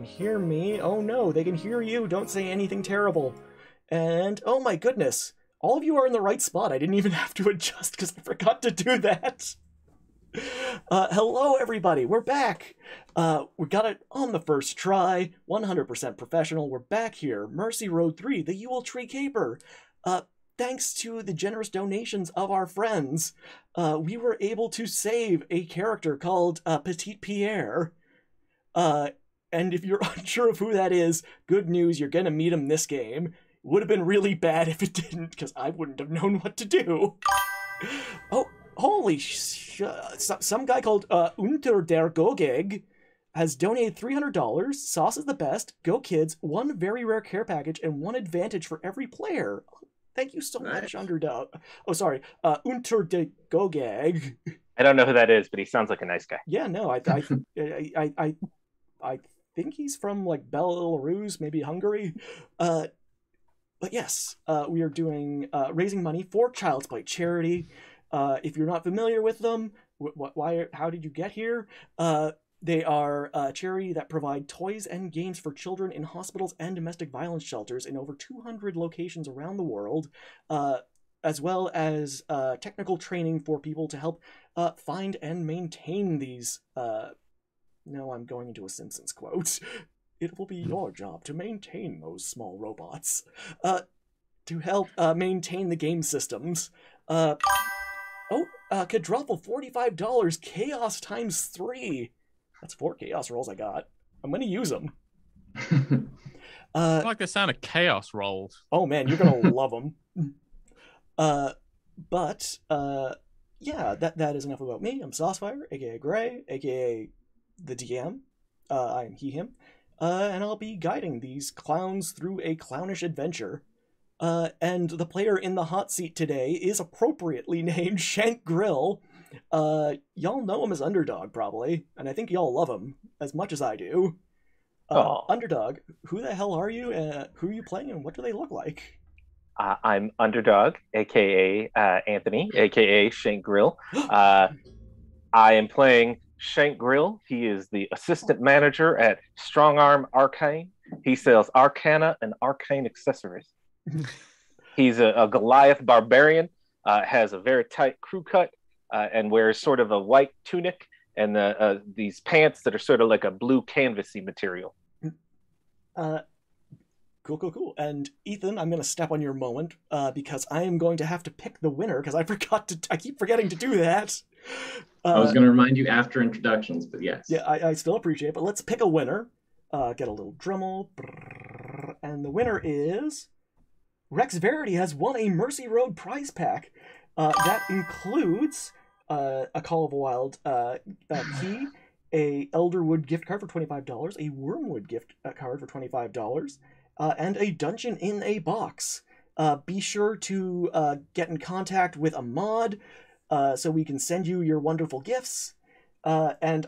hear me. Oh no, they can hear you. Don't say anything terrible. And oh my goodness, all of you are in the right spot. I didn't even have to adjust because I forgot to do that. Hello everybody, we're back. We got it on the first try, 100% professional. We're back here, Mercy Road 3, the Yuletree Caper. Thanks to the generous donations of our friends, we were able to save a character called Petite Pierre. And if you're unsure of who that is, good news, you're gonna meet him this game. Would have been really bad if it didn't, because I wouldn't have known what to do. Oh, holy some guy called UnderdogAG has donated $300. Sauce is the best. Go kids. One very rare care package and one advantage for every player. Thank you so much, Underdog. Oh, sorry. UnderdogAG. I don't know who that is, but he sounds like a nice guy. Yeah, no, I think he's from like Belarus, maybe Hungary. But yes, we are doing raising money for Child's Play charity. If you're not familiar with them, how did you get here? They are a charity that provide toys and games for children in hospitals and domestic violence shelters in over 200 locations around the world, as well as technical training for people to help find and maintain these. No, I'm going into a Simpsons quote. It will be your job to maintain those small robots. To help maintain the game systems. Kadrofle, $45, chaos times 3. That's 4 chaos rolls I got. I'm gonna use them. I like the sound of chaos rolls. Oh man, you're gonna love them. Yeah, that is enough about me. I'm Saucefire, aka Gray, aka the DM. I am he/him. And I'll be guiding these clowns through a clownish adventure. And the player in the hot seat today is appropriately named Shank Grill. Y'all know him as Underdog, probably, and I think y'all love him as much as I do. Underdog, who the hell are you, who are you playing, and what do they look like? I'm Underdog, aka Anthony, aka Shank Grill. I am playing Shank Grill. He is the assistant manager at Strongarm Arcane. He sells arcana and arcane accessories. He's a Goliath barbarian, has a very tight crew cut, and wears sort of a white tunic and these pants that are sort of like a blue canvasy material. Cool. And Ethan, I'm going to step on your moment because I am going to have to pick the winner because I keep forgetting to do that. I was going to remind you after introductions, but yes. Yeah, I still appreciate it, but let's pick a winner. Get a little Dremel. And the winner is... Rex Verity has won a Mercy Road prize pack. That includes a Call of the Wild key, a Elderwood gift card for $25, a Wormwood gift card for $25, and a Dungeon in a Box. Be sure to get in contact with a mod so we can send you your wonderful gifts. And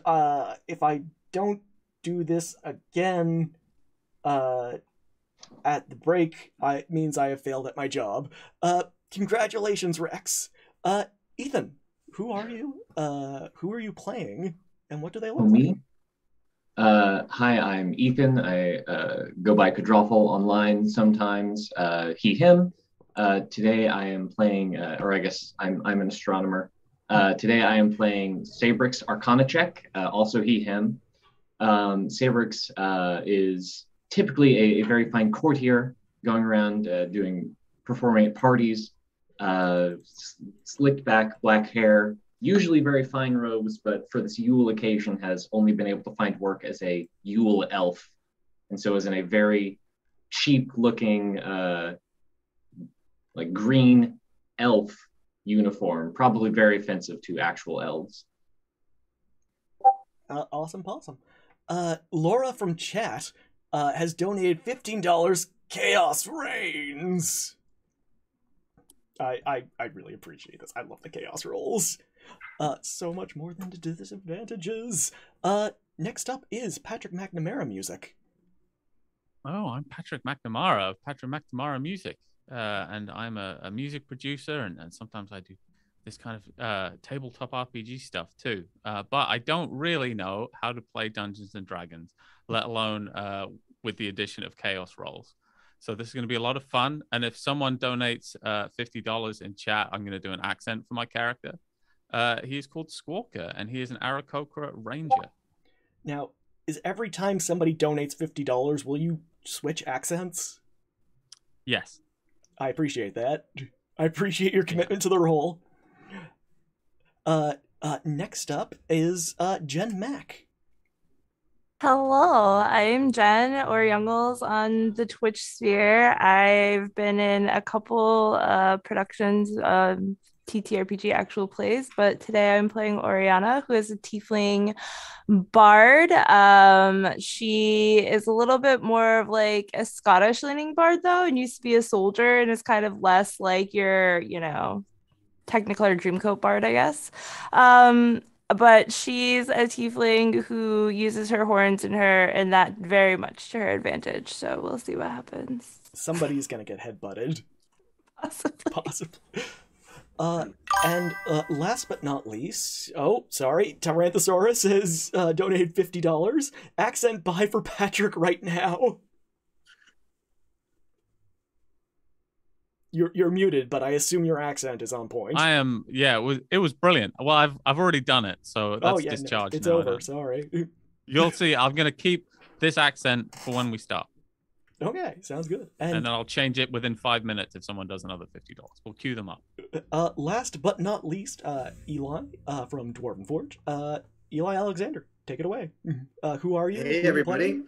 if I don't do this again at the break, it means I have failed at my job. Congratulations, Rex. Ethan, who are you? Who are you playing? And what do they look like? Me? Hi, I'm Ethan. I go by Kadrofle online sometimes. He/him. Today I am playing, or I guess I'm an astronomer. Today I am playing Sabrix Arcana Check, also he/him. Sabrix is typically a very fine courtier, going around performing at parties, slicked back black hair, usually very fine robes, but for this Yule occasion has only been able to find work as a Yule elf, and so is in a very cheap looking like green elf uniform, probably very offensive to actual elves. Awesome. Laura from chat has donated $15. Chaos reigns. I really appreciate this. I love the chaos rolls. So much more than the disadvantages. Next up is Patrick McNamara music. Oh, I'm Patrick McNamara of Patrick McNamara Music. And I'm a music producer, and sometimes I do this kind of tabletop RPG stuff too. But I don't really know how to play Dungeons and Dragons, let alone with the addition of chaos rolls. So this is going to be a lot of fun. And if someone donates $50 in chat, I'm going to do an accent for my character. He is called Squawker, and he is an Aarakocra Ranger. Now, is every time somebody donates $50, will you switch accents? Yes. I appreciate that. I appreciate your commitment to the role. Next up is Jen Mack. Hello, I'm Jen or Youngles on the Twitch sphere. I've been in a couple productions, TTRPG actual plays, but today I'm playing Oriana, who is a tiefling bard. She is a little bit more of like a Scottish leaning bard though, and used to be a soldier and is kind of less like your, Technicolor Dreamcoat bard, I guess. But she's a tiefling who uses her horns and that very much to her advantage. So we'll see what happens. Somebody's gonna get headbutted. Possibly. And last but not least, Tyrannosaurus has donated $50. Accent buy for Patrick right now. You're muted, but I assume your accent is on point. I am. Yeah, it was brilliant. Well, I've already done it, so that's discharged. It's now, over. Sorry. You'll see. I'm gonna keep this accent for when we start. Okay, sounds good. And then I'll change it within 5 minutes if someone does another $50. We'll queue them up. Last but not least, Eyle from Dwarven Forge. Eyle Alexander, take it away. Who are you? Hey, everybody.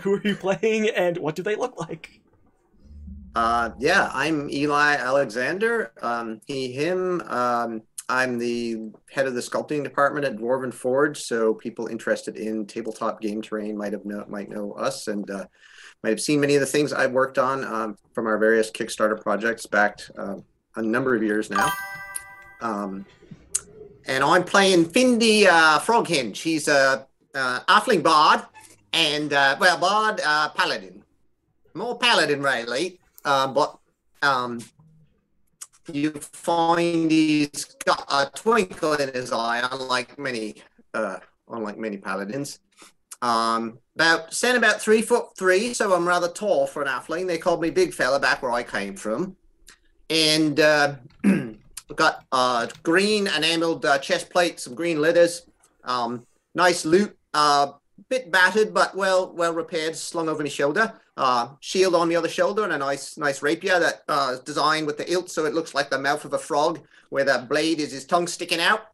Who are you playing, and what do they look like? Yeah, I'm Eyle Alexander. He, him. I'm the head of the sculpting department at Dwarven Forge, so people interested in tabletop game terrain might know us and might have seen many of the things I've worked on from our various Kickstarter projects back a number of years now. And I'm playing Findy Froghinge. He's a halfling bard and bard paladin, more paladin really. But you find he's got a twinkle in his eye, unlike many paladins. About 3'3", so I'm rather tall for an halfling. They called me big fella back where I came from, and got green enameled chest plate, some green leathers, nice loot. Bit battered, but well repaired, slung over my shoulder. Shield on the other shoulder, and a nice rapier that is designed with the hilt so it looks like the mouth of a frog, where the blade is his tongue sticking out.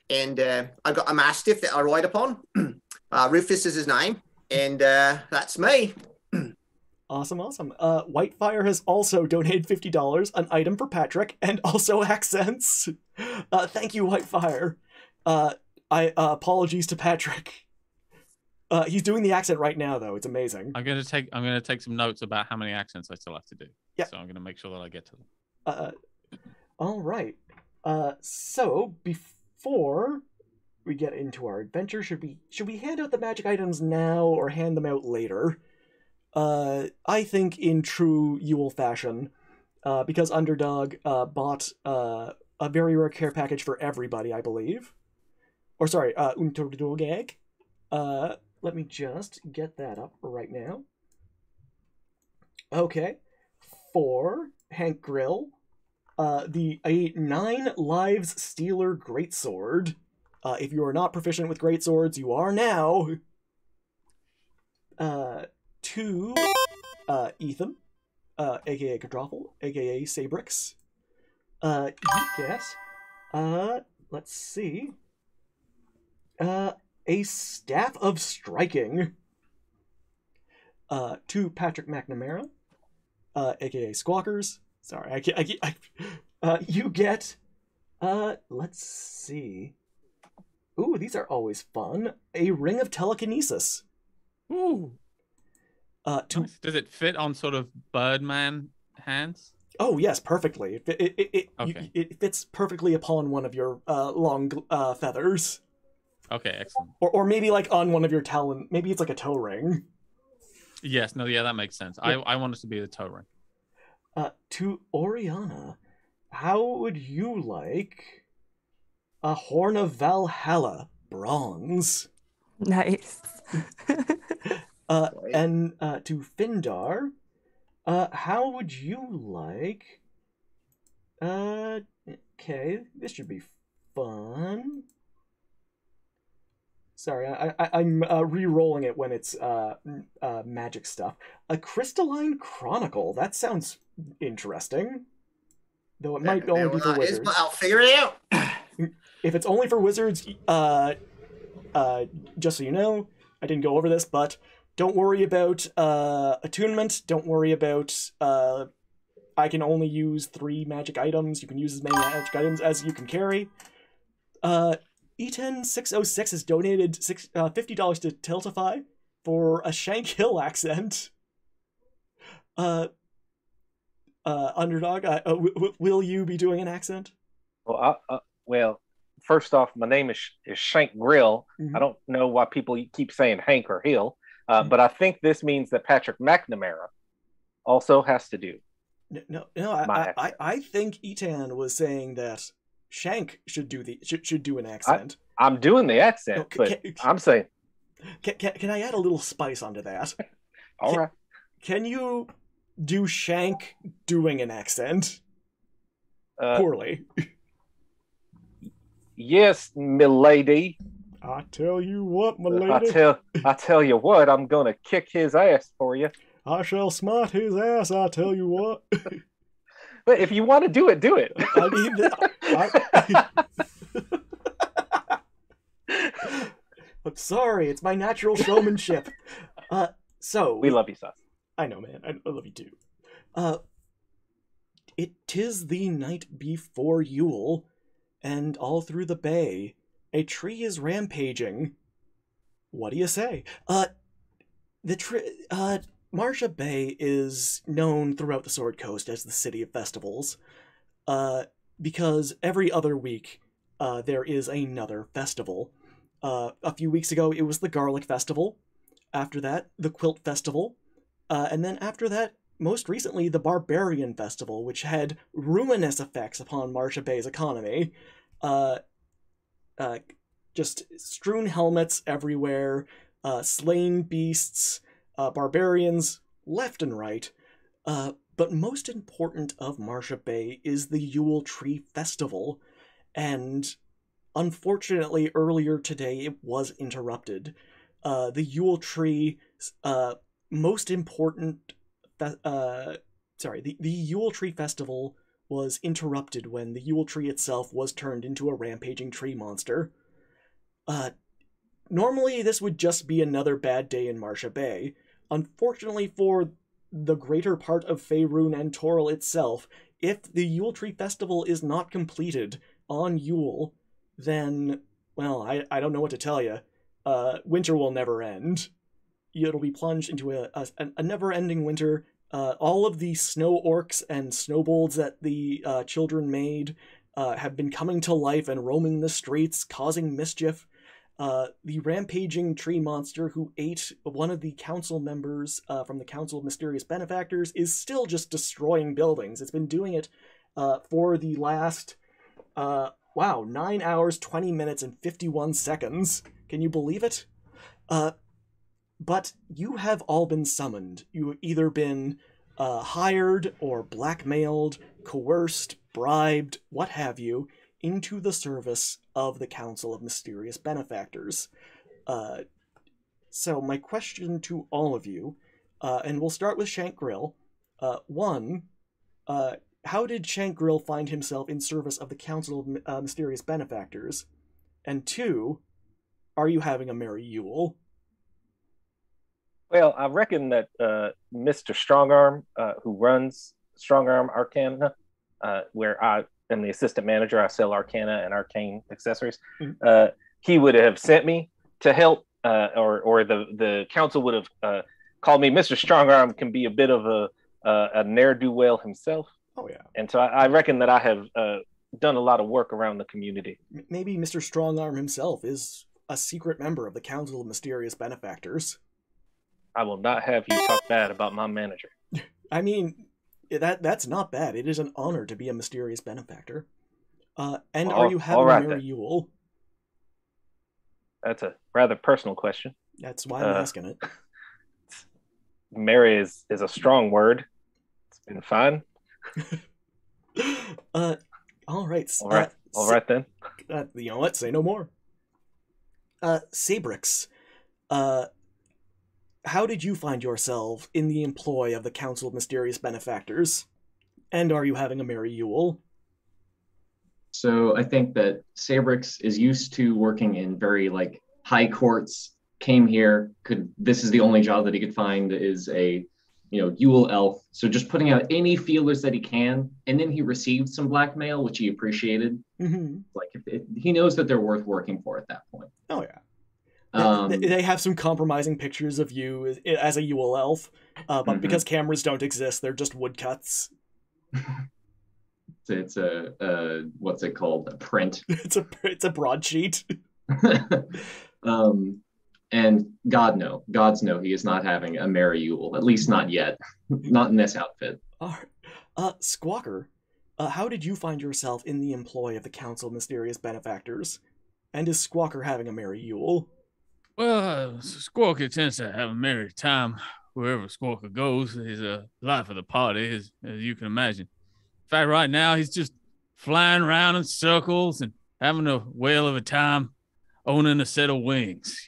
And I got a mastiff that I ride upon. Rufus is his name, and that's me. Awesome. Whitefire has also donated $50, an item for Patrick, and also accents. Thank you, Whitefire. Apologies to Patrick. He's doing the accent right now, though. It's amazing. I'm gonna take some notes about how many accents I still have to do. Yeah. So I'm gonna make sure that I get to them. All right. So before we get into our adventure, should we hand out the magic items now or hand them out later? I think in true Yule fashion, because Underdog bought a very rare care package for everybody, I believe. Or sorry, UnderdogAG. Let me just get that up right now. Okay. For Hank Grill, a 9 lives Stealer Greatsword. If you are not proficient with greatswords, you are now. To Ethan, aka Kadrofle, aka Sabrix. You get, let's see, a Staff of Striking. To Patrick McNamara, aka Squawkers. Sorry, you get, let's see. Ooh, these are always fun. A Ring of Telekinesis. Ooh. Nice. Does it fit on sort of Birdman hands? Oh yes, perfectly. It fits perfectly upon one of your long feathers. Okay, excellent. Or maybe like on one of your talon. Maybe it's like a toe ring. Yes, no, yeah, that makes sense. Yeah. I want it to be the toe ring. To Oriana, how would you like a Horn of Valhalla bronze? Nice. And to Findar, how would you like? Okay, this should be fun. Sorry, I'm re-rolling it when it's magic stuff. A Crystalline Chronicle. That sounds interesting. Though it might only be for wizards. I'll figure it out. If it's only for wizards, just so you know, I didn't go over this, but don't worry about attunement. Don't worry about I can only use 3 magic items. You can use as many magic items as you can carry. E10606 has donated $50 to Tiltify for a Shank Hill accent. Underdog, will you be doing an accent? Well, first off, my name is Shank Grill. Mm-hmm. I don't know why people keep saying Hank or Hill, but I think this means that Patrick McNamara also has to do. No. I think Etan was saying that Shank should do an accent. I'm doing the accent, but I'm saying. Can I add a little spice onto that? All right. Can you do Shank doing an accent? Poorly. Yes, milady. I tell you what, milady. I tell you what, I'm gonna kick his ass for you. I shall smite his ass, I tell you what. But if you want to do it, do it. I mean, I'm sorry, it's my natural showmanship. So we love you, Sus. I know, man. I love you too. Tis the night before Yule, and all through the bay, a tree is rampaging. What do you say? Marcia Bay is known throughout the Sword Coast as the City of Festivals, because every other week there is another festival. A few weeks ago, it was the Garlic Festival. After that, the Quilt Festival. And then after that, most recently, the Barbarian Festival, which had ruinous effects upon Marcia Bay's economy. Just strewn helmets everywhere, slain beasts, barbarians left and right. But most important of Marcia Bay is the Yuletree Festival, and unfortunately earlier today it was interrupted. The Yuletree most important the Yuletree Festival was interrupted when the Yuletree itself was turned into a rampaging tree monster. Normally this would just be another bad day in Marcia Bay. Unfortunately for the greater part of Faerun and Toril itself, if the Yuletree Festival is not completed on Yule, then, well, I don't know what to tell you. Winter will never end. It'll be plunged into a never-ending winter. All of the snow orcs and snowbolts that the children made have been coming to life and roaming the streets, causing mischief. The rampaging tree monster who ate one of the council members from the Council of Mysterious Benefactors is still just destroying buildings. It's been doing it for the last, 9 hours, 20 minutes, and 51 seconds. Can you believe it? But you have all been summoned. You have either been hired or blackmailed, coerced, bribed, what have you, into the service of the Council of Mysterious Benefactors. So my question to all of you, and we'll start with Shank Grill. One, how did Shank Grill find himself in service of the Council of Mysterious Benefactors? And two, are you having a merry Yule? Well, I reckon that Mr. Strongarm, who runs Strongarm Arcana, where I am the assistant manager, I sell Arcana and Arcane accessories, he would have sent me to help, or the council would have called me. Mr. Strongarm can be a bit of a ne'er-do-well himself. Oh, yeah. And so I reckon that I have done a lot of work around the community. Maybe Mr. Strongarm himself is a secret member of the Council of Mysterious Benefactors. I will not have you talk bad about my manager. I mean, That's not bad. It is an honor to be a mysterious benefactor. And Well, are you having all right a Merry then. Yule? That's a rather personal question. That's why I'm asking it. Merry is a strong word. It's been fun. All right. All right then. You know what? Say no more. Sabrix, how did you find yourself in the employ of the Council of Mysterious Benefactors? And are you having a Merry Yule? So I think that Sabrix is used to working in very like high courts, came here, this is the only job that he could find is a, Yule elf. So just putting out any feelers that he can. And then he received some blackmail, which he appreciated. Mm-hmm. Like he knows that they're worth working for at that point. Oh, yeah. They have some compromising pictures of you as a Yule elf, but because cameras don't exist, they're just woodcuts. It's a what's it called? A print. It's a broadsheet. And gods know he is not having a Merry Yule, at least not yet. Not in this outfit. All right. Squawker, how did you find yourself in the employ of the Council of Mysterious Benefactors? And is Squawker having a Merry Yule? Well, Squawker tends to have a merry time wherever Squawker goes. He's a life of the party, as you can imagine. In fact, right now, he's just flying around in circles and having a whale of a time owning a set of wings,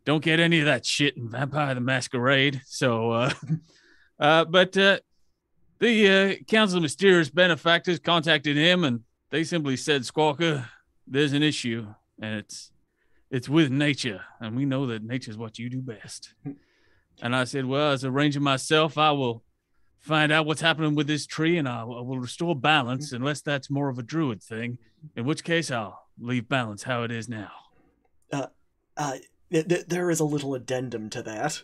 Don't get any of that shit in Vampire the Masquerade. So, but the Council of Mysterious Benefactors contacted him, and they simply said, Squawker, there's an issue, and it's with nature, and we know that nature is what you do best. And I said, well, as a ranger myself, I will find out what's happening with this tree, and I will restore balance, unless that's more of a druid thing, in which case I'll leave balance how it is now. There is a little addendum to that.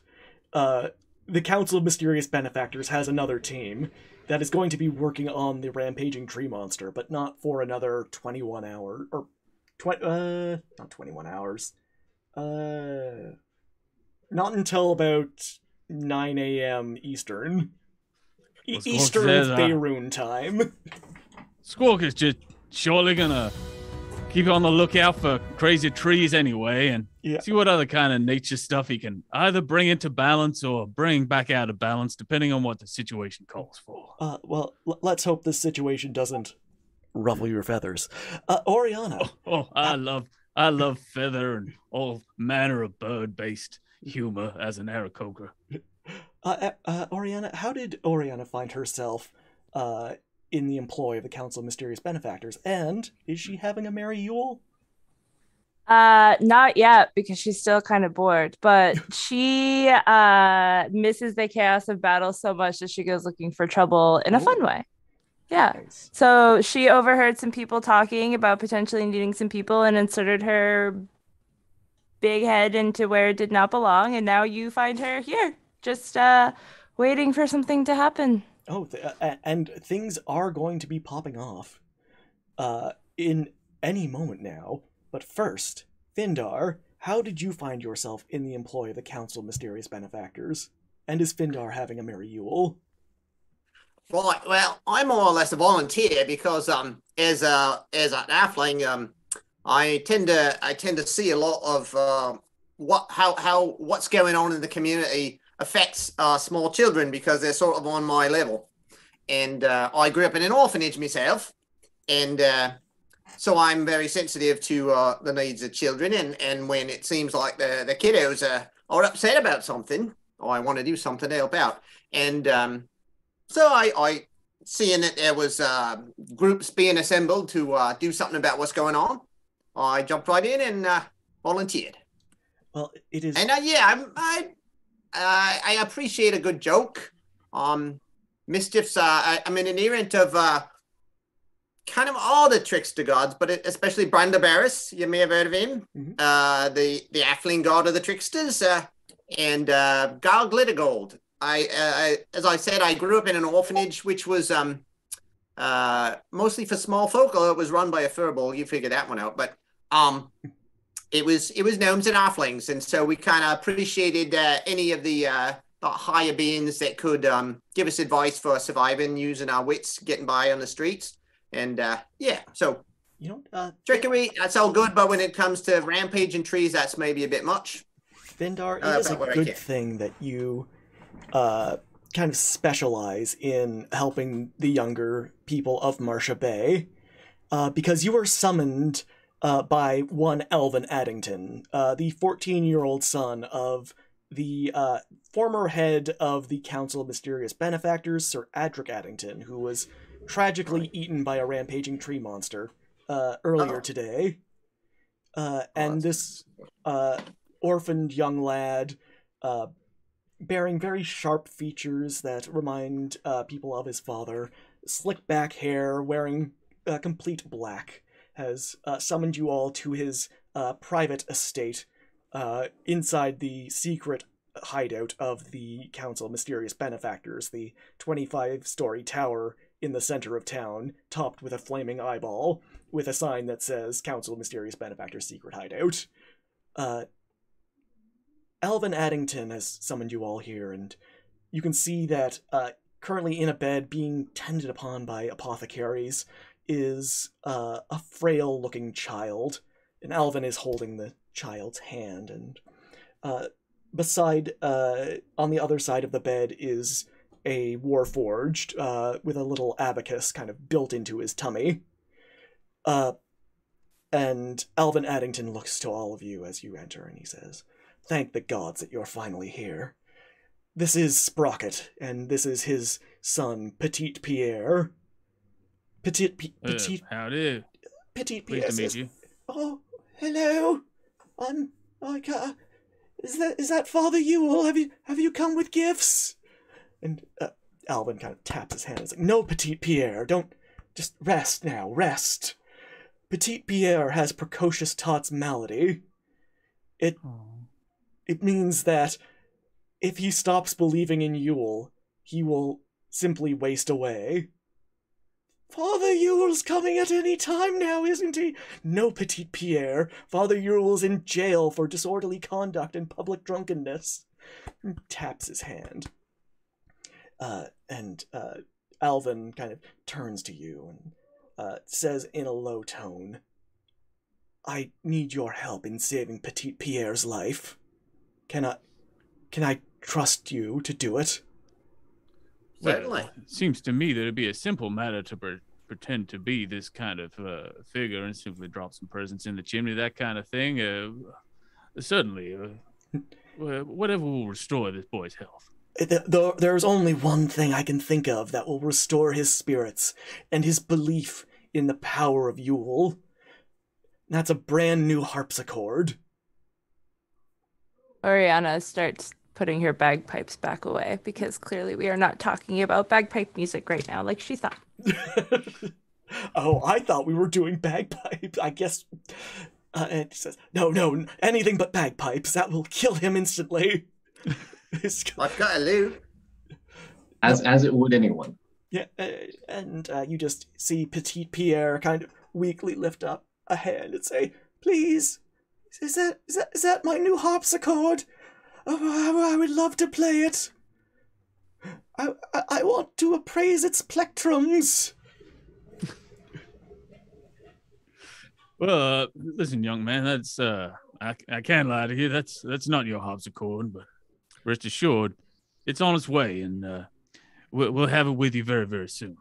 The Council of Mysterious Benefactors has another team that is going to be working on the rampaging tree monster, but not for another 21 hours, or not 21 hours. Not until about 9 a.m. Eastern. Eastern Faerun time. Squawk is just surely gonna keep on the lookout for crazy trees anyway, and see what other kind of nature stuff he can either bring into balance or bring back out of balance, depending on what the situation calls for. Well, let's hope this situation doesn't ruffle your feathers. Oriana. I love feather and all manner of bird-based humor as an Aarakocra. Oriana, how did Oriana find herself in the employ of the Council of Mysterious Benefactors? And is she having a Merry Yule? Not yet, because she's still kind of bored, but she misses the chaos of battle so much that she goes looking for trouble in a fun way. Yeah. Nice. So she overheard some people talking about potentially needing some people and inserted her big head into where it did not belong, and now you find her here, just waiting for something to happen. Oh, and things are going to be popping off in any moment now. But first, Findar, how did you find yourself in the employ of the Council of Mysterious Benefactors? And is Findar having a Merry Yule? Right. Well, I'm more or less a volunteer because as an halfling, I tend to see a lot of what's going on in the community affects small children because they're sort of on my level. And I grew up in an orphanage myself, and so I'm very sensitive to the needs of children. And when it seems like the kiddos are upset about something, or I want to do something to help out. And so I seeing that there was groups being assembled to do something about what's going on, I jumped right in and volunteered. Well, it is. And I appreciate a good joke. Mischiefs. I'm an adherent of kind of all the trickster gods, but especially Brandabaris. You may have heard of him. Mm-hmm. The Athling god of the tricksters, and Gal Glittergold. As I said, I grew up in an orphanage, which was mostly for small folk. Although it was run by a furball, you figure that one out. But it was gnomes and halflings, and so we kind of appreciated any of the higher beings that could give us advice for surviving, using our wits, getting by on the streets. And yeah, so trickery, that's all good, but when it comes to rampaging trees, that's maybe a bit much. Vindar, it is a good thing that you kind of specialize in helping the younger people of Marsha Bay, because you were summoned by one Elvin Addington, the 14-year-old son of the former head of the Council of Mysterious Benefactors, Sir Adric Addington, who was tragically eaten by a rampaging tree monster earlier today. And this orphaned young lad, bearing very sharp features that remind people of his father, slick back hair, wearing complete black, has summoned you all to his private estate inside the secret hideout of the Council of Mysterious Benefactors, the 25-story tower in the center of town, topped with a flaming eyeball, with a sign that says Council of Mysterious Benefactors Secret Hideout. Elvin Addington has summoned you all here, and you can see that currently in a bed being tended upon by apothecaries is a frail-looking child, and Elvin is holding the child's hand, and beside, on the other side of the bed is a warforged with a little abacus kind of built into his tummy. And Elvin Addington looks to all of you as you enter, and he says, "Thank the gods that you're finally here. This is Sprocket, and this is his son, Petite Pierre." Howdy. Petite Pierre Pleased to says, meet you. "Oh, hello. I'm like, is that Father Yule? Have you come with gifts?" And Alvin kind of taps his hand. He's like, "No, Petite Pierre, don't. Just rest now. Rest. Petite Pierre has precocious Tot's malady. It means that if he stops believing in Yule, he will simply waste away." "Father Yule's coming at any time now, isn't he?" "No, Petite Pierre. Father Yule's in jail for disorderly conduct and public drunkenness." And taps his hand. And Alvin kind of turns to you and says in a low tone, "I need your help in saving Petite Pierre's life. Can I trust you to do it?" Certainly. Well, it seems to me that it'd be a simple matter to pretend to be this kind of figure and simply drop some presents in the chimney, that kind of thing. Certainly, whatever will restore this boy's health. There's only one thing I can think of that will restore his spirits and his belief in the power of Yule. That's a brand new harpsicord. Oriana starts putting her bagpipes back away because clearly we are not talking about bagpipe music right now like she thought. Oh, I thought we were doing bagpipes. I guess. And she says, no, anything but bagpipes. That will kill him instantly. I've got a lute. As it would anyone. Yeah, and you just see Petite Pierre kind of weakly lift up a hand and say, "Please, is that my new harpsichord? Oh, I would love to play it. I want to appraise its plectrums." Well, listen, young man, that's I can't lie to you. That's not your harpsichord, but rest assured, it's on its way, and we'll have it with you very, very soon.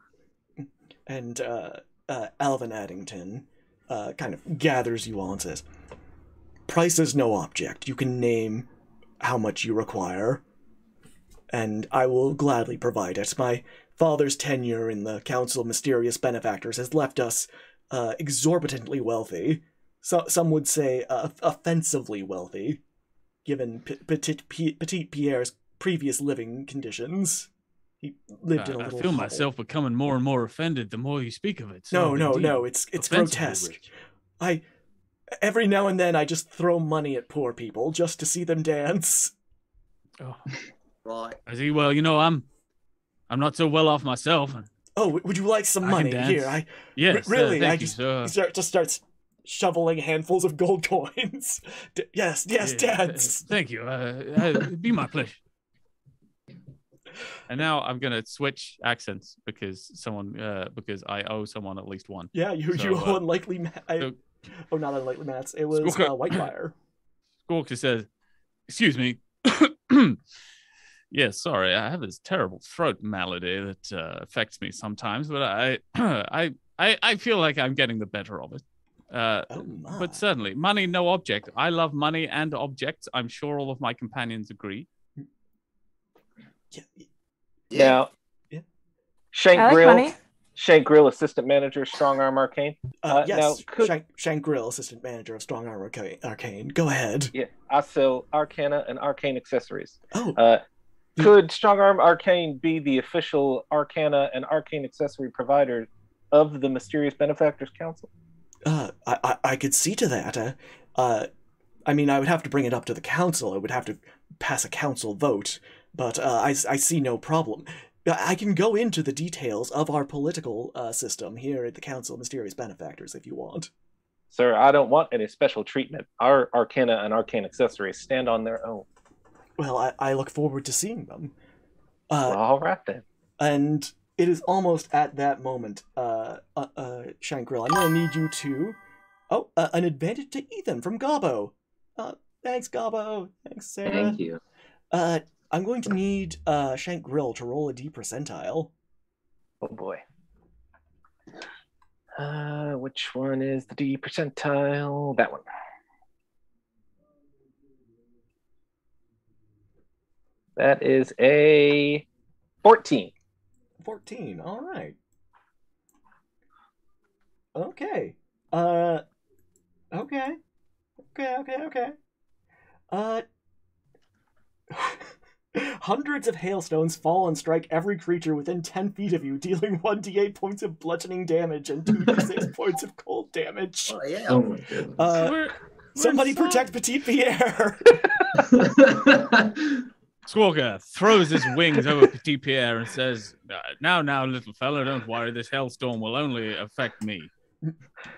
And Alvin Addington kind of gathers you all and says, "Price is no object. You can name how much you require, and I will gladly provide it. My father's tenure in the Council of Mysterious Benefactors has left us exorbitantly wealthy. So, some would say offensively wealthy, given Petite Pierre's previous living conditions. He lived in a little I feel hovel. myself becoming more and more offended the more you speak of it. No, it's grotesque. Rich. Every now and then I just throw money at poor people just to see them dance. Oh. Right. I see. Well, I'm not so well off myself. Oh, would you like some money? Here, yes, really. thank I you, just sir. just starts shoveling handfuls of gold coins. Yes, dance. Thank you. It'd be my pleasure. And now I'm gonna switch accents because I owe someone at least one. Yeah, you owe unlikely so, not unlikely mats. It was Whitefire. Squawker says, "Excuse me." Yes, sorry, I have this terrible throat malady that affects me sometimes, but I feel like I'm getting the better of it. But certainly, money, no object. I love money and objects. I'm sure all of my companions agree. Yeah. Now, Yeah. Shank Grill, assistant manager, Strong Arm Arcane. Yes, Shank Grill, assistant manager of Strong Arm Arcane. Go ahead. Yeah, I sell Arcana and Arcane accessories. Oh. Could Strong Arm Arcane be the official Arcana and Arcane accessory provider of the Mysterious Benefactors Council? I could see to that. I mean, I would have to bring it up to the council. It would have to pass a council vote, but I see no problem. I can go into the details of our political system here at the Council of Mysterious Benefactors if you want. Sir, I don't want any special treatment. Our Arcana and Arcane accessories stand on their own. Well, I look forward to seeing them. Well, all right then. And it is almost at that moment, Shankril, I'm going to need you to... Oh, an advantage to Ethan from Gobbo. Thanks, Gobbo. Thanks, Sarah. Thank you. I'm going to need Shank Grill to roll a D percentile. Oh boy. Which one is the D percentile? That one. That is a 14. 14, all right. Okay. Okay. Hundreds of hailstones fall and strike every creature within 10 feet of you, dealing 1d8 points of bludgeoning damage and 2d6 points of cold damage. Oh, yeah. Oh my goodness. Somebody protect Petite Pierre! Squawker throws his wings over Petite Pierre and says, now, little fella, don't worry. This hailstorm will only affect me.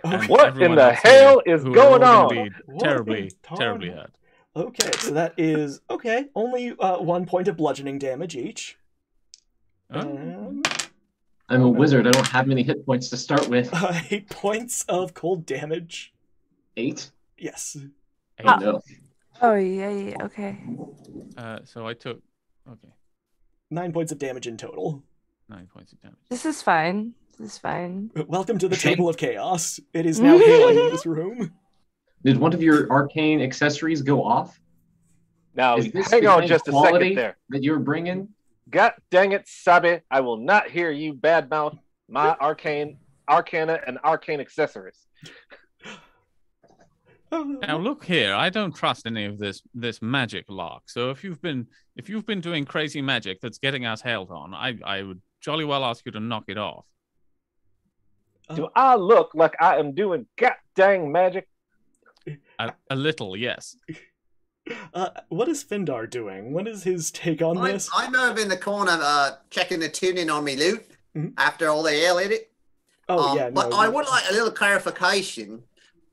Okay. What in the hell is going on? Terribly hurt. Okay, so that is... Okay, only 1 point of bludgeoning damage each. Oh. I'm a wizard. I don't have many hit points to start with. 8 points of cold damage. 8? Yes. Oh, no. Oh, yeah, okay. So I took... Okay. 9 points of damage in total. 9 points of damage. This is fine. Welcome to the Table of Chaos. It is now hailing in this room. Did one of your arcane accessories go off? Now, Is this hang the on kind just of a second quality there. that you're bringing? God dang it, Sabi. I will not hear you badmouth my Arcana, and Arcane accessories. Now look here, I don't trust any of this magic lark. So if you've been doing crazy magic that's getting us hailed on, I would jolly well ask you to knock it off. Do I look like I am doing god dang magic? A little, yes. What is Findar doing? What is his take on this? I'm over in the corner checking the tuning on me loot after all the ale in it. Oh, yeah. But I would like a little clarification.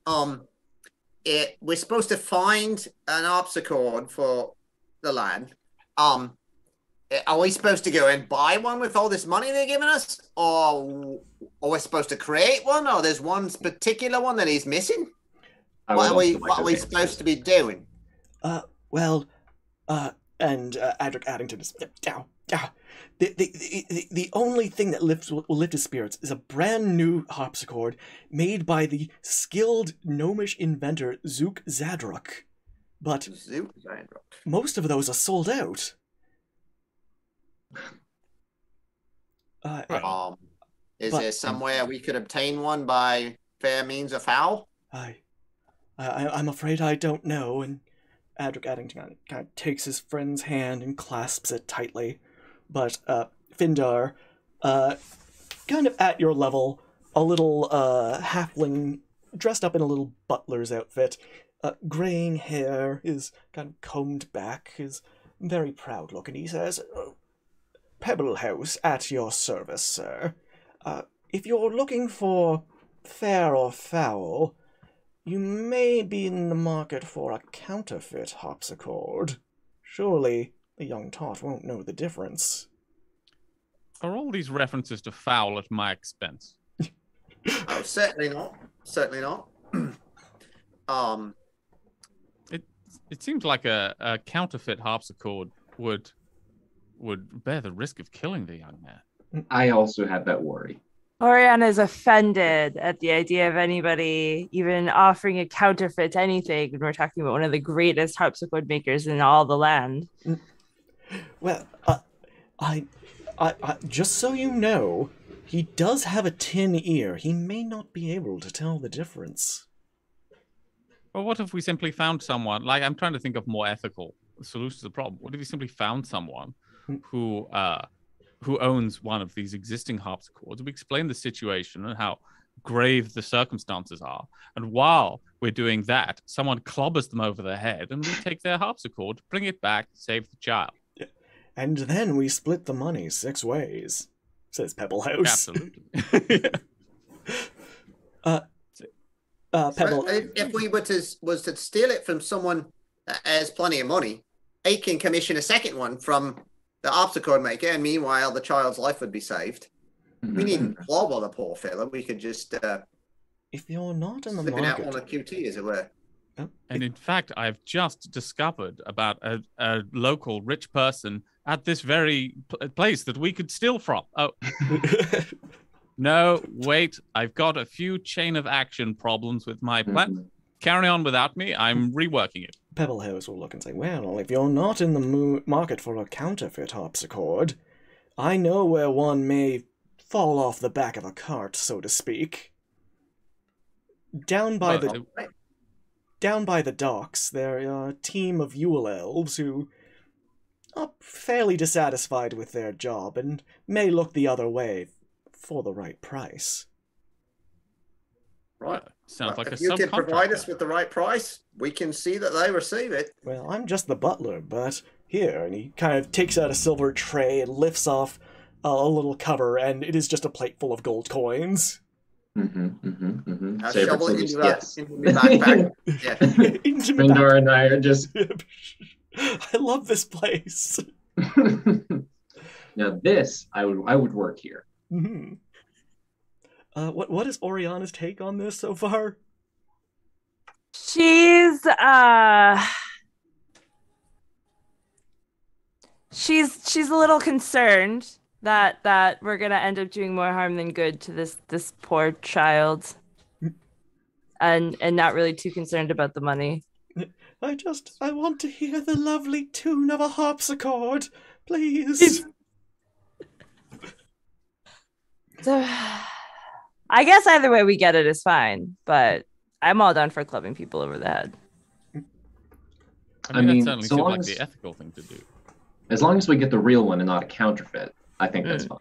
We're supposed to find an harpsicord for the land. Are we supposed to go and buy one with all this money they're giving us? Or we're supposed to create one? Or there's one particular one that he's missing? What are we supposed to be doing? And Adric Addington is down. The only thing that will lift his spirits is a brand new harpsichord made by the skilled gnomish inventor Zook Zadruk. But most of those are sold out. Is there somewhere we could obtain one by fair means or foul? I'm afraid I don't know. And Adric Addington kind of takes his friend's hand and clasps it tightly. But Findar, kind of at your level, a little halfling dressed up in a little butler's outfit, graying hair, is kind of combed back, is very proud looking. He says, "Pebble House at your service, sir. If you're looking for fair or foul, you may be in the market for a counterfeit harpsichord. Surely the young tot won't know the difference." Are all these references to foul at my expense? Oh, certainly not. Certainly not. It seems like a counterfeit harpsichord would bear the risk of killing the young man. I also have that worry. Oriana is offended at the idea of anybody even offering a counterfeit to anything when we're talking about one of the greatest harpsichord makers in all the land. Well, I just so you know, he does have a tin ear. He may not be able to tell the difference. Well, what if we simply found someone? Like, I'm trying to think of more ethical solutions to the problem. What if we simply found someone who owns one of these existing harpsichords? We explain the situation and how grave the circumstances are. And while we're doing that, someone clobbers them over the head and we take their harpsichord, bring it back, save the child. And then we split the money 6 ways, says Pebblehouse. Absolutely. Pebble. If we was to steal it from someone that has plenty of money, he can commission a second one from the harpsichord maker, and meanwhile the child's life would be saved. We needn't clobber the poor fella. We could just If you're not in the slip it out market, on a QT, as it were. And in fact, I've just discovered about a local rich person at this very place that we could steal from. Oh, no, wait. I've got a few chain of action problems with my plan. Carry on without me. I'm reworking it. Pebblehouse will look and say, well, if you're not in the market for a counterfeit harpsichord, I know where one may fall off the back of a cart, so to speak. Down by the docks, there are a team of Yule elves who are fairly dissatisfied with their job and may look the other way for the right price. Right. Sounds like if a you can provide us subcontractor. with the right price, we can see that they receive it. Well, I'm just the butler, but here, and he kind of takes out a silver tray and lifts off a little cover, and it is just a plate full of gold coins. I'll Favorite shovel it solution, into yes. into my backpack. Yeah. Into my Mindar and I are just... I love this place. Now this, I would work here. Mm-hmm. What is Oriana's take on this so far? She's a little concerned that we're gonna end up doing more harm than good to this poor child, and not really too concerned about the money. I want to hear the lovely tune of a harpsichord, please. So, I guess either way we get it is fine, but I'm all down for clubbing people over the head. I mean, mean, that certainly so seems long like as- the ethical thing to do. As long as we get the real one and not a counterfeit, I think that's fine.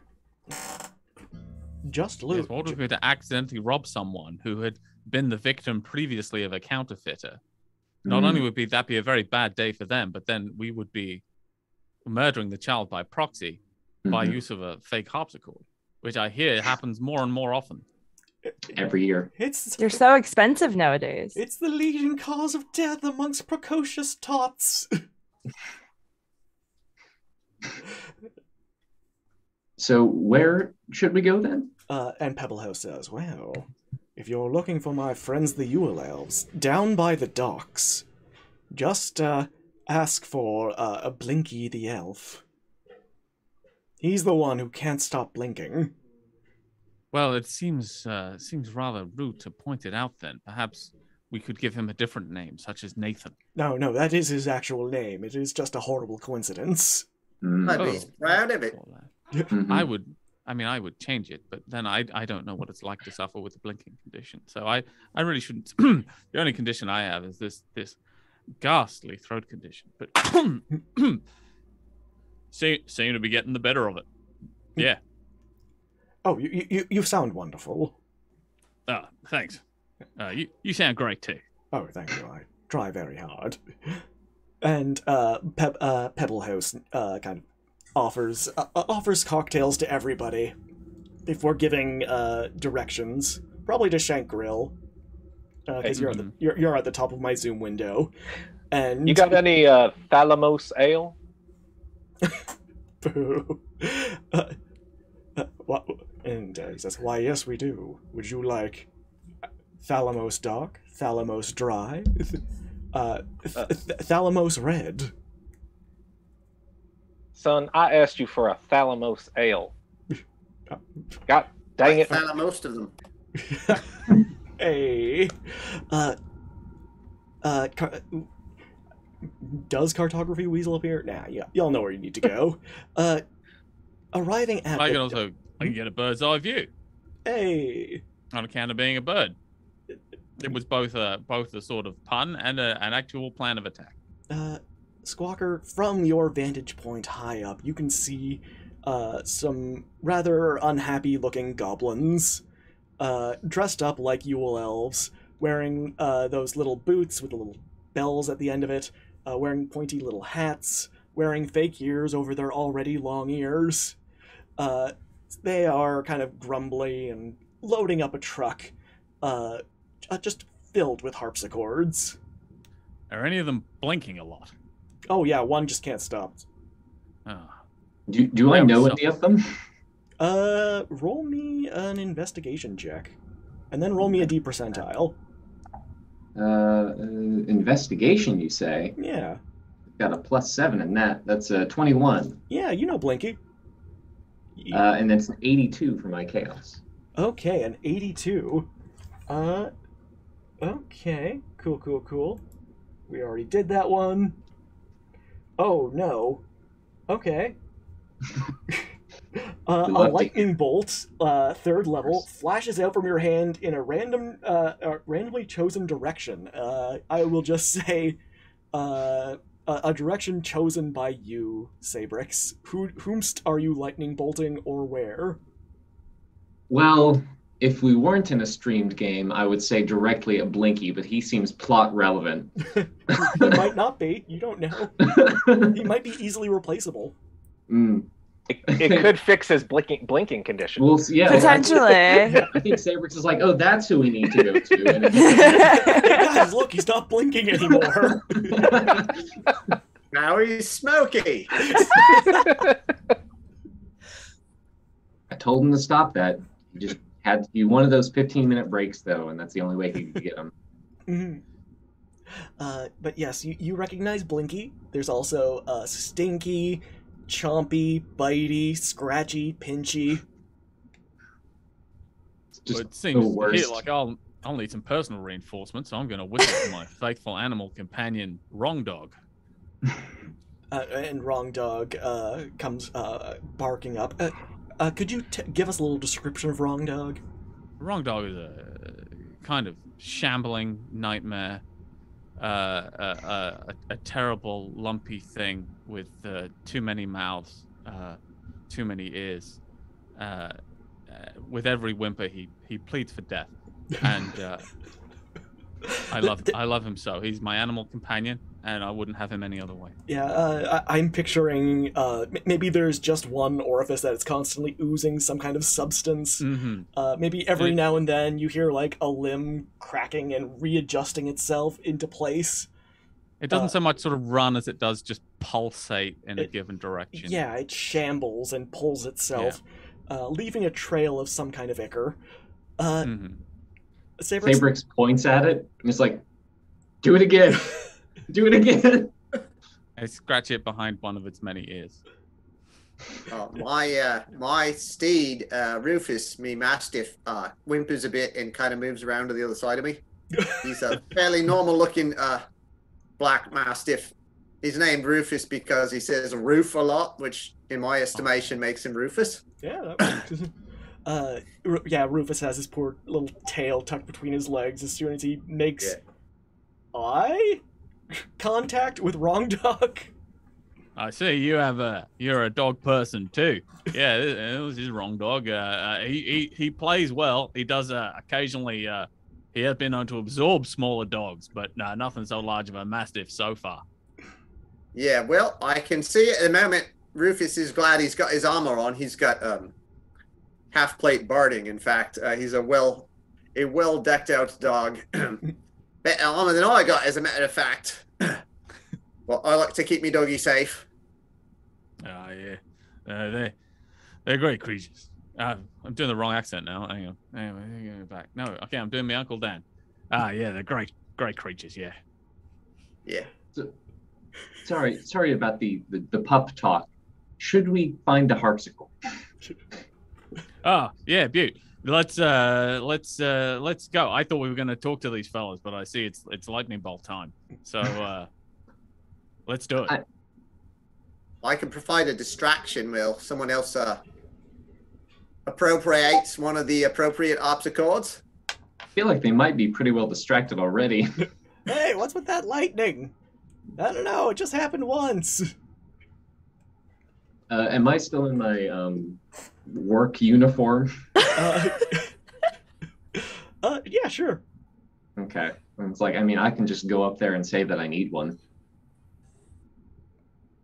Just Yes, loot. what if we were to accidentally rob someone who had been the victim previously of a counterfeiter? Not only would that be a very bad day for them, but then we would be murdering the child by proxy by use of a fake harpsichord, which I hear happens more and more often. Every year. They're so expensive nowadays. It's the leading cause of death amongst precocious tots. So where should we go then? And Pebblehouse says, well, if you're looking for my friends the Yule Elves, down by the docks, just ask for a Blinky the Elf. He's the one who can't stop blinking. Well, it seems rather rude to point it out then. Perhaps we could give him a different name, such as Nathan. No, that is his actual name. It is just a horrible coincidence. I'd be proud of it. I would change it, but then I don't know what it's like to suffer with a blinking condition. So I really shouldn't. The only condition I have is this ghastly throat condition. But seem to be getting the better of it. Yeah. Oh, you sound wonderful. Thanks. You sound great too. Oh, thank you. I try very hard. And Pebblehouse kind of offers cocktails to everybody. If we're giving directions, probably to Shank Grill, because you're at the top of my Zoom window. And You got any Thalamos ale? Boo. What? And he says, why, yes, we do. Would you like Thalamos dark, Thalamos dry, Thalamos red? Son, I asked you for a Thalamos ale. God dang it. Found most of them. Hey. Does cartography weasel up here? Nah, yeah, y'all know where you need to go. Arriving at I can get a bird's eye view. Hey. On account of being a bird. It was both a sort of pun and an actual plan of attack. Squawker, from your vantage point high up, you can see some rather unhappy-looking goblins dressed up like Yule elves, wearing those little boots with the little bells at the end of it, wearing pointy little hats, wearing fake ears over their already long ears. They are kind of grumbly and loading up a truck just filled with harpsichords. Are any of them blinking a lot? Oh yeah, one just can't stop. Oh. Do I know any of them? Roll me an investigation check. And then roll me a D percentile. Investigation, you say? Yeah. Got a +7 in that. That's a 21. Yeah, you know Blinky. And that's an 82 for my chaos. Okay, an 82. Okay. Cool. We already did that one. Oh, no. Okay. A lightning bolt, 3rd level, flashes out from your hand in a randomly chosen direction. I will just say, a direction chosen by you, Sabrix. Whomst are you lightning bolting, or where? Well, if we weren't in a streamed game, I would say directly at Blinky, but he seems plot relevant. He might not be. You don't know. He might be easily replaceable. It could fix his blinking condition. Well, yeah, potentially. I think Sabrix is like, oh, that's who we need to go to. And Hey guys, look, he's not blinking anymore. Now he's smoky. I told him to stop that. He just had to do one of those 15-minute breaks, though, and that's the only way he could get him. Mm-hmm. But yes, you recognize Blinky. There's also Stinky, Chompy, Bitey, Scratchy, Pinchy. It's just It seems the worst. here like I'll need some personal reinforcement, so I'm going to whistle for my faithful animal companion, Wrong Dog. And Wrong Dog comes barking up. Could you give us a little description of Wrong Dog? Wrong Dog is a kind of shambling nightmare, a terrible lumpy thing with too many mouths, too many ears. With every whimper, he pleads for death, and I love him so. He's my animal companion, and I wouldn't have him any other way. Yeah, I'm picturing maybe there's just one orifice that is constantly oozing some kind of substance. Mm-hmm. Maybe every now and then you hear like a limb cracking and readjusting itself into place. It doesn't so much sort of run as it does just pulsate in a given direction. Yeah, it shambles and pulls itself, leaving a trail of some kind of ichor. Sabrix points at it and is like, do it again. Do it again. I scratch it behind one of its many ears. My steed, Rufus, me mastiff, whimpers a bit and kind of moves around to the other side of me. He's a fairly normal-looking black mastiff. He's named Rufus because he says roof a lot, which in my estimation makes him Rufus. Yeah, Rufus has his poor little tail tucked between his legs as soon as he makes eye contact with Wrong Dog. I see you're a dog person too. Yeah, this is Wrong Dog. He plays well. He does occasionally. He has been known to absorb smaller dogs, but nothing so large of a mastiff so far. Yeah, well, I can see at the moment Rufus is glad he's got his armor on. He's got half plate barding. In fact, he's a well decked out dog. Better armor than I got, as a matter of fact. Well, I like to keep me doggy safe. Yeah. They're great creatures. I'm doing the wrong accent now. Hang on. Anyway, go back. No, okay, I'm doing my Uncle Dan. Yeah, they're great creatures. Yeah. Yeah. So, sorry about the pup talk. Should we find a harpsichord? Oh, yeah, beaut. Let's go. I thought we were going to talk to these fellas, but I see it's lightning bolt time. So let's do it. I can provide a distraction. Will someone else appropriates one of the appropriate harpsichords? I feel like they might be pretty well distracted already. Hey, what's with that lightning? I don't know. It just happened once. Am I still in my work uniform? Yeah, sure. Okay. It's like, I mean, I can just go up there and say that I need one.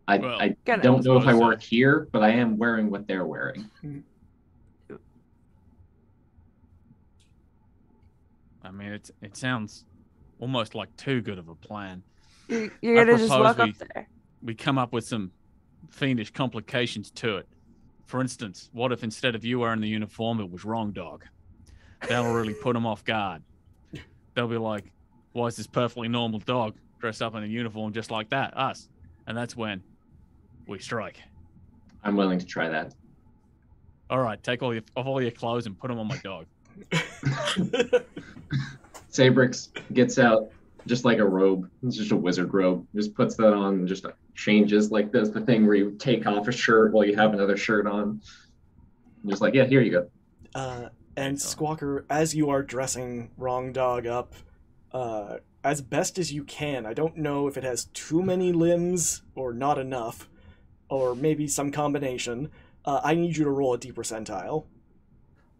I don't know if I work here, but I am wearing what they're wearing. I mean, it sounds almost like too good of a plan. You're gonna just walk up there. We come up with some fiendish complications to it. For instance, what if instead of you wearing the uniform, it was Wrong Dog? That'll really put them off guard. They'll be like, why is this perfectly normal dog dressed up in a uniform just like that? Us. And that's when we strike. I'm willing to try that. All right, take off all your clothes and put them on my dog. Sabrix gets out just like a robe. It's just a wizard robe. Just puts that on and just changes, like does the thing where you take off a shirt while you have another shirt on. And just like, yeah, here you go. And Squawker, as you are dressing Wrong Dog up, as best as you can, I don't know if it has too many limbs or not enough, or maybe some combination. I need you to roll a D percentile.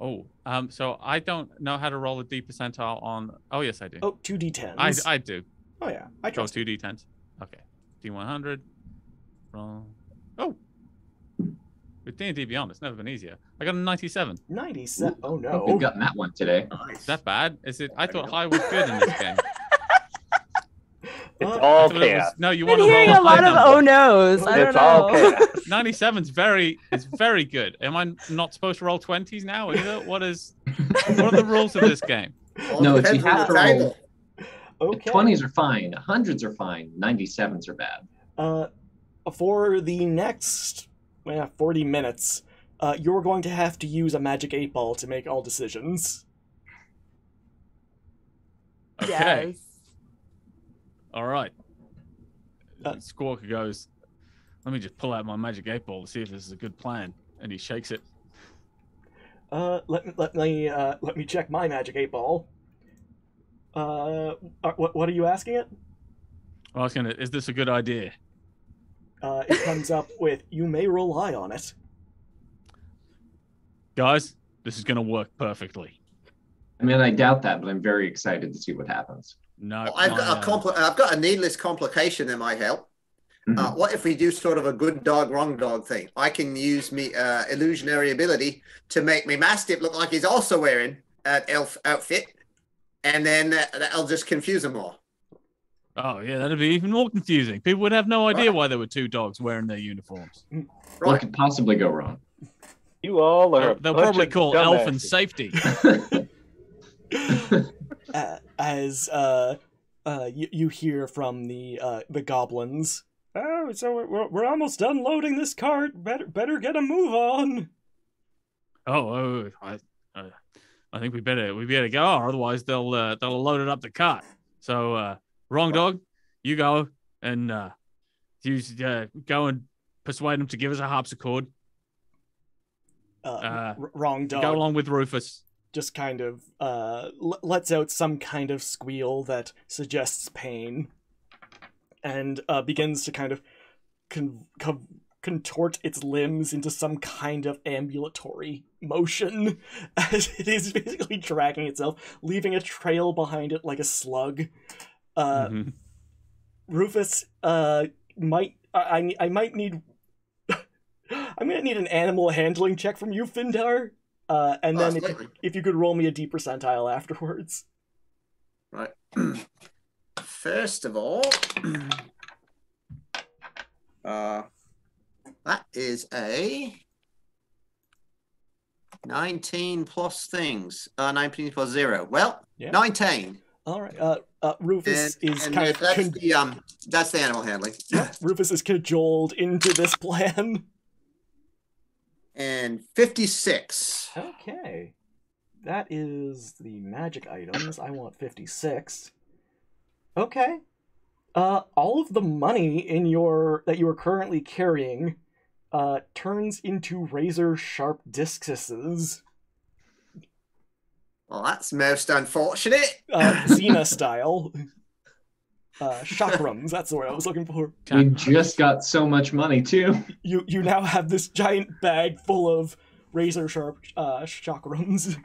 Oh, so I don't know how to roll a D percentile on. Oh, yes, I do. Oh, 2d10s. I do. Oh, yeah. I trust 2d10s. Okay. D100. Roll. Oh. With D&D Beyond, it's never been easier. I got a 97. 97. Oh, no. We've gotten that one today. Nice. Is that bad? Is it? I thought high was good in this game. It's all I thought it chaos. was, no, you I've want been to roll hearing a a lot high of number. oh no's. I don't It's all know. chaos. 97's very good. Am I not supposed to roll 20s now either? What are the rules of this game? Well, No, it it's you depends on have the to roll. table. Okay. 20s are fine. 100s are fine. 97s are bad. For the next 40 minutes, you're going to have to use a magic 8-ball to make all decisions. Okay. Yes. All right. Squawker goes, let me just pull out my magic 8-ball to see if this is a good plan. And he shakes it. Let me check my magic 8-ball. What are you asking it? I was gonna, is this a good idea? It comes up with, you may rely on it. Guys, this is gonna work perfectly. I mean, I doubt that, but I'm very excited to see what happens. No, I've got a needless complication that might help. Mhm. What if we do sort of a good dog, wrong dog thing? I can use me illusionary ability to make me Mastiff look like he's also wearing an elf outfit, and then that'll just confuse him more. Oh yeah, that'd be even more confusing. People would have no idea why there were two dogs wearing their uniforms. What Right. could possibly go wrong? You all are. They'll probably call Elf and Safety. As you hear from the goblins. Oh, so we're almost done loading this cart. Better get a move on. I think we better go, or otherwise they'll load it up the cart. So Wrong Dog, you go and go and persuade them to give us a harpsichord. Wrong Dog. Go along with Rufus. Just kind of lets out some kind of squeal that suggests pain, and begins to kind of contort its limbs into some kind of ambulatory motion as it is basically dragging itself, leaving a trail behind it like a slug. Rufus I might need I'm gonna need an animal handling check from you, Findar. And then if you could roll me a D percentile afterwards. Right. First of all, that is a 19 plus things. 19 plus 0. Well, Yeah. 19. All right. Rufus is and kind of that's the animal handling. Rufus is cajoled into this plan. And 56. Okay. That is the magic items. I want 56. Okay. All of the money that you are currently carrying turns into razor sharp discuses. Well, that's most unfortunate. Xena style. Chakrams, that's the word I was looking for. We just got so much money too. You now have this giant bag full of razor sharp chakrams.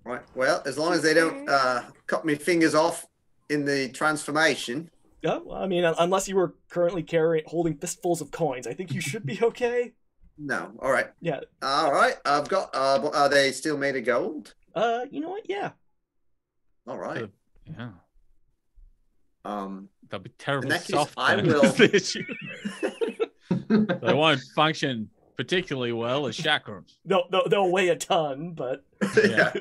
Right. Well, as long as they don't cut me fingers off in the transformation. Yeah, I mean, unless you were currently holding fistfuls of coins, I think you should be okay. No. All right. Yeah. All right. I've got. Are they still made of gold? You know what? Yeah. All right. Yeah. They'll be In terribly that case, soft. I then. will. They won't function particularly well as chakrams. They'll weigh a ton, but Yeah.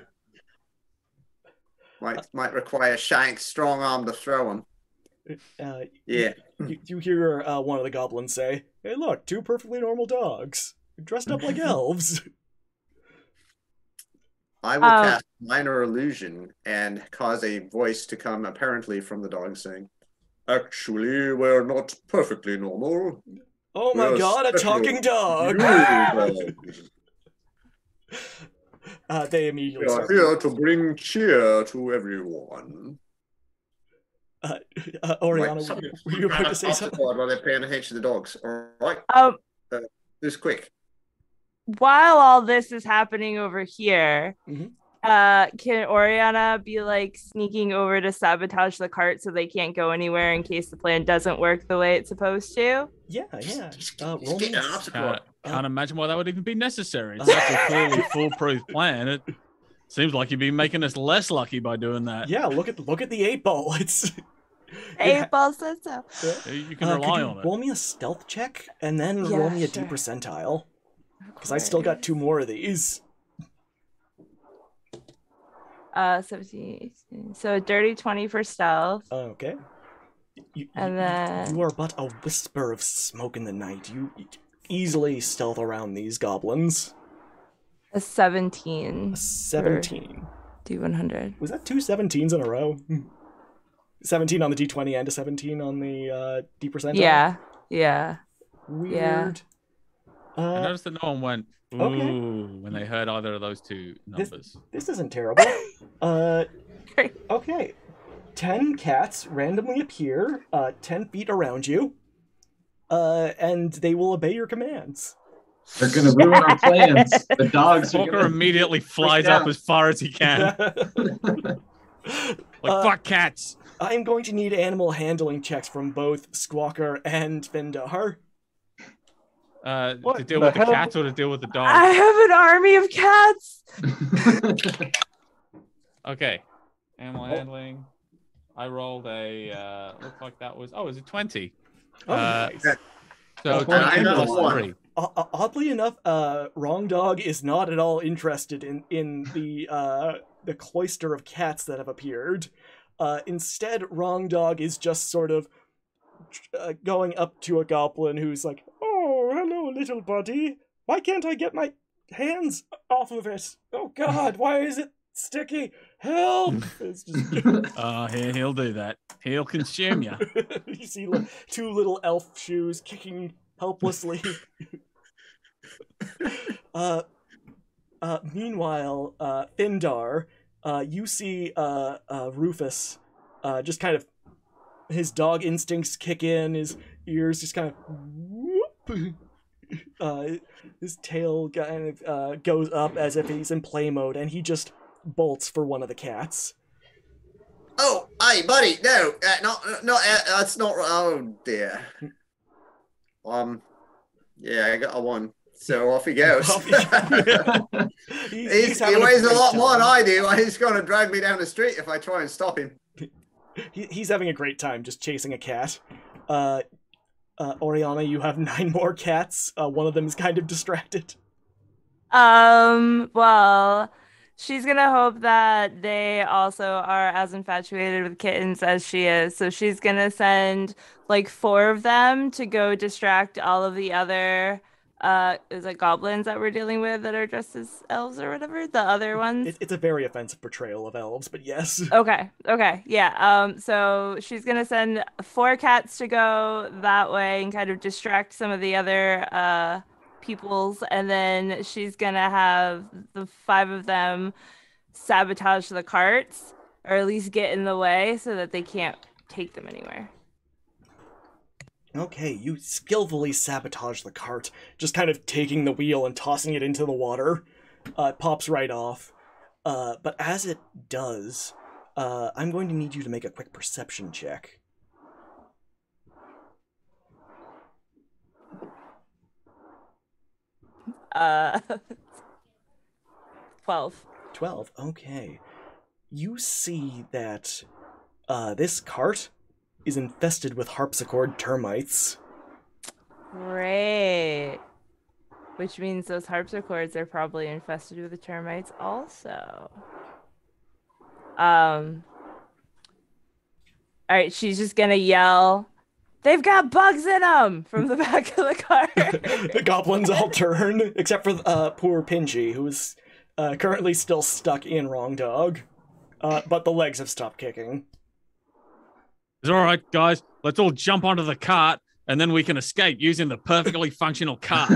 Might require Shank's strong arm to throw them. Yeah. You hear one of the goblins say, "Hey, look, two perfectly normal dogs dressed up like elves." I will cast minor illusion and cause a voice to come apparently from the dog saying, "Actually, we're not perfectly normal. Oh my We're god, a special talking dog! dogs. They immediately We are start. here to bring cheer to everyone." Oriana, Right, were you about to say something? While they're paying attention to the dogs. All right. This quick. While all this is happening over here, Mhm. can Oriana be like sneaking over to sabotage the cart so they can't go anywhere in case the plan doesn't work the way it's supposed to? Yeah. He's Roll getting me an a- harpsichord. Can't imagine why that would even be necessary. It's such a clearly foolproof plan. It seems like you'd be making us less lucky by doing that. Yeah, look at the 8-ball. It's Eight ball says so. You can rely could you on it. roll me a stealth check and then Yeah, roll me a sure. D percentile? Because I still got 2 more of these. 17, 18. So a dirty 20 for stealth. Okay. And then- you are but a whisper of smoke in the night. You easily stealth around these goblins. A 17. A 17. D100. Was that 2 17s in a row? 17 on the D20 and a 17 on the D percentile? Yeah. Weird. I noticed that no one went, ooh, Okay. when they heard either of those two numbers. This isn't terrible. Okay. 10 cats randomly appear 10 feet around you, and they will obey your commands. They're gonna ruin our plans. The dogs are Walker gonna... immediately flies down. up as far as he can. Fuck cats. I'm going to need animal handling checks from both Squawker and Findar. To deal with the cat or to deal with the dog? I have an army of cats. Okay. Animal handling. I rolled a, looks like that was, it was a 20. Oh, nice. So And I 20 got a plus one. 3. Oddly enough, Wrong Dog is not at all interested in the cloister of cats that have appeared. Instead, Wrong Dog is just sort of going up to a goblin who's like, "Oh, hello, little buddy. Why can't I get my hands off of it? Oh God, why is it sticky? Help!" It's just He'll do that. He'll consume you. you see 2 little elf shoes kicking helplessly. Meanwhile, Findar, you see Rufus just kind of, his dog instincts kick in, his ears just kind of whoop. His tail kind of goes up as if he's in play mode, and he just bolts for one of the cats. Oh, hey, buddy, no, that's not. Oh dear. Yeah, I got a 1, so off he goes. He weighs a lot more than I do. He's going to drag me down the street if I try and stop him. He's having a great time just chasing a cat. Oriana, you have 9 more cats. One of them is kind of distracted. Well, she's gonna hope that they also are as infatuated with kittens as she is. So she's gonna send like four of them to go distract all of the other is it goblins that we're dealing with that are dressed as elves or whatever? The other ones? It's a very offensive portrayal of elves, but yes. Okay, yeah. So she's gonna send four cats to go that way and kind of distract some of the other peoples, and then she's gonna have the five of them sabotage the carts, or at least get in the way so that they can't take them anywhere. Okay, you skillfully sabotage the cart, just kind of taking the wheel and tossing it into the water. It pops right off. But as it does, I'm going to need you to make a quick perception check. Uh, 12. 12, okay. You see that this cart is infested with harpsicord termites. Great. Which means those harpsichords are probably infested with the termites also. All right, she's just gonna yell, "They've got bugs in them!" from the back of the car. The goblins all turn, except for poor Pinchy, who is currently still stuck in Wrong Dog. But the legs have stopped kicking. It's all right, guys. Let's all jump onto the cart, and then we can escape using the perfectly functional cart.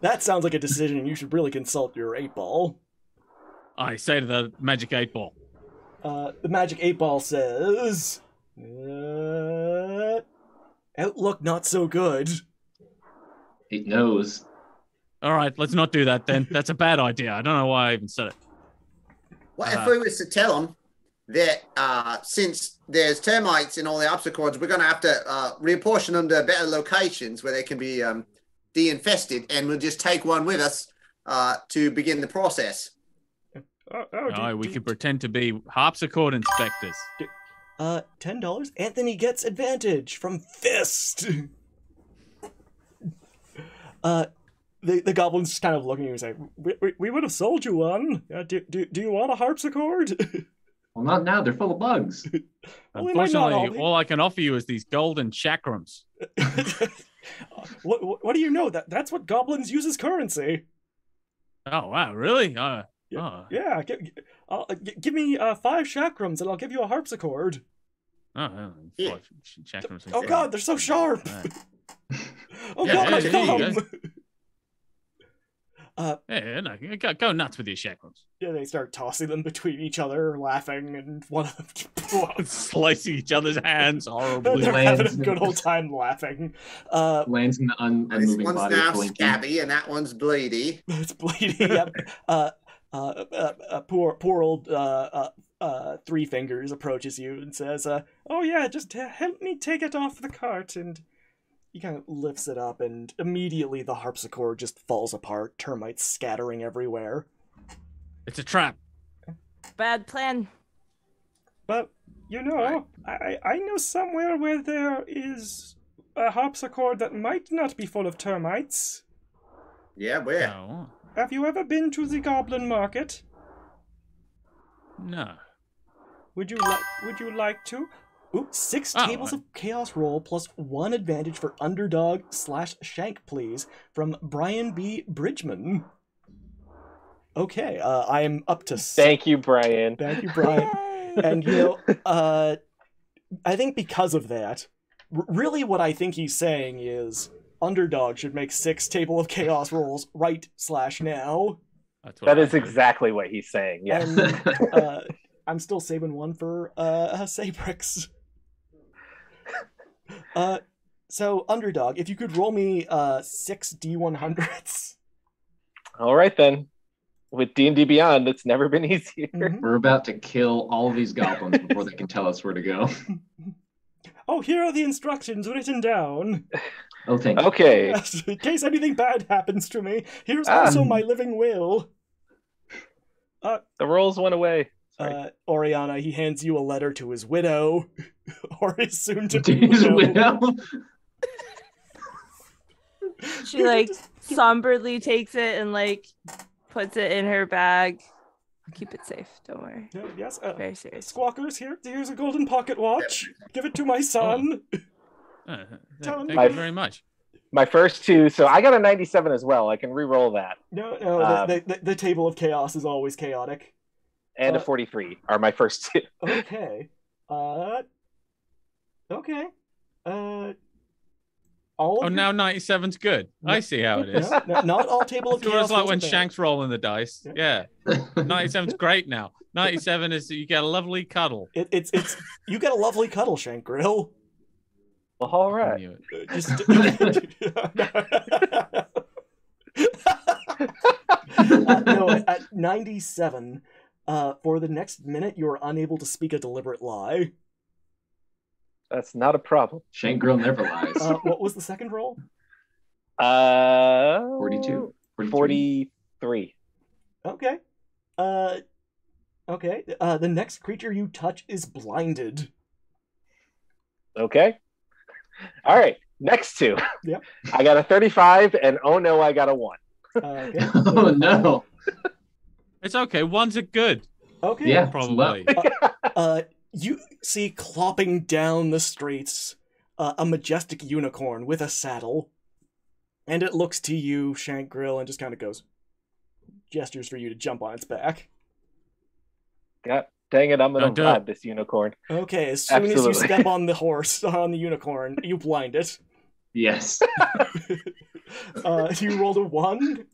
That sounds like a decision you should really consult your 8-ball. I say to the magic 8-ball. The magic 8-ball says... outlook not so good. It knows. All right, let's not do that then. That's a bad idea. I don't know why I even said it. What if we was to tell them that since there's termites in all the harpsichords, we're going to have to reapportion them to better locations where they can be de-infested, and we'll just take one with us to begin the process. We could pretend to be harpsichord inspectors. $10. Anthony gets advantage from Fist. The goblin's just kind of looking at you and saying, we would have sold you one. Do you want a harpsichord? Well, not now. They're full of bugs. Unfortunately, all I can offer you is these golden chakrams. What do you know? That's what goblins use as currency. Oh, wow, really? Yeah. Give me 5 chakrams and I'll give you a harpsichord. Yeah. Chakrams. Oh God, they're so sharp. Right. Oh God, yeah, come. Go nuts with your chakrams. Yeah, they start tossing them between each other, laughing, and one of them slicing each other's hands horribly. They're having a good old time laughing. Lands in the unmoving this one's body. now Blinky. scabby, and that one's bleedy. It's bleeding. Yep. Poor old Three Fingers approaches you and says, "Oh yeah, just help me take it off the cart." And he kind of lifts it up, and immediately the harpsichord just falls apart, termites scattering everywhere. It's a trap. Bad plan. But, you know, I know somewhere where there is a harpsichord that might not be full of termites. Yeah, where? No. Have you ever been to the Goblin Market? No. Would you like to? Ooh, 6 tables of chaos roll plus 1 advantage for underdog/shank, please, from Brian B. Bridgman. Okay, I am up to... Thank you, Brian. Thank you, Brian. And, you know, I think because of that, really what I think he's saying is underdog should make 6 table of chaos rolls right/now. That is exactly what he's saying, yes. And, I'm still saving 1 for Sabrix. So, underdog, if you could roll me 6 D100s. All right, then. With D&D Beyond, it's never been easier. Mm-hmm. We're about to kill all these goblins before they can tell us where to go. Oh, here are the instructions written down. Oh, thank you. Okay. Yes, in case anything bad happens to me, here's also my living will. The rolls went away. Oriana, he hands you a letter to his widow, or his soon-to-be His widow. widow? She like somberly takes it and like puts it in her bag. I'll keep it safe. Don't worry. Yes. Very serious. Squawkers, here's a golden pocket watch. Give it to my son. Thank you very much. My first two, so I got a 97 as well. I can re-roll that. No, the table of chaos is always chaotic. And a 43 are my first two. Okay. Okay. All of now 97's good. I see how it is. Not all table of chaos. It's like when Shank's rolling the dice. Yeah. 97's great now. 97 is you get a lovely cuddle. It's you get a lovely cuddle, Shank Grill. Well, all right. No, at 97, for the next minute, you are unable to speak a deliberate lie. That's not a problem. Shank Grill never lies. What was the second roll? 42. 43. Okay. Okay. The next creature you touch is blinded. Okay. All right. Next two. Yep. I got a 35, and oh no, I got a 1. Okay. Oh no. It's okay. One's a good. Okay. Yeah, Probably. You see clopping down the streets a majestic unicorn with a saddle, and it looks to you, Shank Grill, and just kind of gestures for you to jump on its back. God dang it, I'm going Don't to do ride it. this unicorn. Okay, as soon as Absolutely. you step on the horse, on the unicorn, you blind it. Yes. You rolled a 1?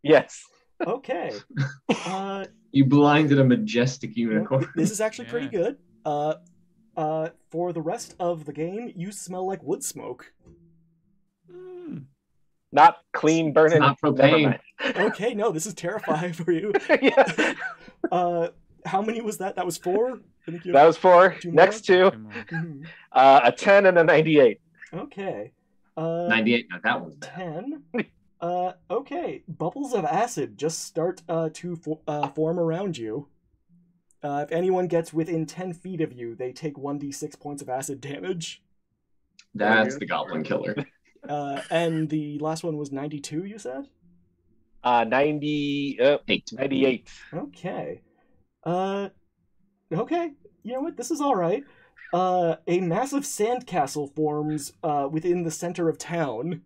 Yes. Okay. You blinded a majestic unicorn. This is actually pretty good. For the rest of the game, you smell like wood smoke. Not clean burning. Not propane. Okay, no, this is terrifying for you. Yeah. How many was that? That was 4? I think you That was 4. Two more? Next two, Mhm. a 10 and a 98. Okay. 98. No, that one's bad. 10. Okay. Bubbles of acid just start to form around you. If anyone gets within 10 feet of you, they take 1d6 points of acid damage. That's the goblin killer. And the last one was 92, you said? 98. Okay. Okay. You know what? This is all right. A massive sandcastle forms within the center of town.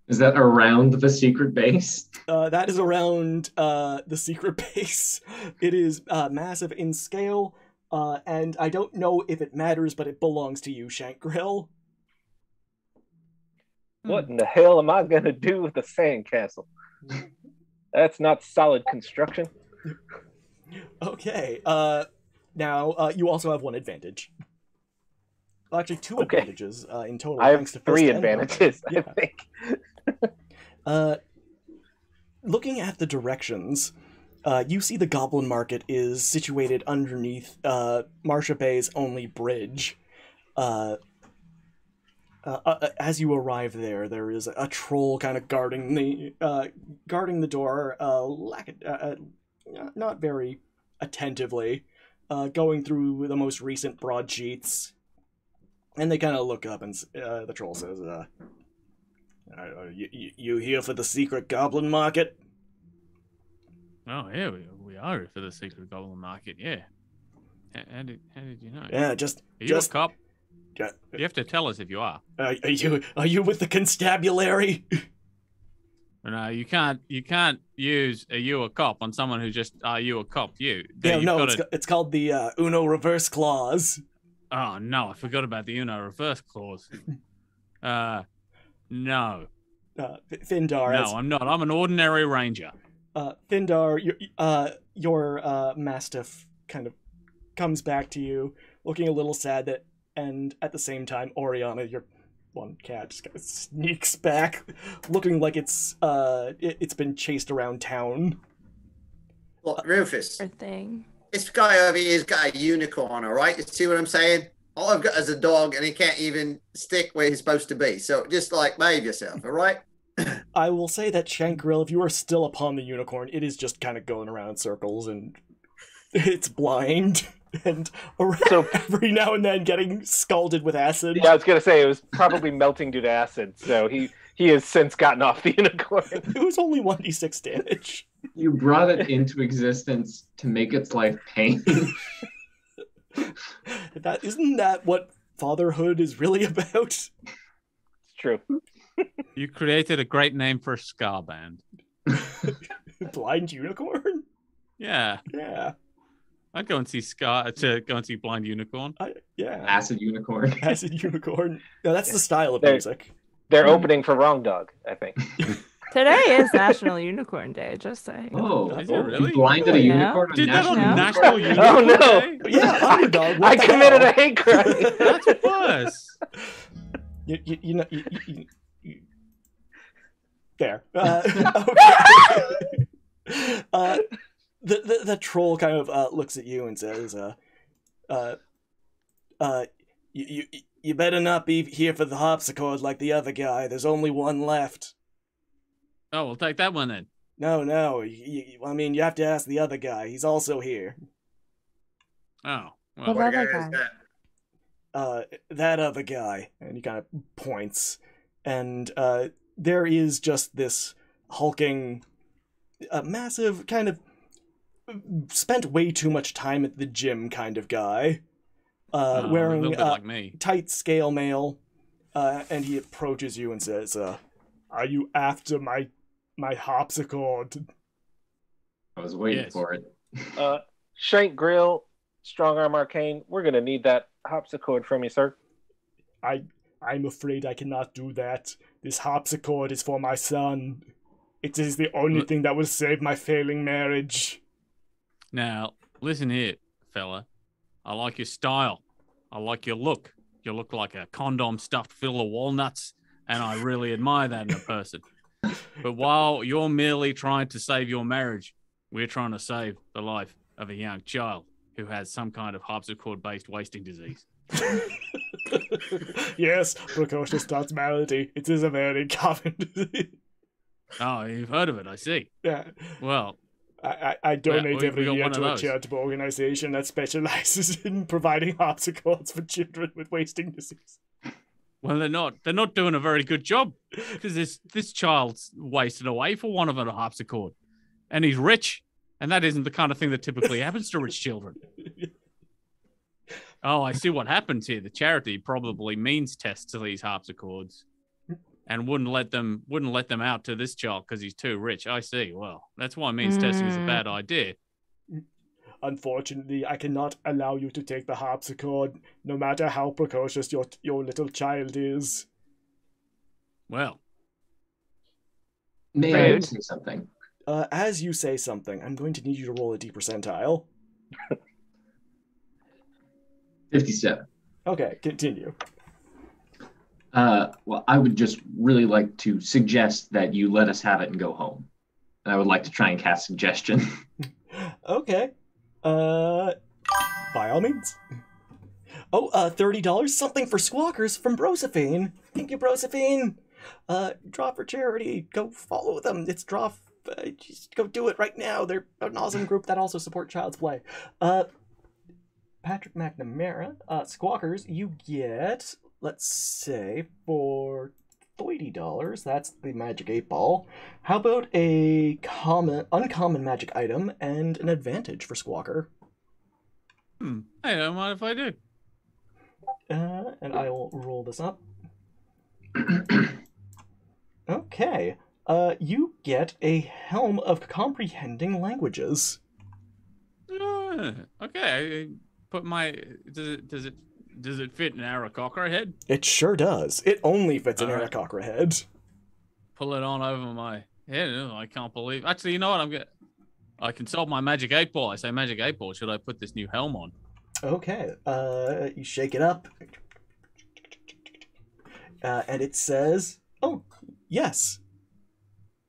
Is that around the secret base? That is around the secret base. It is massive in scale, and I don't know if it matters, but it belongs to you, Shank Grill. What in the hell am I going to do with a sandcastle? That's not solid construction. Okay. Now, you also have 1 advantage. Well, actually, 2 advantages in total. I have thanks to 3 Fist and advantages, Yeah. I think. Looking at the directions, you see the Goblin Market is situated underneath Marcia Bay's only bridge. As you arrive there, there is a troll kind of guarding the door, not very attentively, going through the most recent broadsheets. And they kind of look up, and the troll says, you here for the secret Goblin Market? Oh, yeah, we are for the secret goblin market, yeah. How did you know? Yeah, Are you a cop? You You have to tell us if you are. Are you with the constabulary? No, you can't use "are you a cop" on someone who just "are you a cop?" It's called the Uno reverse clause. Oh no, I forgot about the Uno reverse clause. No. Findar. No, I'm not. I'm an ordinary ranger. Findar, your mastiff kind of comes back to you, looking a little sad and at the same time, Oriana, your one cat, just kind of sneaks back, looking like it's been chased around town. Well, Rufus, Sure thing. this guy over here's got a unicorn, all right? You see what I'm saying? All I've got is a dog, and he can't even stick where he's supposed to be. So just like behave yourself, all right? I will say that Shankril, if you are still upon the unicorn, it is just kind of going around in circles and it's blind. and So- every now and then getting scalded with acid. Yeah, I was gonna say it was probably melting due to acid. So he has since gotten off the unicorn. It was only 1d6 damage. You brought it into existence to make its life pain. Isn't that what fatherhood is really about? It's true. You created a great name for a ska band. Blind unicorn? Yeah, Yeah. I'd go and see go and see Blind Unicorn. Yeah. Acid unicorn. Acid unicorn. No, that's the style of There- music. They're opening for Wrong Dog, I think. Today is National Unicorn Day, just saying. Oh, Is it really? you blinded a Yeah. unicorn on Did that on National National Unicorn? Unicorn Oh, no. Day? Yeah, underdog. What I the committed hell? a hate crime. That's worse. You know. There. Okay. The troll kind of looks at you and says, you better not be here for the harpsichord like the other guy. There's only one left. Oh, we'll take that one then. No. I mean, you have to ask the other guy. He's also here. Oh, What well, other guy is guy? that? That other guy. And he kind of points. And there is just this hulking, massive, kind of spent way too much time at the gym kind of guy. a Wearing little bit like me. tight scale mail. And he approaches you and says, are you after my harpsichord? I was waiting Yes. for it. Shank Grill, Strong Arm Arcane, we're going to need that harpsichord from you, sir. I'm afraid I cannot do that. This harpsichord is for my son. It is the only thing that will save my failing marriage. Now, listen here, fella. I like your style. I like your look. You look like a condom stuffed full of walnuts, and I really admire that in a person. But while you're merely trying to save your marriage, we're trying to save the life of a young child who has some kind of harpsichord-based wasting disease. Yes, precocious dance malady. It is a very common disease. Oh, you've heard of it, I see. Yeah. Well, I donate we every got year one of to a those. charitable organization that specializes in providing harpsichords for children with wasting disease. well, they're not doing a very good job because this child's wasted away for want of a harpsichord, and he's rich, and that isn't the kind of thing that typically happens to rich children. Oh, I see what happens here. The charity probably means tests to these harpsichords, and wouldn't let them out to this child because he's too rich. I see. Well, that's why means testing is a bad idea. Unfortunately, I cannot allow you to take the harpsichord, no matter how precocious your little child is. Well, May I Rude. say something? As you say something, I'm going to need you to roll a D percentile. 57. Okay, continue. Well, I would just really like to suggest that you let us have it and go home. And I would like to try and cast suggestion. Okay. By all means. Oh, $30. Something for squawkers from Brosephine. Thank you, Brosephine. Draw for charity. Go follow them. It's draw. Just go do it right now. They're an awesome group that also support Child's Play. Patrick McNamara. Squawkers, you get, let's say, for $30. That's the Magic 8-Ball. How about a uncommon magic item and an advantage for Squawker? I don't mind if I do. And I will roll this up. Okay. You get a Helm of Comprehending Languages. Okay. I put my does it fit an Aarakocra head? It sure does. It only fits an All right. Aarakocra head. Pull it on over my head. Oh, I can't believe. Actually, you know what? I consult my Magic 8-Ball. I say, Magic 8-Ball, should I put this new helm on? Okay. You shake it up. And it says, oh, yes.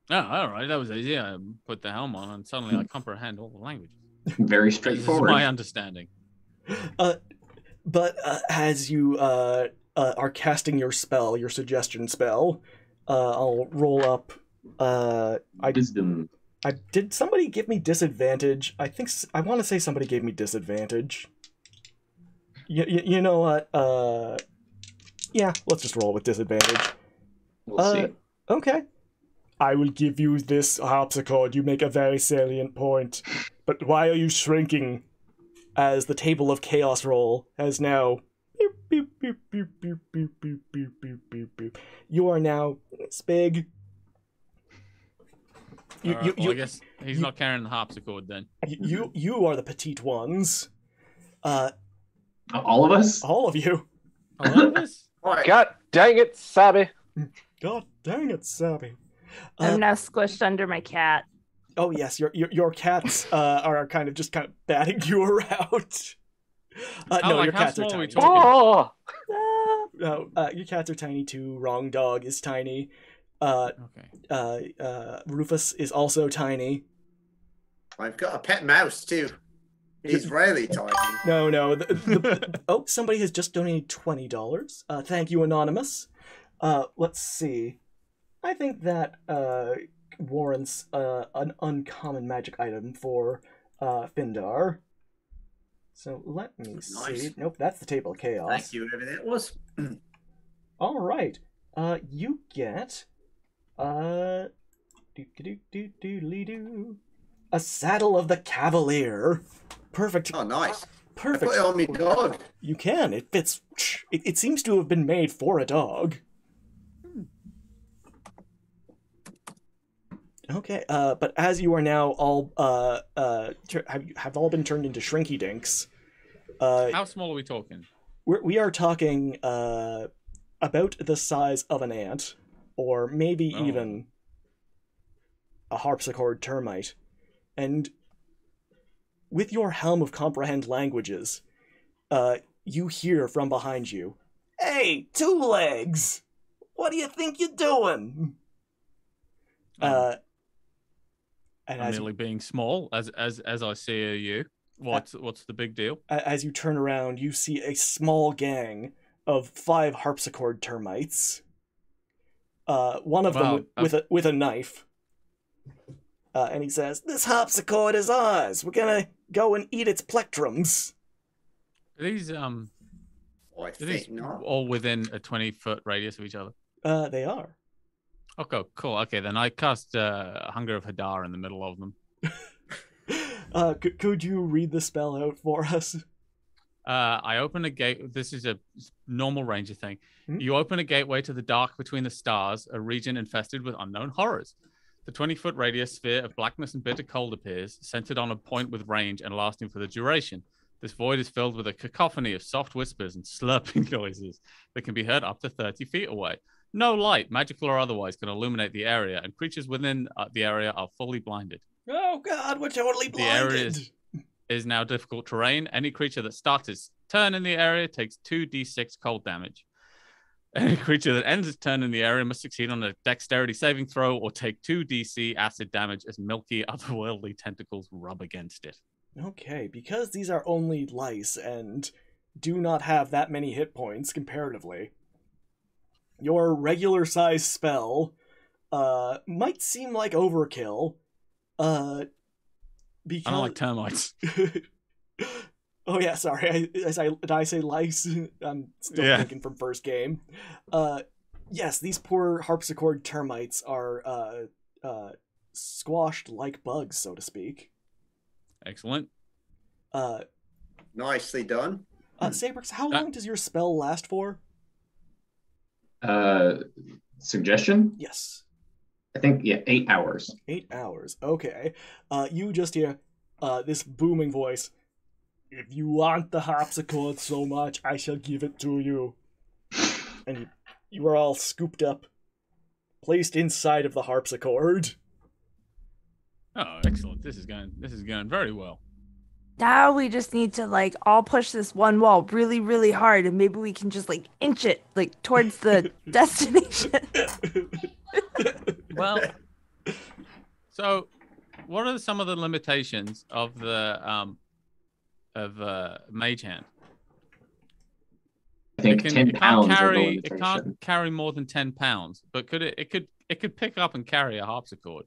Oh, all right. That was easy. I put the helm on, and suddenly I comprehend all the languages. Very This is straightforward. my understanding. But as you are casting your spell, your suggestion spell, I'll roll up. Wisdom. Did somebody give me disadvantage? I want to say somebody gave me disadvantage. You know what? Yeah, let's just roll with disadvantage. We'll see. Okay. I will give you this harpsichord. You make a very salient point. But why are you shrinking? As the table of chaos roll has now... You are now this big. Well, I guess he's not carrying the harpsichord then. You are the petite ones. All of us? All of you. All of us? God dang it, Sabby. God dang it, Sabby. I'm now squished under my cat. Oh yes, your cats are kind of batting you around. No, your cats are tiny. Oh! No, your cats are tiny too. Wrong dog is tiny. Okay. Rufus is also tiny. I've got a pet mouse too. He's really tiny. No. Oh, somebody has just donated $20. Thank you, Anonymous. Let's see. I think that warrants an uncommon magic item for Findar. So let me see. Nice. Nope, that's the Table of Chaos. Thank you, whoever that was. All right. You get a saddle of the Cavalier. Perfect. Oh, nice. Perfect. Put it on me dog. You can. It fits. It seems to have been made for a dog. Okay. But as you are now all have all been turned into Shrinky Dinks. How small are we talking? We are talking about the size of an ant, or maybe even a harpsichord termite. And with your helm of comprehend languages, you hear from behind you, "Hey, Two Legs! What do you think you're doing?" And I'm merely being small, as I see you. What's the big deal? As you turn around, you see a small gang of 5 harpsichord termites. One of them with a knife. And he says, "This harpsichord is ours. We're gonna go and eat its plectrums." Are these I think not. all within a 20-foot radius of each other? They are. Okay, cool. Okay, then I cast Hunger of Hadar in the middle of them. Could you read the spell out for us? I open a gate. This is a normal ranger thing. You open a gateway to the dark between the stars, a region infested with unknown horrors. The 20-foot radius sphere of blackness and bitter cold appears, centered on a point with range and lasting for the duration. This void is filled with a cacophony of soft whispers and slurping noises that can be heard up to 30 feet away. No light, magical or otherwise, can illuminate the area, and creatures within the area are fully blinded. Oh God, we're totally blinded. The area is now difficult terrain. Any creature that starts its turn in the area takes 2d6 cold damage. Any creature that ends its turn in the area must succeed on a dexterity saving throw or take 2d6 acid damage as milky, otherworldly tentacles rub against it. Okay, because these are only lice and do not have that many hit points comparatively, your regular size spell might seem like overkill. Because... I don't like termites. Oh yeah, sorry. Did I say lice? I'm still thinking from first game. Yes, these poor harpsichord termites are squashed like bugs, so to speak. Excellent. Nicely done. Sabrix, how long does your spell last for? Suggestion? Yes. I think 8 hours. 8 hours. Okay. You just hear this booming voice. "If you want the harpsichord so much, I shall give it to you." And you are all scooped up, placed inside of the harpsichord. Oh, excellent! This is going very well. Now we just need to all push this one wall really, really hard, and maybe we can just inch it towards the destination. Well, so what are some of the limitations of the Mage Hand? I think 10 pounds. It can't carry more than 10 pounds, but it could pick up and carry a harpsichord.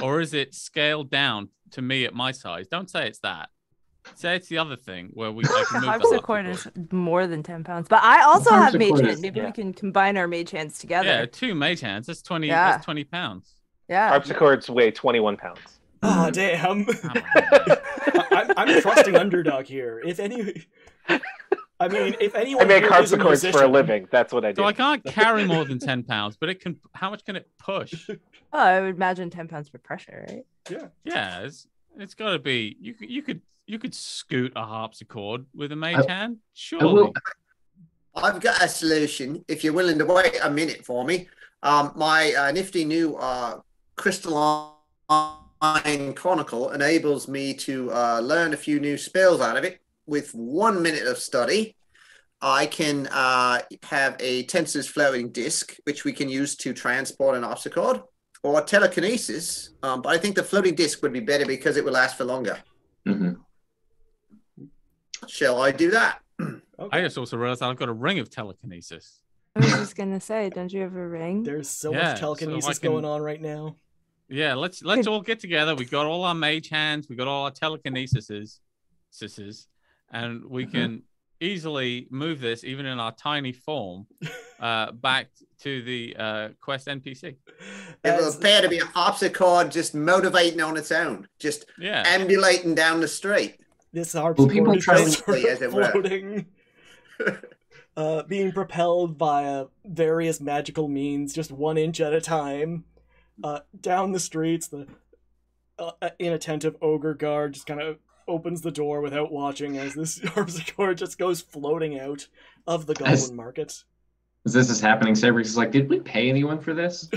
Or is it scaled down to me at my size? Don't say it's that. Say it's the other thing where we can The move harpsichord is more than 10 pounds. But I also have mage harpsichord hand. is- Maybe yeah. we can combine our mage hands together. Yeah, 2 mage hands. That's 20. Yeah. That's 20 pounds. Yeah. Harpsichords weigh 21 pounds. Oh, damn. Come on. I'm trusting Underdog here. If anyone I make here is a harpsichords for a musician- living. That's what I do. So I can't carry more than 10 pounds, but it can. How much can it push? Oh, I would imagine 10 pounds per pressure, right? Yeah, it's got to be. You could scoot a harpsichord with a mage hand, I surely. will. I've got a solution. If you're willing to wait a minute for me, my nifty new crystalline chronicle enables me to learn a few new spells out of it. With 1 minute of study, I can have a Tensor's floating disc, which we can use to transport an harpsichord, or telekinesis. But I think the floating disc would be better because it will last for longer. Mhm. Shall I do that? I just also realized I've got a ring of telekinesis. I was just gonna say, don't you have a ring? There's so Yeah, much telekinesis so I can- going on right now. Yeah, let's all get together. We got all our mage hands, we got all our telekinesises, and we can easily move this, even in our tiny form, back to the quest NPC. It will As- appear to be a harpsichord just motivating on its own, just Yeah. ambulating down the street. This harpsichord people is try just to- sort of as it were. floating, being propelled by various magical means, just 1 inch at a time, down the streets. The inattentive ogre guard just kind of opens the door without watching as this harpsichord just goes floating out of the As- goblin market. As this is happening, Sabrix is like, did we pay anyone for this?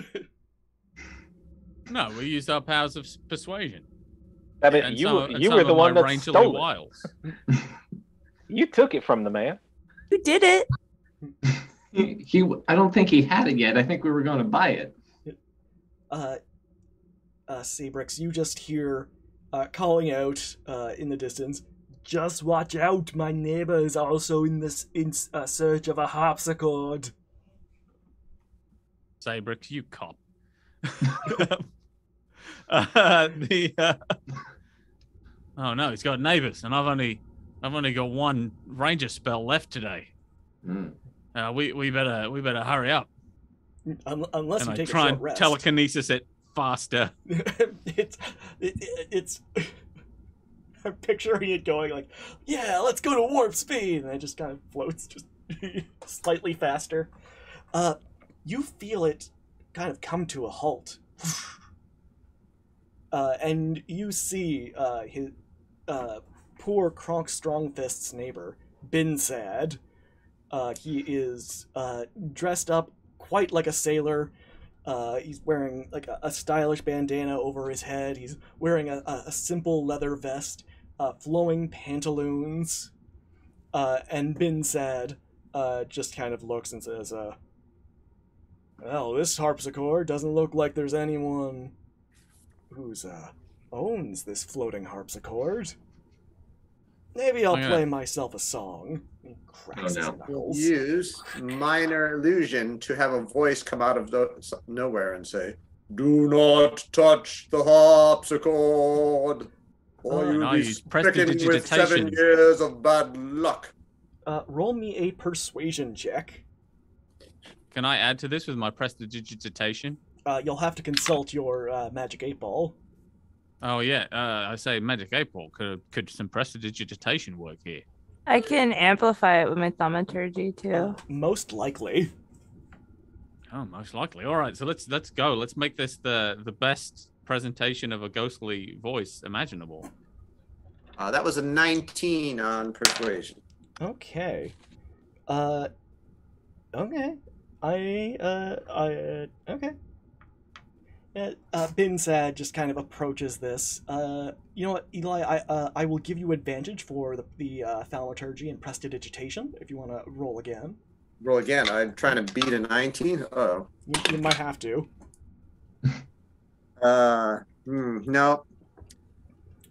No, we used our powers of persuasion. I mean, And you some- and you some were of the one my that rangerly stole it. wiles. You took it from the man. You did it. I don't think he had it yet. I think we were going to buy it. Sabrix, you just hear calling out in the distance, "Just watch out, my neighbor is also in search of a harpsichord." Sabrix, you cop. Oh no, he's got neighbors, and I've only got 1 ranger spell left today. Mm. We better hurry up. Unless And you I take a try short and rest. telekinesis it faster. it's I'm picturing it going like, yeah, let's go to warp speed, and it just kind of floats just slightly faster. You feel it kind of come to a halt. And you see his poor Kronk Strongfist's neighbor, Binsad. He is dressed up quite like a sailor. He's wearing like a stylish bandana over his head. He's wearing a simple leather vest, flowing pantaloons. And Binsad just kind of looks and says, well, this harpsichord doesn't look like there's anyone who's owns this floating harpsichord. Maybe I'll Oh, yeah. play myself a song. He cracks Oh, no. his knuckles. Use minor illusion to have a voice come out of nowhere and say, "Do not touch the harpsichord, or you'll no, be use stricken with 7 prestidigitation. years of bad luck." Roll me a persuasion check. Can I add to this with my prestidigitation? You'll have to consult your magic 8-ball. Oh yeah, I say magic 8-ball. Could some prestidigitation work here? I can amplify it with my thaumaturgy too. Most likely. Oh, most likely. All right, so let's go. Let's make this the best presentation of a ghostly voice imaginable. That was a 19 on persuasion. Okay. Okay. Okay. Binsad just kind of approaches this. You know what, Eyle? I will give you advantage for the thaumaturgy and prestidigitation if you want to roll again. Roll again. I'm trying to beat a 19. Oh. You might have to. No.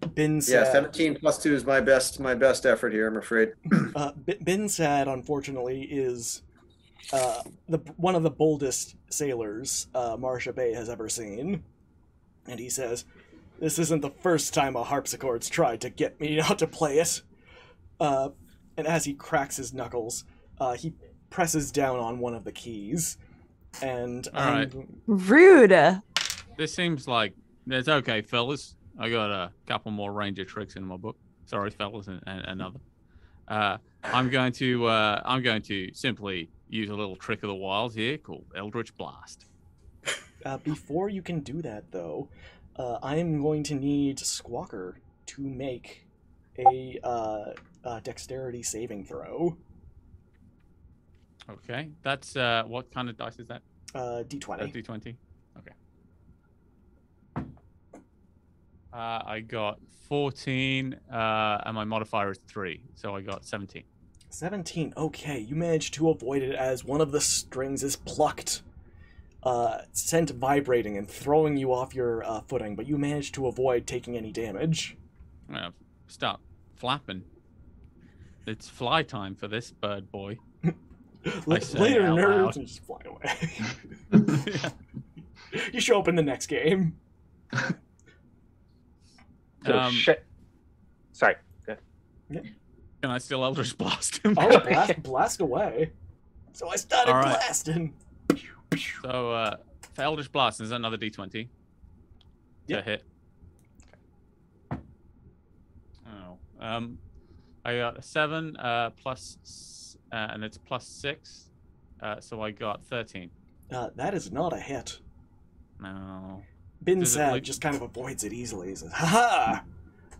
Binsad. Yeah, 17 plus 2 is my best effort here, I'm afraid. Binsad, unfortunately, is one of the boldest sailors Marsha Bay has ever seen. And he says, This isn't the first time a harpsichord's tried to get me not to play it. And as he cracks his knuckles, he presses down on one of the keys. And All right. Rude. This seems like it's okay, fellas. I got a couple more ranger tricks in my book. Sorry, fellas, and another. I'm going to simply use a little trick of the wild here called Eldritch Blast. Before you can do that, though, I am going to need Squawker to make a dexterity saving throw. Okay, that's what kind of dice is that? D20. D20. Okay. I got 14, and my modifier is 3, so I got 17. 17. Okay, you managed to avoid it as one of the strings is plucked, sent vibrating and throwing you off your footing, but you managed to avoid taking any damage. Stop flapping. It's fly time for this bird boy. Later, nerds, and just fly away. You show up in the next game. Shit. Sorry. Yeah. Can I still Eldritch Blast him? Oh, blast away. So I started blasting. So, for Eldritch Blast, is that another D20? To hit. Okay. Oh. I got a 7 plus, and it's plus 6. So I got 13. That is not a hit. No. Binsad just kind of avoids it easily. He says, "Ha-ha!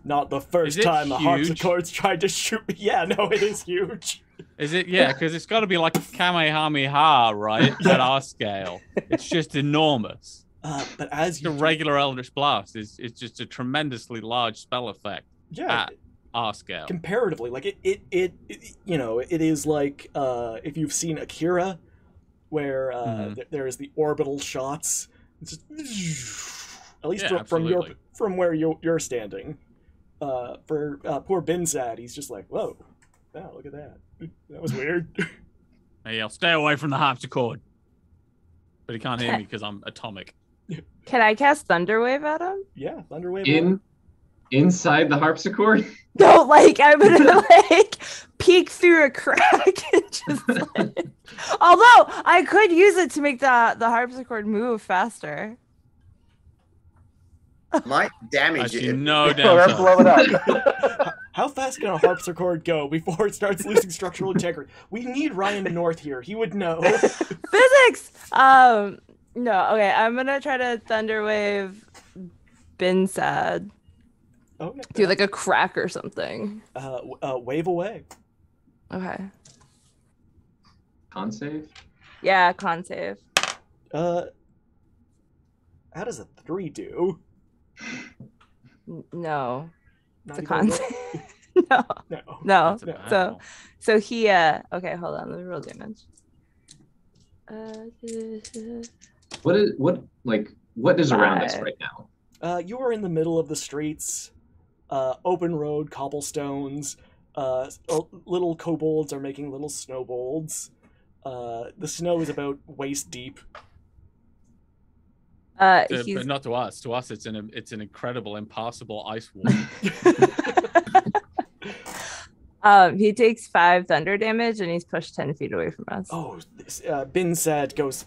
Not the first time a huge? harpsichord's tried to shoot me." Yeah, no, it is huge. Is it? Yeah, because it's got to be like a Kamehameha, right? At our scale. It's just enormous. But as you the regular Eldritch Blast is just a tremendously large spell effect at our scale. Comparatively, like it you know, it is like if you've seen Akira, where there is the orbital shots. It's just, at least from where you're standing. For poor Binsad, he's just like, whoa, wow, look at that. That was weird. Hey, I'll stay away from the harpsichord. But he can't hear me because I'm atomic. Can I cast Thunderwave at him? Yeah, Thunderwave. Inside the harpsichord? No, like I'm gonna like peek through a crack and just like... Although I could use it to make the harpsichord move faster. Might damage it. No damage. Blow it up. How fast can a harpsichord go before it starts losing structural integrity? We need Ryan North here. He would know. Physics. No. Okay, I'm gonna try to Thunderwave Binsad. Okay. Do like a crack or something. Wave away. Okay. Con save? Yeah, con save. How does a 3 do? No. Not It's a even con a- save. No. No. No. So he okay, hold on, let me roll damage. What is around us right now? You are in the middle of the streets, open road, cobblestones. Little kobolds are making little snowballs. The snow is about waist deep. But not to us. To us, it's an incredible, impassable ice wall. He takes 5 thunder damage and he's pushed 10 feet away from us. Oh, Binsad goes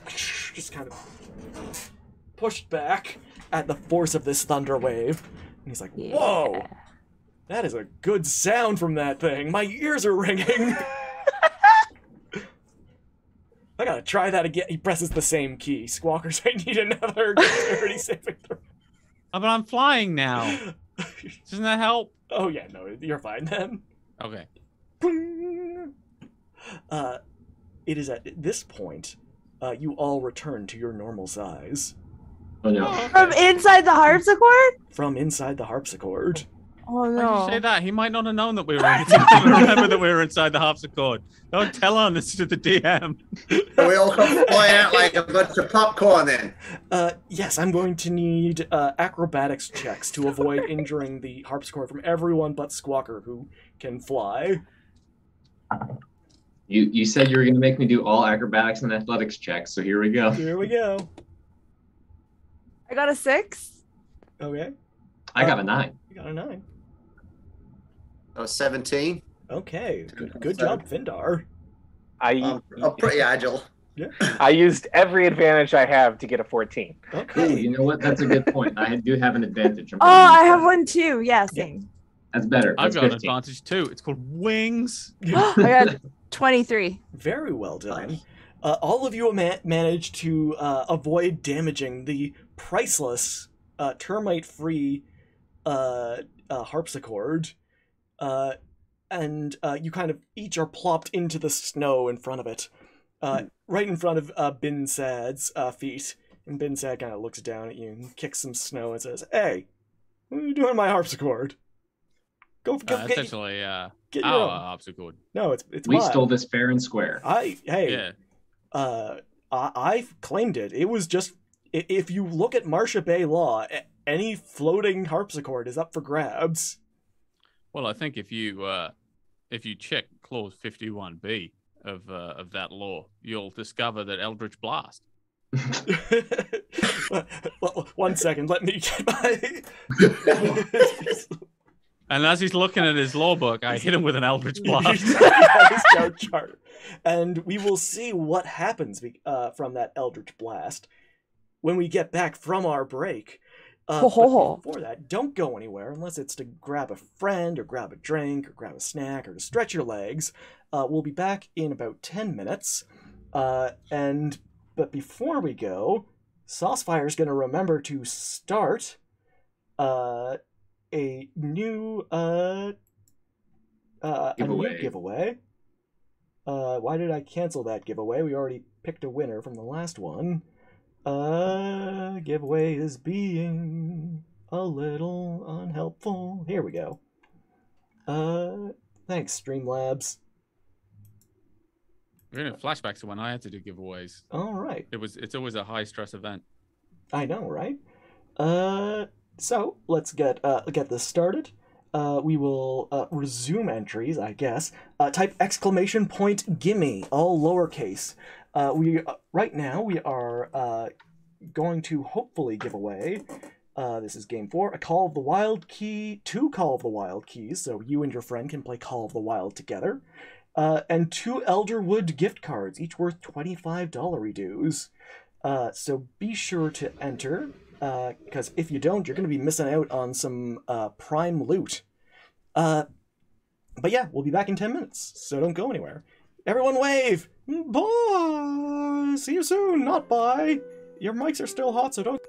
just kind of pushed back at the force of this thunder wave. And he's like, whoa, that is a good sound from that thing. My ears are ringing. I gotta try that again. He presses the same key. Squawkers, I need another dexterity saving throw. Oh, but I'm flying now. Doesn't that help? Oh yeah, no, you're fine then. Okay. It is at this point, you all return to your normal size. Oh no. From inside the harpsichord? From inside the harpsichord. Oh Why did no. you say that? He might not have known that we were remember that we were inside the harpsichord. Don't tell on this to the DM. We all come flying out like a bunch of popcorn then. Yes, I'm going to need acrobatics checks to avoid injuring the harpsichord from everyone but Squawker, who can fly. You said you were going to make me do all acrobatics and athletics checks, so here we go. Here we go. I got a 6. Okay. I got a 9. You got a 9. Oh, 17. Okay, good job, Vindar. Pretty agile. Yeah. I used every advantage I have to get a 14. Okay. Ooh, you know what? That's a good point. I do have an advantage. Oh, I have one too. Yeah, same. That's better. I've That's got 15. an advantage too. It's called wings. I got 23. Very well done. Nice. All of you managed to avoid damaging the priceless, termite-free harpsicord, and you kind of each are plopped into the snow in front of it, right in front of Bin Sad's feet. And Bin Sad kind of looks down at you and kicks some snow and says, "Hey, what are you doing to my harpsicord? Go Essentially, get your our own." harpsichord. No, it's We mine. stole this fair and square. I claimed it. It was just, if you look at Marcia Bay law, any floating harpsichord is up for grabs. Well, I think if you check clause 51B of that law, you'll discover that Eldritch Blast. Well, 1 second, let me get my... And as he's looking at his law book, I hit him with an Eldritch Blast. His charge chart. And we will see what happens from that Eldritch Blast when we get back from our break. But before that, don't go anywhere unless it's to grab a friend or grab a drink or grab a snack or to stretch your legs. We'll be back in about 10 minutes. But before we go, Saucefire's going to remember to start a new giveaway. Why did I cancel that giveaway? We already picked a winner from the last one. Giveaway is being a little unhelpful. Here we go. Thanks, Streamlabs. We're in flashbacks to when I had to do giveaways. All right. It's always a high stress event. I know, right? So let's get this started. We will resume entries, I guess. Type exclamation point gimme, all lowercase. Right now we are going to hopefully give away. This is game 4. A Call of the Wild key, 2 Call of the Wild keys, so you and your friend can play Call of the Wild together. And 2 Elderwood gift cards, each worth $25 dues. So be sure to enter, because if you don't, you're going to be missing out on some prime loot. But yeah, we'll be back in 10 minutes, so don't go anywhere. Everyone wave! Bye! See you soon, not bye! Your mics are still hot, so don't...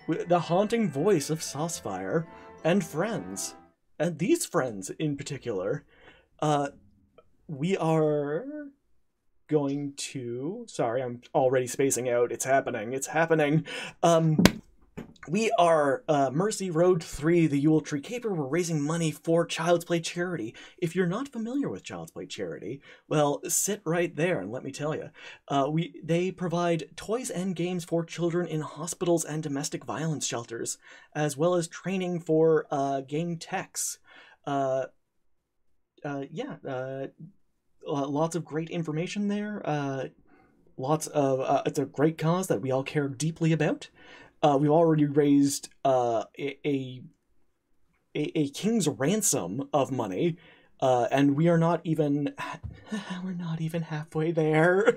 the haunting voice of Saucefire and friends, and these friends in particular. We are going to... Sorry, I'm already spacing out. It's happening. It's happening. We are Mercy Road 3, the Yuletree Caper. We're raising money for Child's Play charity. If you're not familiar with Child's Play charity, well, sit right there and let me tell you. They provide toys and games for children in hospitals and domestic violence shelters, as well as training for game techs. Lots of great information there. Lots of it's a great cause that we all care deeply about. We've already raised a king's ransom of money, and we are not even we're not even halfway there.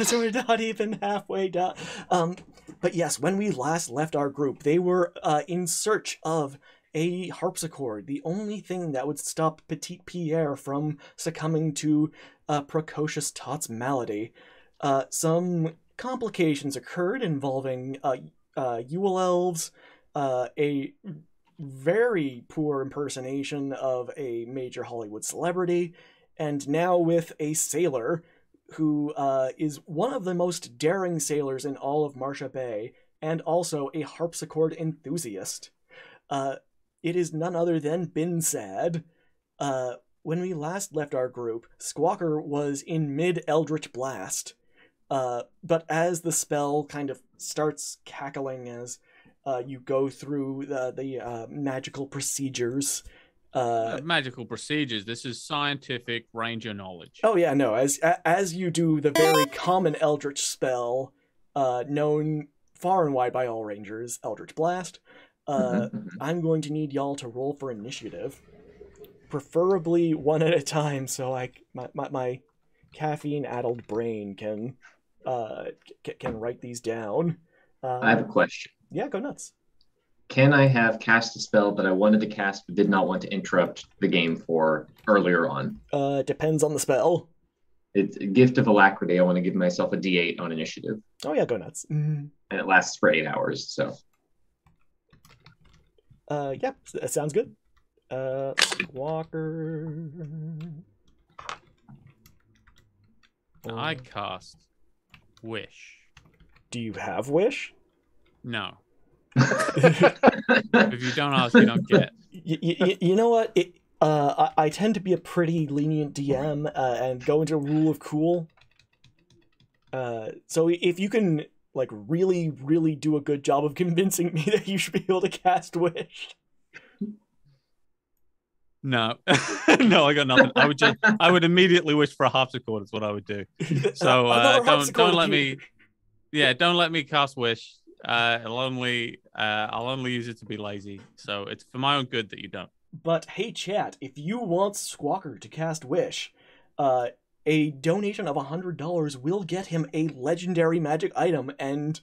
So we're not even halfway done. But yes, when we last left our group, they were in search of a harpsicord, the only thing that would stop Petite Pierre from succumbing to precocious Tot's malady. Some complications occurred involving Yule elves, a very poor impersonation of a major Hollywood celebrity, and now with a sailor who is one of the most daring sailors in all of Marsha Bay, and also a harpsichord enthusiast. It is none other than Binsad. When we last left our group, Squawker was in mid-Eldritch Blast. But as the spell kind of starts cackling as you go through the magical procedures... magical procedures. This is scientific ranger knowledge. Oh yeah, no. As you do the very common Eldritch spell, known far and wide by all rangers, Eldritch Blast, I'm going to need y'all to roll for initiative, preferably one at a time, so my caffeine-addled brain can write these down. I have a question. Yeah, go nuts. Can I have cast a spell that I wanted to cast but did not want to interrupt the game for earlier on? Depends on the spell. It's a Gift of Alacrity. I want to give myself a D8 on initiative. Oh yeah, go nuts. And it lasts for 8 hours, so. Yep, that sounds good. Walker. I cast Wish. Do you have Wish? No. If you don't ask, you don't get. You know what? I tend to be a pretty lenient DM and go into rule of cool. So if you can like really, really do a good job of convincing me that you should be able to cast Wish. No, no, I got nothing. I would immediately wish for a harpsichord. Is what I would do. So don't let me. Yeah, don't let me cast Wish. I'll only use it to be lazy. So it's for my own good that you don't. But hey, chat, if you want Squawker to cast Wish, a donation of $100 will get him a legendary magic item, and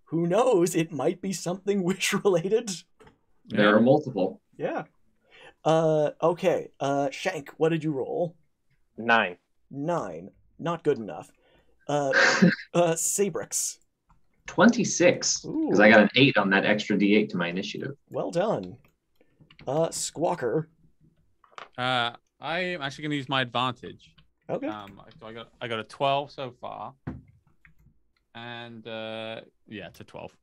who knows, it might be something Wish related. There are multiple. Yeah. Okay. Shank, what did you roll? 9. 9. Not good enough. Sabrix. 26. Because I got an 8 on that extra D8 to my initiative. Well done. Squawker. I am actually going to use my advantage. Okay. So I got a 12 so far, and yeah, it's a 12.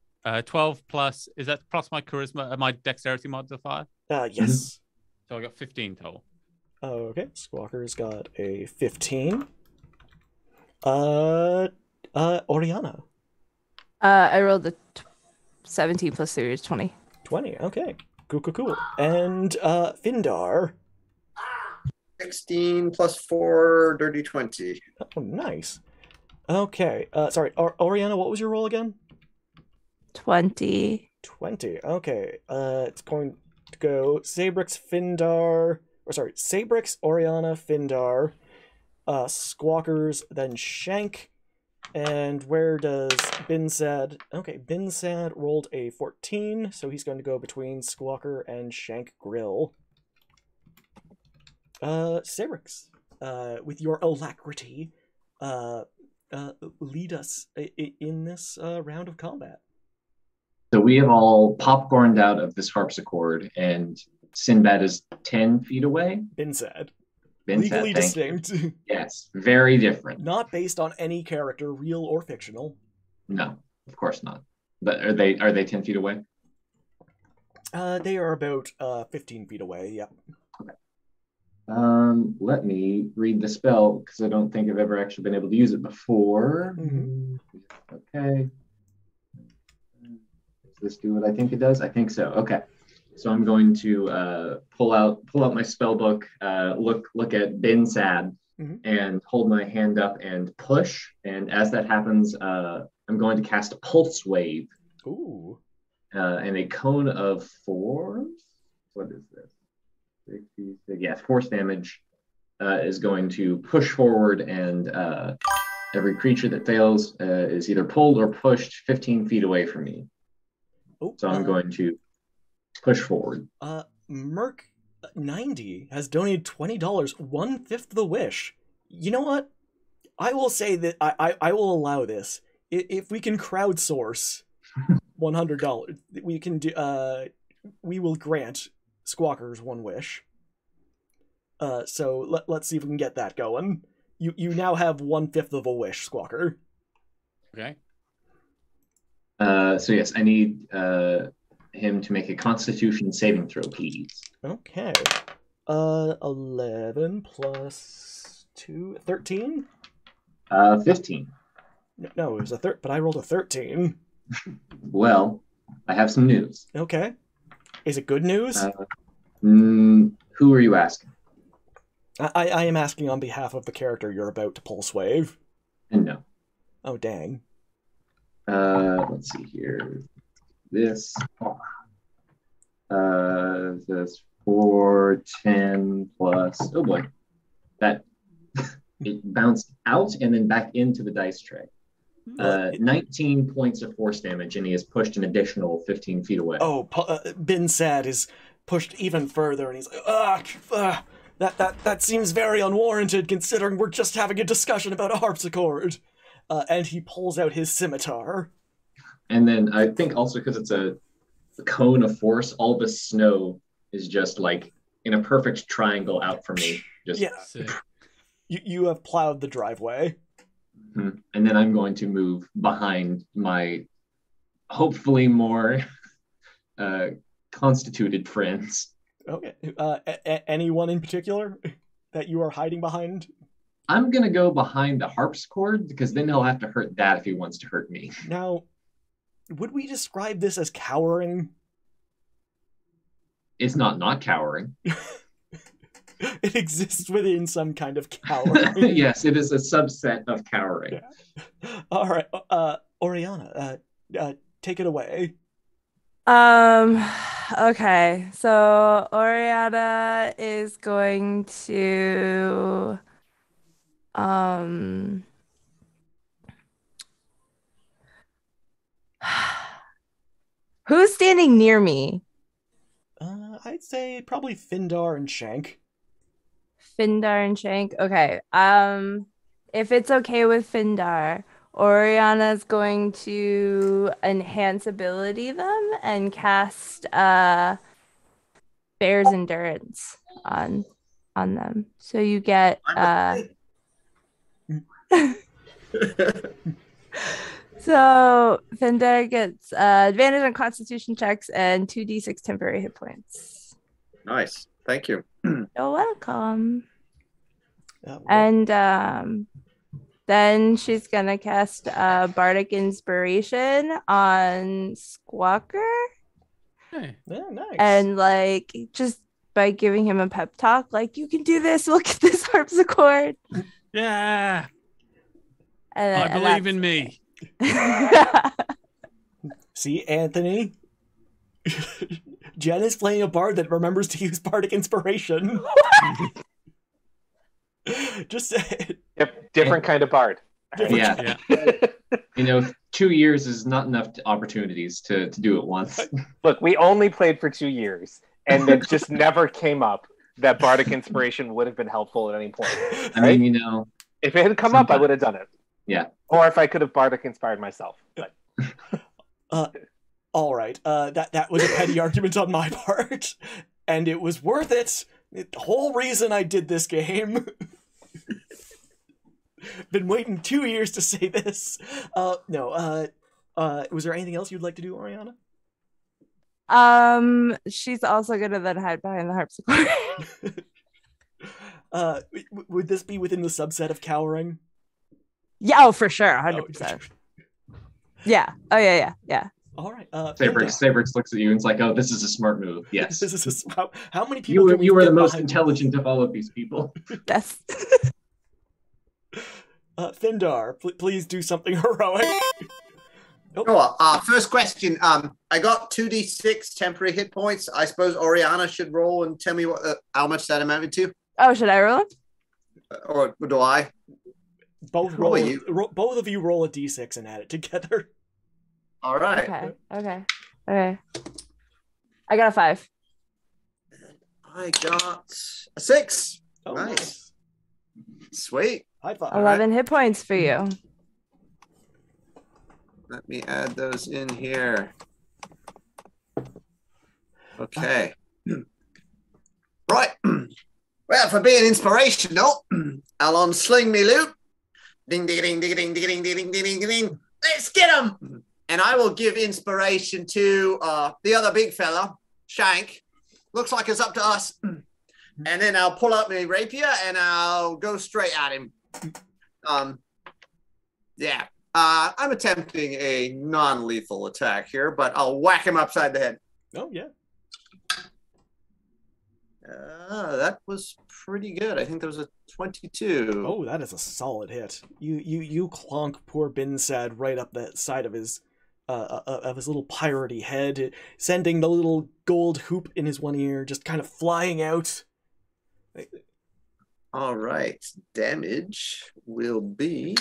12 plus, is that plus my charisma, my dexterity modifier? Yes. So I got 15 total. Okay, Squawker's got a 15. Oriana. I rolled a 17 plus 3 is 20. 20, okay. Cool. And Findar. 16 plus 4, dirty 20. Oh, nice. Okay, sorry, Oriana, what was your roll again? 20. 20, okay. It's going to go Sabrix, Oriana, Findar, Squawkers, then Shank, and where does Binsad... Okay, Binsad rolled a 14, so he's going to go between Squawker and Shank Grill. Sabrix, with your alacrity, lead us in this round of combat. So we have all popcorned out of this harpsichord, and Sinbad is 10 feet away. Been said. Been Legally said, thank you. distinct. Yes, very different. Not based on any character, real or fictional. No, of course not. But are they 10 feet away? They are about 15 feet away, yep. Okay. Let me read the spell, because I don't think I've ever actually been able to use it before. Okay. Does this do what I think it does? I think so. Okay. So I'm going to pull out my spell book, look at Bin Sad, and hold my hand up and push. And as that happens, I'm going to cast a Pulse Wave. Ooh. And a cone of force. What is this? 66, yeah, force damage is going to push forward, and every creature that fails is either pulled or pushed 15 feet away from me. Oh, so I'm going to push forward. Merc90 has donated $20, 1/5 of the wish. You know what? I will say that I will allow this. If we can crowdsource $100, we can do. We will grant Squawkers one wish. So let's see if we can get that going. You now have 1/5 of a wish, Squawker. Okay. So yes, I need him to make a Constitution saving throw, please. Okay. 11 plus 2, 13. 15. No, it was a but I rolled a 13. Well, I have some news. Okay. Is it good news? Who are you asking? I am asking on behalf of the character you're about to pulse wave. And no. Oh, dang. Let's see here. This. This 4, 10 plus. Oh boy. That. It bounced out and then back into the dice tray. 19 points of force damage, and he is pushed an additional 15 feet away. Oh, Bin Sad is pushed even further, and he's like, that seems very unwarranted, considering we're just having a discussion about a harpsichord. And he pulls out his scimitar. And then I think also because it's a cone of force, all the snow is just like in a perfect triangle out from me. Just yeah. You have plowed the driveway. Mm-hmm. And then I'm going to move behind my hopefully more constituted friends. Okay. Anyone in particular that you are hiding behind? I'm going to go behind the harpsichord, because then he'll have to hurt that if he wants to hurt me. Now, would we describe this as cowering? It's not cowering. It exists within some kind of cowering. Yes, it is a subset of cowering. Yeah. All right, Oriana, take it away. Okay, so Oriana is going to who's standing near me? I'd say probably Findar and Shank. Findar and Shank. Okay. If it's okay with Findar, Oriana's going to enhance ability them and cast Bear's Endurance on them. So you get So Findar gets advantage on Constitution checks and 2d6 temporary hit points. Nice. Thank you. You're welcome. And then she's gonna cast Bardic Inspiration on Squawker. Hey. Yeah, nice. And like just by giving him a pep talk, like, you can do this, look at this harpsichord. Yeah. I believe in me. See, Anthony? Jen is playing a bard that remembers to use Bardic Inspiration. Just say it. Different kind of bard. Yeah. 2 years is not enough opportunities to do it once. Look, we only played for 2 years, and it just never came up that Bardic Inspiration would have been helpful at any point. Right? I mean, if it had come up, I would have done it. Yeah. Or if I could have Bardic inspired myself. But. All right. That was a petty argument on my part, and it was worth it. The whole reason I did this game. Been waiting 2 years to say this. No. Was there anything else you'd like to do, Oriana? She's also gonna then hide behind the harpsichord. Would this be within the subset of cowering? Yeah, oh, for sure, 100%. Yeah. Oh, yeah. All right. Sabrix looks at you and it's like, "Oh, this is a smart move." Yes. This is how many people? You were the most intelligent of all of these people. Yes. Findar, please do something heroic. Oh, first question. I got 2d6 temporary hit points. I suppose Oriana should roll and tell me how much that amounted to. Oh, should I roll? Or do I? Both both of you roll a d6 and add it together. All right. Okay. I got a 5. I got a 6. Oh, nice. Sweet. High five. 11 hit points for you. Let me add those in here. Okay. Right. Well, for being inspirational, I'll unsling me loop. Ding, ding, ding, ding, ding, ding, ding, ding, ding, ding. Let's get him. And I will give inspiration to the other big fella, Shank. Looks like it's up to us. And then I'll pull out my rapier and I'll go straight at him. Yeah. I'm attempting a non-lethal attack here, but I'll whack him upside the head. Oh, yeah. That was pretty good. I think there was a 22. Oh, that is a solid hit. You clonk poor Binsad right up the side of his little piratey head, sending the little gold hoop in his one ear just kind of flying out. All right. Damage will be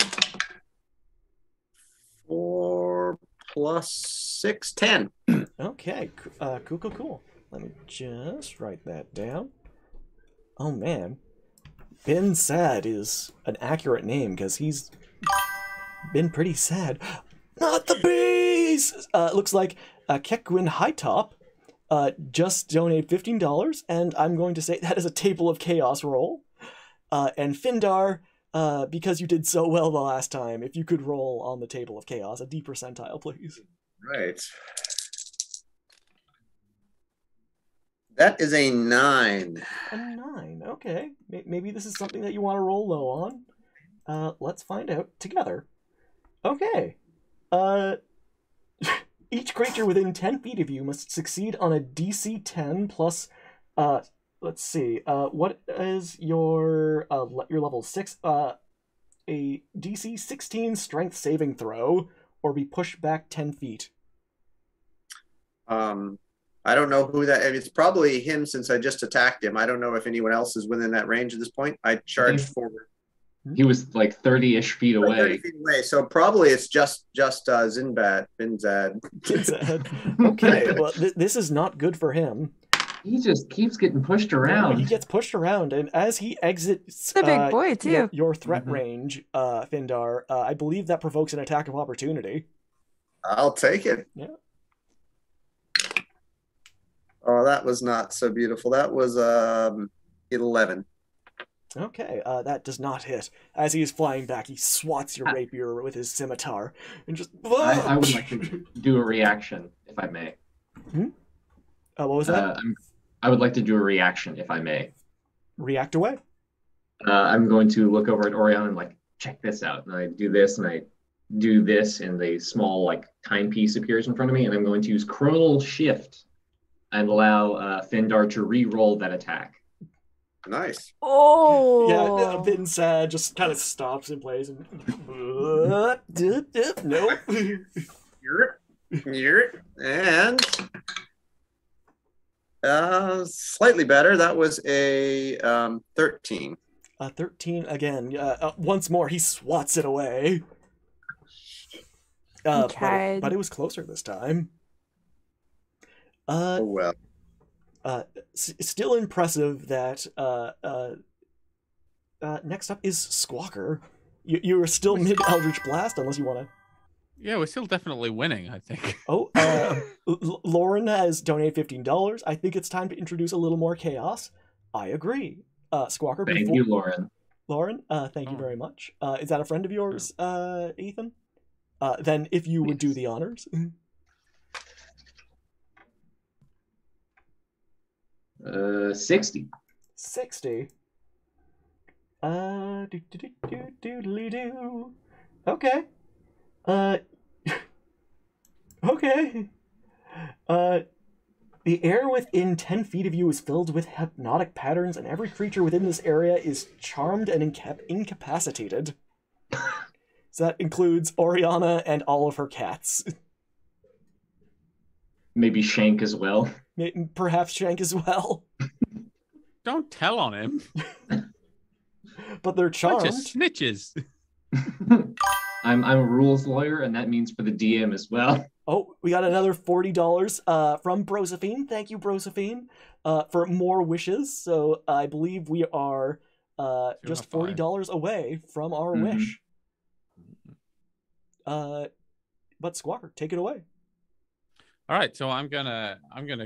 4 plus 6, 10. Okay. Cool. Let me just write that down. Oh, man. Ben Sad is an accurate name because he's been pretty sad. Not the bees! Looks like Kekwin Hightop just donated $15, and I'm going to say that is a Table of Chaos roll. And Findar, because you did so well the last time, if you could roll on the Table of Chaos, a D percentile, please. Right. That is a 9. A 9, okay. Maybe this is something that you want to roll low on. Let's find out together. Okay. Each creature within 10 feet of you must succeed on a DC 10 plus, let's see, what is your level 6? A DC 16 strength saving throw, or be pushed back 10 feet. I don't know who that. It's probably him since I just attacked him. I don't know if anyone else is within that range at this point. I charged forward. He was like 30-ish feet away. 30 feet away. So probably it's just Zinbad, Binzad. Okay, well, this is not good for him. He just keeps getting pushed around. He gets pushed around, and as he exits a big boy too. Your threat range, Findar, I believe that provokes an attack of opportunity. I'll take it. Yeah. Oh, that was not so beautiful. That was 11. Okay, that does not hit. As he is flying back, he swats your rapier with his scimitar and just. I would like to do a reaction, if I may. What was that? I would like to do a reaction, if I may. React away. I'm going to look over at Orion and like check this out, and I do this, and I do this, and the small like timepiece appears in front of me, and I'm going to use Chronal Shift and allow Findar to re-roll that attack. Nice. Oh. Yeah, Vincent just kind of stops in place and nope. And slightly better. That was a 13. 13 again. Once more, he swats it away. But it was closer this time. Oh well. Still impressive that next up is Squawker. You are still mid Eldritch Blast unless you want to. Yeah, we're still definitely winning, I think. Oh, Lauren has donated $15. I think it's time to introduce a little more chaos. I agree. Squawker. Thank you, Lauren. Lauren, thank you very much. Is that a friend of yours, Ethan? Then if you would do the honors. 60. 60. Do. Okay. Okay. The air within 10 feet of you is filled with hypnotic patterns, and every creature within this area is charmed and incapacitated. So that includes Oriana and all of her cats. Maybe Shank as well. Perhaps Shank as well. Don't tell on him. But they're charmed. Bunch of snitches. I'm a rules lawyer, and that means for the DM as well. Oh, we got another $40 from Brosephine. Thank you, Brosephine, for more wishes. So I believe we are just $40 away from our wish. But Squawker, take it away. All right, so I'm gonna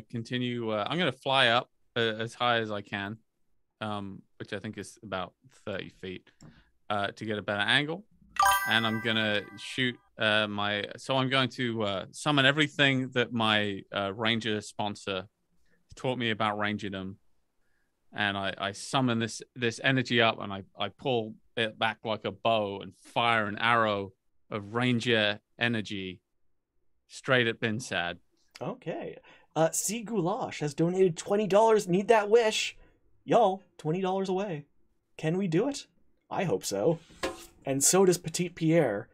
continue. I'm gonna fly up as high as I can, which I think is about 30 feet, to get a better angle. And I'm gonna shoot So I'm going to summon everything that my ranger sponsor taught me about rangerdom, and I summon this energy up, and I pull it back like a bow and fire an arrow of ranger energy straight at Binsad. Okay. C. Goulash has donated $20. Need that wish. Y'all, $20 away. Can we do it? I hope so. And so does Petite Pierre.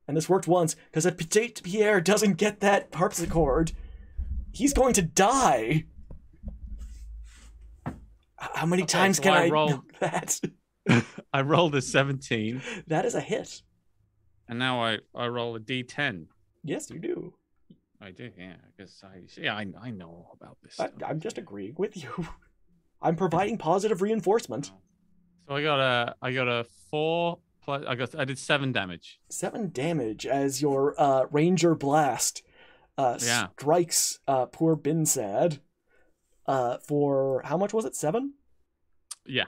And this worked once, because if Petite Pierre doesn't get that harpsicord, he's going to die. How many times can I roll that? I rolled a 17. That is a hit. And now I roll a D10. Yes, you do. I do, yeah. Because I know about this stuff. I'm just agreeing with you. I'm providing positive reinforcement. So I got a 4 plus. I did 7 damage. 7 damage as your ranger blast strikes poor Binsad. For how much was it? 7? Yeah.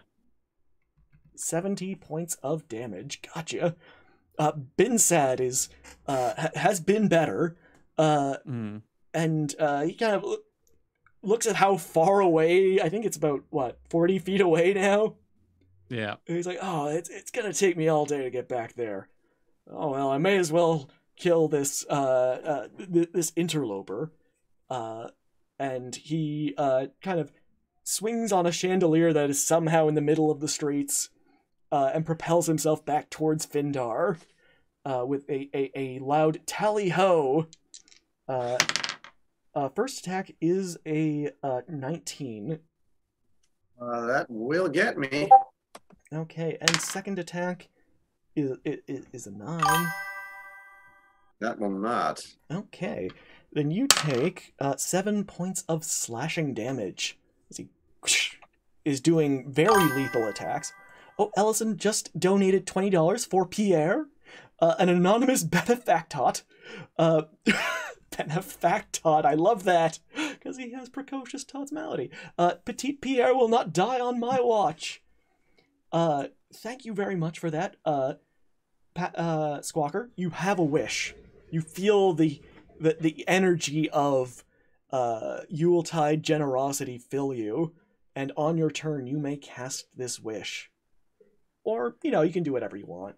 70 points of damage. Gotcha. Binsad is has been better. And he kind of looks at how far away. I think it's about 40 feet away now. Yeah. And he's like, oh, it's gonna take me all day to get back there. Oh well, I may as well kill this this interloper. And he kind of swings on a chandelier that is somehow in the middle of the streets, and propels himself back towards Findar, with a loud tally-ho. First attack is a 19. That will get me. Okay, and second attack is a 9. That will not. Okay, then you take 7 points of slashing damage as he is doing very lethal attacks. Oh, Ellison just donated $20 for Pierre, an anonymous benefactot. Benefactot, I love that, because he has precocious Todd's malady. Petite Pierre will not die on my watch. Thank you very much for that, Squawker. You have a wish. You feel the energy of Yuletide generosity fill you, and on your turn you may cast this wish. Or, you can do whatever you want.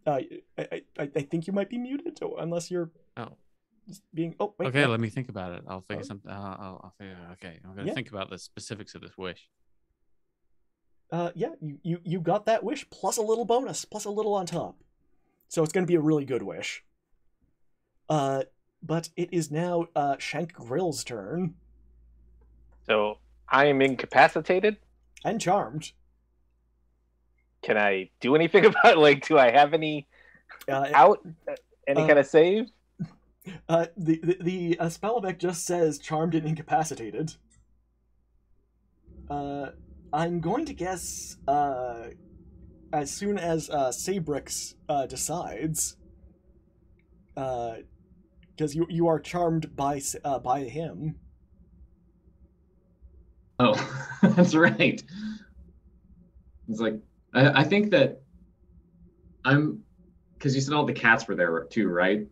I think you might be muted, unless you're being... Oh, wait. Okay, let me think about it. I'll figure something... I'll figure... Okay, I'm going to think about the specifics of this wish. Yeah, you got that wish, plus a little bonus, plus a little on top. So it's going to be a really good wish. But it is now Shank Grill's turn. So I am incapacitated? And charmed. Can I do anything about it? Do I have any any kind of save? The spell effect just says charmed and incapacitated. I'm going to guess as soon as Sabrix decides, because you are charmed by him. Oh, that's right. It's like I think that because you said all the cats were there too, right?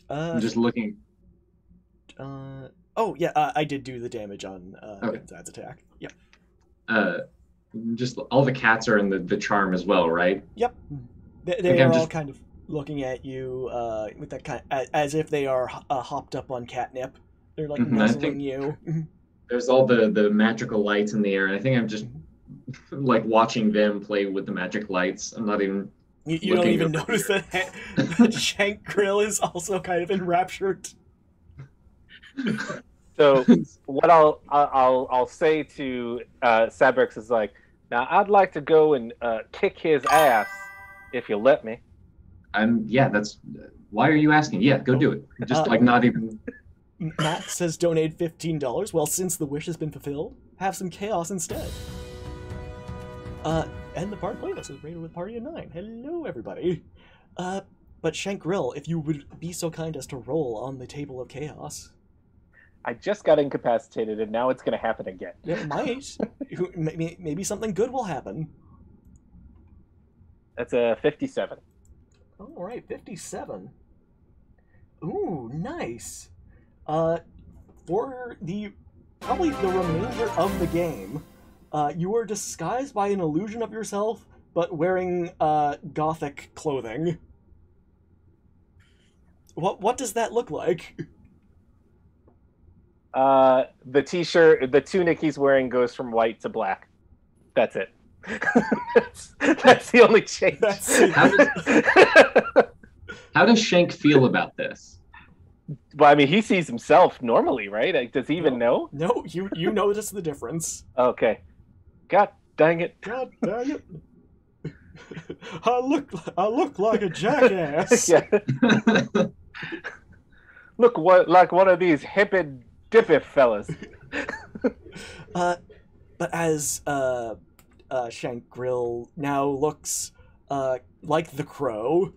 I'm just looking. Oh yeah, I did do the damage on Bensad's attack. Yep. Just all the cats are in the charm as well, right? Yep. They are all kind of looking at you with that kind as if they are hopped up on catnip. They're like nuzzling you. There's all the magical lights in the air, and I think I'm just like watching them play with the magic lights. I'm not even. You don't even notice that Shank Grill is also kind of enraptured. So what I'll say to Sabrix is like, now I'd like to go and kick his ass if you let me. Yeah, that's why are you asking? Yeah, go do it. Just like not even. Max has donated $15. Well, since the wish has been fulfilled, have some chaos instead. And the party playlist is rated with party of 9. Hello, everybody. But Shank Grill, if you would be so kind as to roll on the table of chaos. I just got incapacitated, and now it's going to happen again. It might. Maybe something good will happen. That's a 57. All right, 57. Ooh, nice. For probably the remainder of the game, you are disguised by an illusion of yourself, but wearing gothic clothing. What does that look like? The t-shirt, the tunic he's wearing goes from white to black. That's it. That's the only change. How does Shank feel about this? Well, I mean, he sees himself normally, right? Like, does he even know? No, you notice the difference. Okay. God dang it. God dang it. I look like a jackass. Yeah. Look like one of these hippie dippy fellas. But as Shank Grill now looks like the Crow,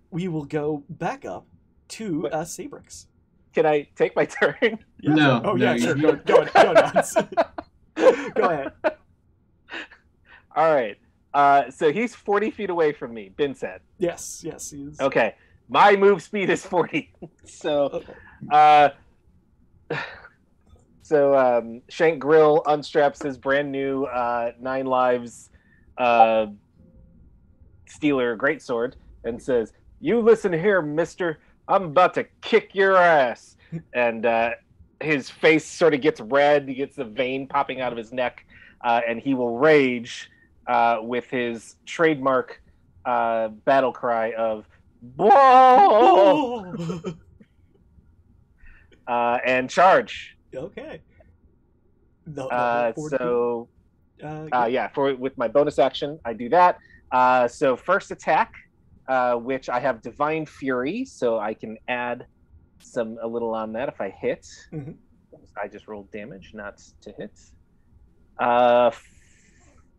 we will go back up to Sabrix. Can I take my turn? Yeah. No. Oh, no, yeah, sure. Go nuts. Go ahead. All right. So he's 40 feet away from me, Ben said. Yes, he is. Okay. My move speed is 40. So, Okay. Shank Grill unstraps his brand new 9 lives Steeler greatsword and says, "You listen here, mister. I'm about to kick your ass." And his face sort of gets red. He gets a vein popping out of his neck, and he will rage with his trademark battle cry of "Whoa!" And charge. Okay. With my bonus action, I do that. So first attack, which I have Divine Fury, so I can add a little on that if I hit. Mm-hmm. I just rolled damage, not to hit.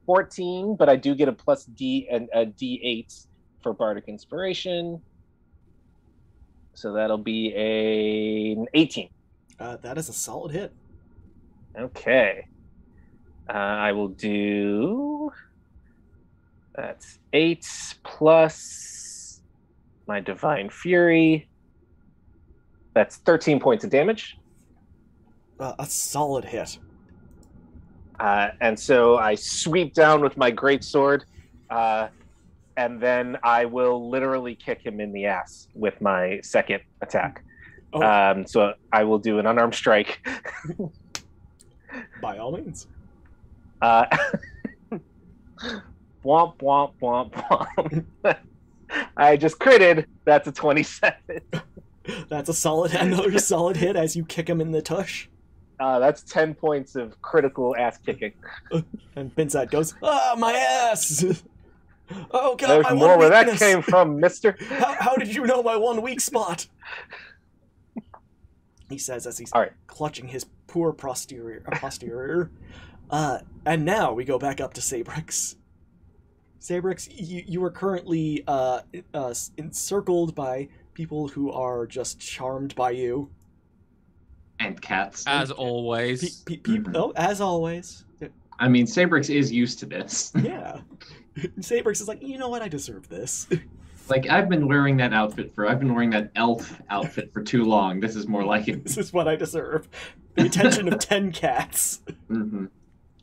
14, but I do get a plus D and a D8 for Bardic Inspiration. So that'll be an 18. That is a solid hit. Okay. I will do... That's 8 plus my Divine Fury. That's 13 points of damage. A solid hit. And so I sweep down with my greatsword, and then I will literally kick him in the ass with my second attack. Oh. So I will do an unarmed strike. By all means. Womp, womp, womp, womp. I just critted. That's a 27. That's another solid hit as you kick him in the tush. That's 10 points of critical ass kicking. And Pinsat goes, my ass! Oh, God, There's my more one where weakness. that came from, mister. How did you know my one weak spot? He says as he's clutching his poor posterior. And now we go back up to Sabrix. Sabrix, you are currently encircled by people who are just charmed by you. And cats. As always. Oh, as always. I mean, Sabrix is used to this. Yeah. Sabrix is like, you know what? I deserve this. Like, I've been wearing that elf outfit for too long. This is more like it. This is what I deserve. The attention of 10 cats. Mm-hmm.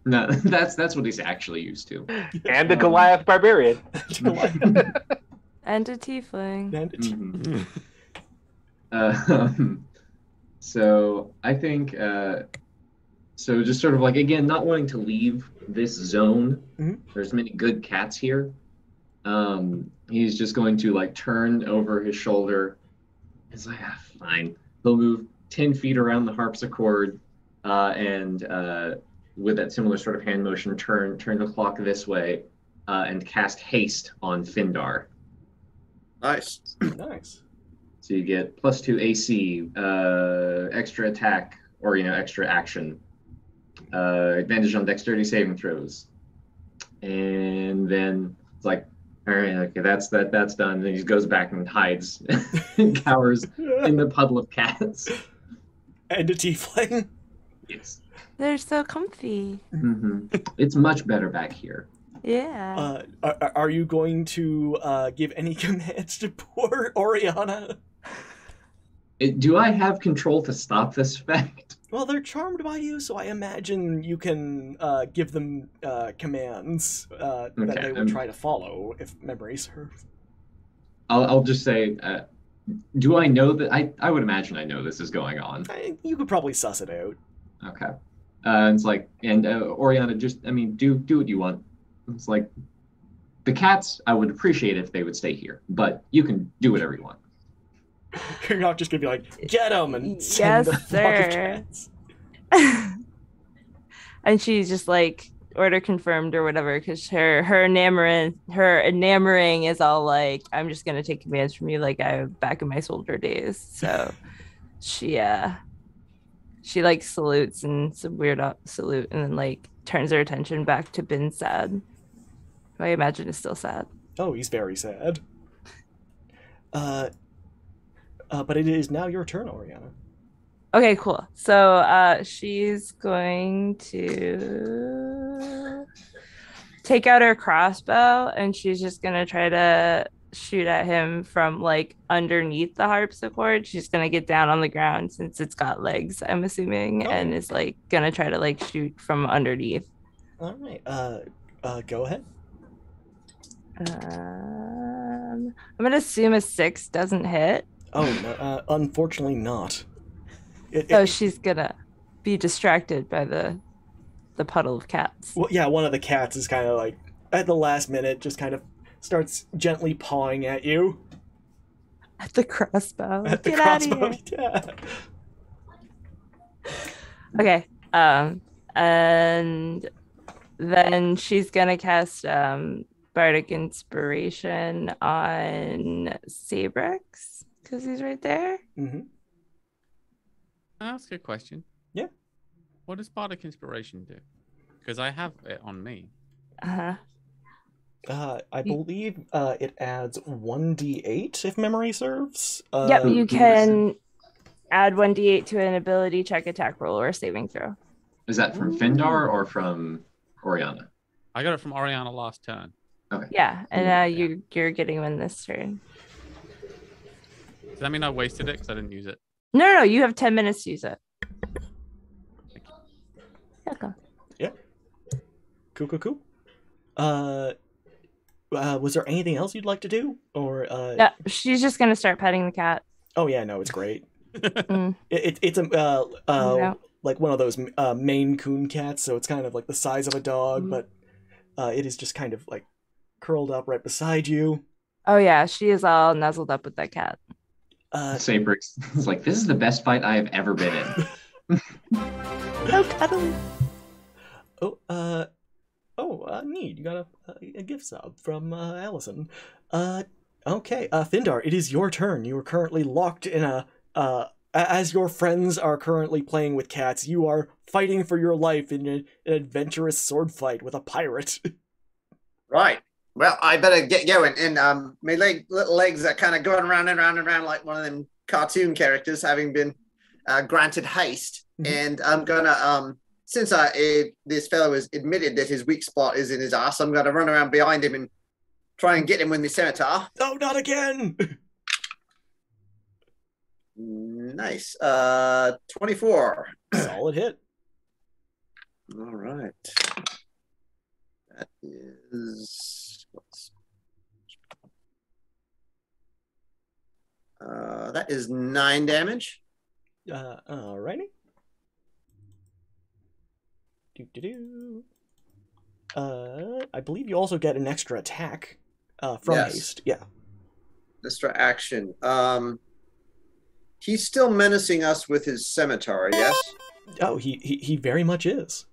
No, that's what he's actually used to. And a Goliath barbarian. And a tiefling. And a tiefling. So I think, so just sort of like, again, not wanting to leave this zone. Mm-hmm. There's many good cats here. He's just going to like turn over his shoulder. It's like, fine. He'll move 10 feet around the harpsicord, and with that similar sort of hand motion, turn the clock this way, and cast haste on Findar. Nice. Nice. So you get +2 AC, extra attack, or extra action, advantage on dexterity saving throws, and then it's like, all right, okay, that's done. And then he goes back and hides, and cowers in the puddle of cats. And a tiefling. Yes. They're so comfy. Mm-hmm. It's much better back here. Yeah. Are you going to give any commands to poor Oriana? Do I have control to stop this effect? Well, they're charmed by you, so I imagine you can give them commands that they will try to follow, if memory serves. I'll just say, do I know that? I would imagine I know this is going on. You could probably suss it out. Okay. It's like, and Oriana, just, do what you want. It's like, the cats, I would appreciate if they would stay here, but you can do whatever you want. You're not just gonna be like, get them and send the flock of cats. And she's just like, order confirmed or whatever, because her enamoring is all like, I'm just gonna take commands from you like I back in my soldier days. So she like salutes and some weird salute, and then like turns her attention back to Bin Sad, who I imagine is still sad. Oh, he's very sad. But it is now your turn, Oriana. Okay, cool. So she's going to take out her crossbow, and she's just gonna try to shoot at him from like underneath the harpsichord. She's gonna get down on the ground since it's got legs, I'm assuming, and is like gonna try to like shoot from underneath. All right. Go ahead. I'm gonna assume a 6 doesn't hit. Oh, no, unfortunately not. She's gonna be distracted by the puddle of cats. Well, yeah, one of the cats is kind of like, at the last minute, just kind of starts gently pawing at you. At the crossbow. At the Get crossbow, out of here. yeah. Okay, and then she's gonna cast Bardic Inspiration on Sabrix, because he's right there. Mm-hmm. Can I ask a question? Yeah. What does Bardic Inspiration do? Because I have it on me. Uh-huh. I believe it adds 1d8, if memory serves. Yep, you can add 1d8 to an ability check, attack roll, or a saving throw. Is that from Findar or from Oriana? I got it from Oriana last turn. Okay. Yeah, and you're getting one this turn. Does that mean I wasted it because I didn't use it? No, you have 10 minutes to use it. Okay. Yeah. Cool. Was there anything else you'd like to do? Or Yeah, she's just gonna start petting the cat. Oh yeah, no, it's great. Mm. It's like one of those Maine Coon cats, so it's kind of like the size of a dog, but it is just kind of like curled up right beside you. Oh yeah, she is all nuzzled up with that cat. Sabrix is like, this is the best fight I have ever been in. So cuddly. Neat. You got a gift sub from Allison. Okay, Findar, it is your turn. You are currently locked in as your friends are currently playing with cats, you are fighting for your life in an adventurous sword fight with a pirate. Right. Well, I better get going. And my little legs are kind of going around and around and around like one of them cartoon characters, having been granted haste. Mhm. And I'm gonna since this fellow has admitted that his weak spot is in his ass, I'm gonna run around behind him and try and get him with my scimitar. No, not again. Nice. 24. Solid hit. All right. That is that is 9 damage. Alrighty. I believe you also get an extra attack from Yes. haste. Yeah. Extra action. He's still menacing us with his scimitar, yes? Oh, he very much is.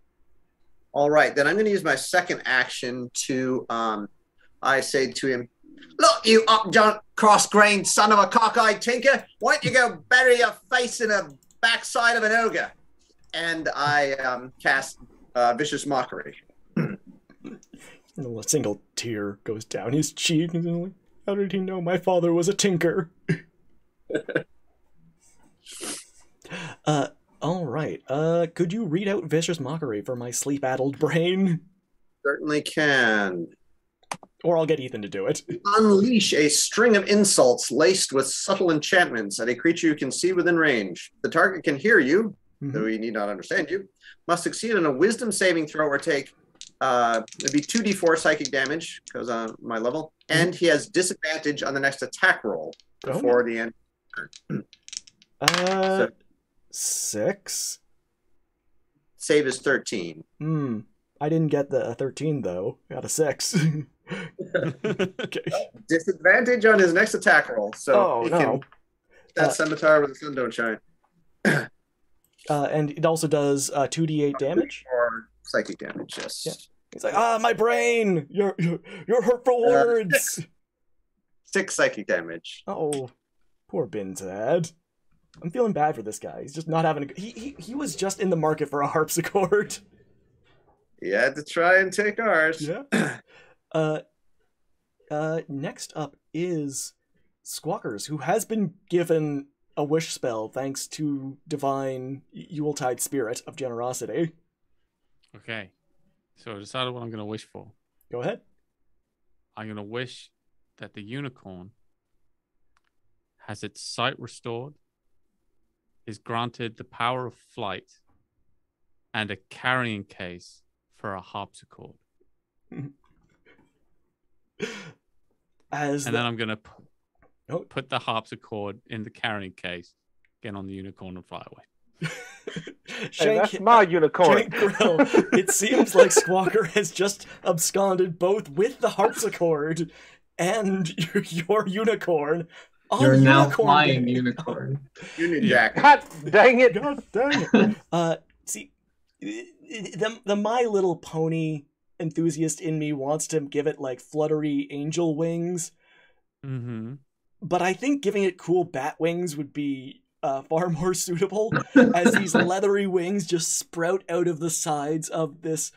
All right, then I'm going to use my second action to, I say to him, look, you up-jumped, cross-grained son of a cockeyed tinker, why don't you go bury your face in the backside of an ogre? And I cast Vicious Mockery. A single tear goes down his cheek. And he's like, how did he know my father was a tinker? All right. Could you read out Vicious Mockery for my sleep-addled brain? Certainly can. Or I'll get Ethan to do it. Unleash a string of insults laced with subtle enchantments at a creature you can see within range. The target can hear you, though he need not understand you. Must succeed on a wisdom saving throw or take it'd be 2d4 psychic damage because on my level, and he has disadvantage on the next attack roll before the end. So, 6. save is 13. I didn't get the 13 though. I got a 6. Okay. Disadvantage on his next attack roll. So Oh no. That scimitar with the sun don't shine. And it also does 2d8 damage. Or psychic damage, yes. Yeah. He's like, my brain! Your hurtful words! 6 psychic damage. Oh, poor Bintad. I'm feeling bad for this guy. He's just not having a... He was just in the market for a harpsicord. He had to try and take ours. Yeah. Next up is Squawkers, who has been given a wish spell thanks to divine Yuletide spirit of generosity. Okay. So I decided what I'm going to wish for. Go ahead. I'm going to wish that the unicorn has its sight restored, is granted the power of flight, and a carrying case for a harpsicord. Then I'm going to put the harpsicord in the carrying case, get on the unicorn and fly away. Hey, that's my unicorn. Shank Grill, it seems like Squawker has just absconded both with the harpsicord and your unicorn. You're now flying unicorn. Union Jack. God dang it. God dang it. See, the My Little Pony enthusiast in me wants to give it like fluttery angel wings. Mm-hmm. But I think giving it cool bat wings would be far more suitable, as these leathery wings just sprout out of the sides of this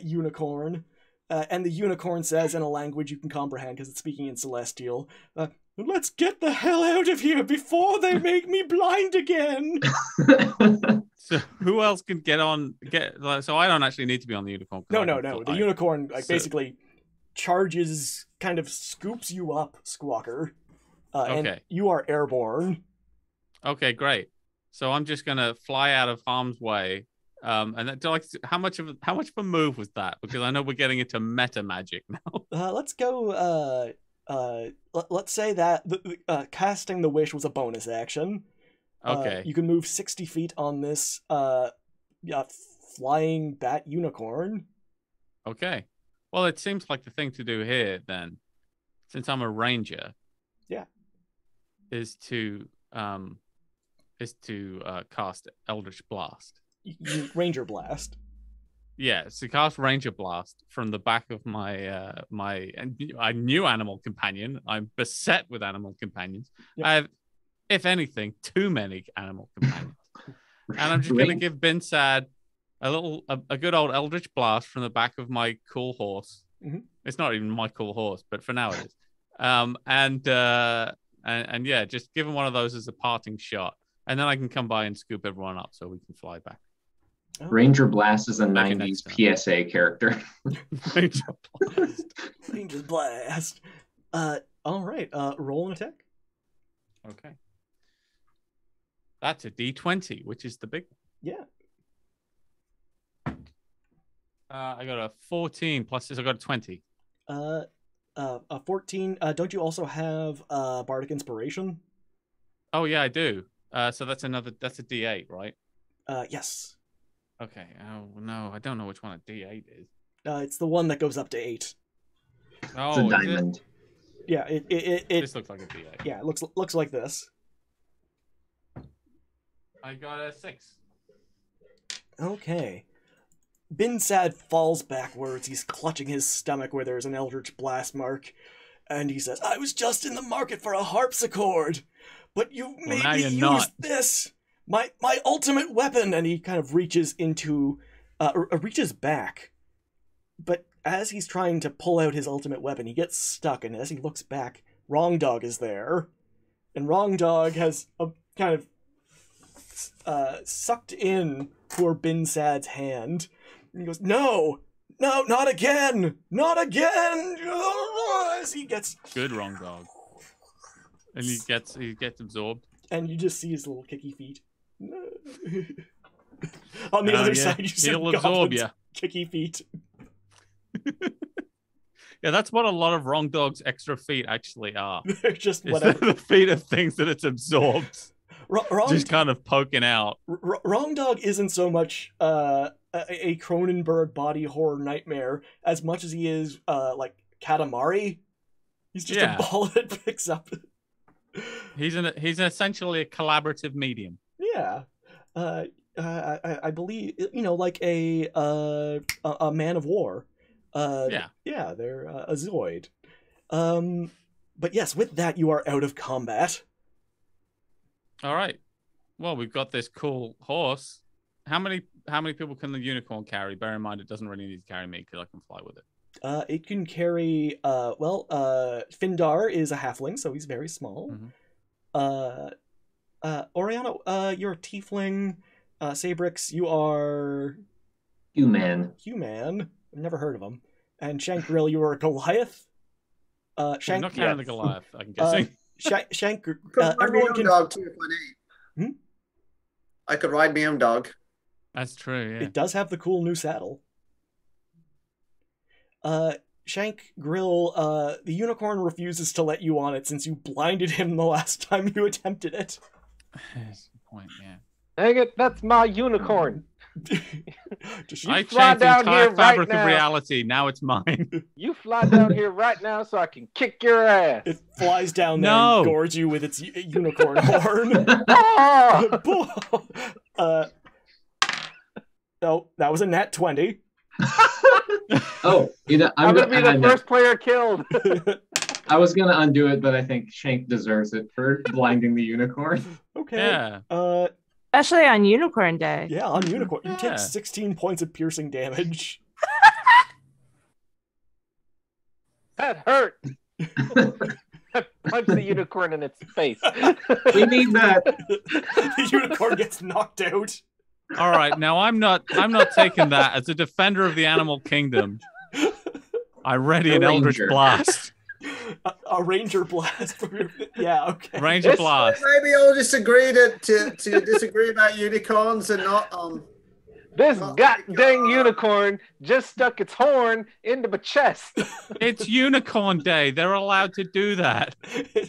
unicorn. And the unicorn says in a language you can comprehend because it's speaking in Celestial, let's get the hell out of here before they make me blind again. So who else can get on? So I don't actually need to be on the unicorn. No. The unicorn basically charges, kind of scoops you up, Squawker. And you are airborne. Okay, great. So I'm just gonna fly out of harm's way. And how much of a move was that? Because I know we're getting into meta magic now. Let's go. Let's say that casting the wish was a bonus action. Okay. You can move 60 feet on this flying bat unicorn. Okay. Well, it seems like the thing to do here then, since I'm a ranger. Yeah. Is to cast Eldritch Blast. Ranger Blast. Yeah, to cast Ranger Blast from the back of my my new animal companion. I'm beset with animal companions. Yep. I have, if anything, too many animal companions. And I'm just going to give Binsad a good old Eldritch Blast from the back of my cool horse It's not even my cool horse, but for now it is. And yeah, just give him one of those as a parting shot, and then I can come by and scoop everyone up so we can fly back. Oh. Ranger Blast is a 90s PSA character. Ranger Blast. Ranger Blast. All right. Roll an attack. Okay. That's a D20, which is the big one. Yeah. I got a 14 plus this. I got a 20. A 14. Don't you also have Bardic Inspiration? Oh yeah, I do. So that's a D8, right? Yes. Okay. Oh no, I don't know which one a D8 is. It's the one that goes up to 8. Oh, It's a diamond. Yeah. It This looks like a D8. Yeah. It looks like this. I got a 6. Okay. Bin Sad falls backwards. He's clutching his stomach where there's an Eldritch Blast mark. And he says, I was just in the market for a harpsicord, but you made me use this, my ultimate weapon. And he kind of reaches back. But as he's trying to pull out his ultimate weapon, he gets stuck. And as he looks back, Wrong Dog is there. And Wrong Dog has a kind of sucked in poor Bin Sad's hand. And he goes, no, not again, not again. As he gets good, Wrong Dog, and he gets absorbed. And you just see his little kicky feet. On the other side, you see absorb you. Kicky feet. Yeah, that's what a lot of Wrong Dog's extra feet actually are. They're just whatever. The feet of things that it's absorbed. Just kind of poking out. Wrong Dog isn't so much a Cronenberg body horror nightmare as much as he is like Katamari. He's just a ball that picks up. He's essentially a collaborative medium. Yeah, I believe like a man of war. Yeah, they're a Zoid. But yes, with that you are out of combat. All right. Well, we've got this cool horse. How many people can the unicorn carry? Bear in mind, it doesn't really need to carry me because I can fly with it. It can carry. Findar is a halfling, so he's very small. Oriana, you're a tiefling. Sabrix, you are human. I've never heard of him. And Shankrill, you are a Goliath. Shank, not carrying the Goliath. I'm guessing. Shank, everyone can dog too if I need. I could ride my own dog. That's true. Yeah. It does have the cool new saddle. Shank Grill, the unicorn refuses to let you on it since you blinded him the last time you attempted it. That's the point. Yeah. Dang it! That's my unicorn. I changed the entire fabric of reality. Now it's mine. You fly down here right now so I can kick your ass. It flies down there and gores you with its unicorn horn. No, that was a nat 20. I'm gonna be the first player killed. I was gonna undo it, but I think Shank deserves it for blinding the unicorn. Okay. Yeah. Especially on Unicorn Day. Yeah, on Unicorn. You take 16 points of piercing damage. That hurt. I punched the unicorn in its face. We need that. The unicorn gets knocked out. All right, now I'm not taking that as a defender of the animal kingdom. I ready an Eldritch Blast. A Ranger Blast. Yeah, okay. Ranger Blast. Maybe I'll just agree to disagree about unicorns and not This goddamn unicorn just stuck its horn into my chest. It's Unicorn Day. They're allowed to do that.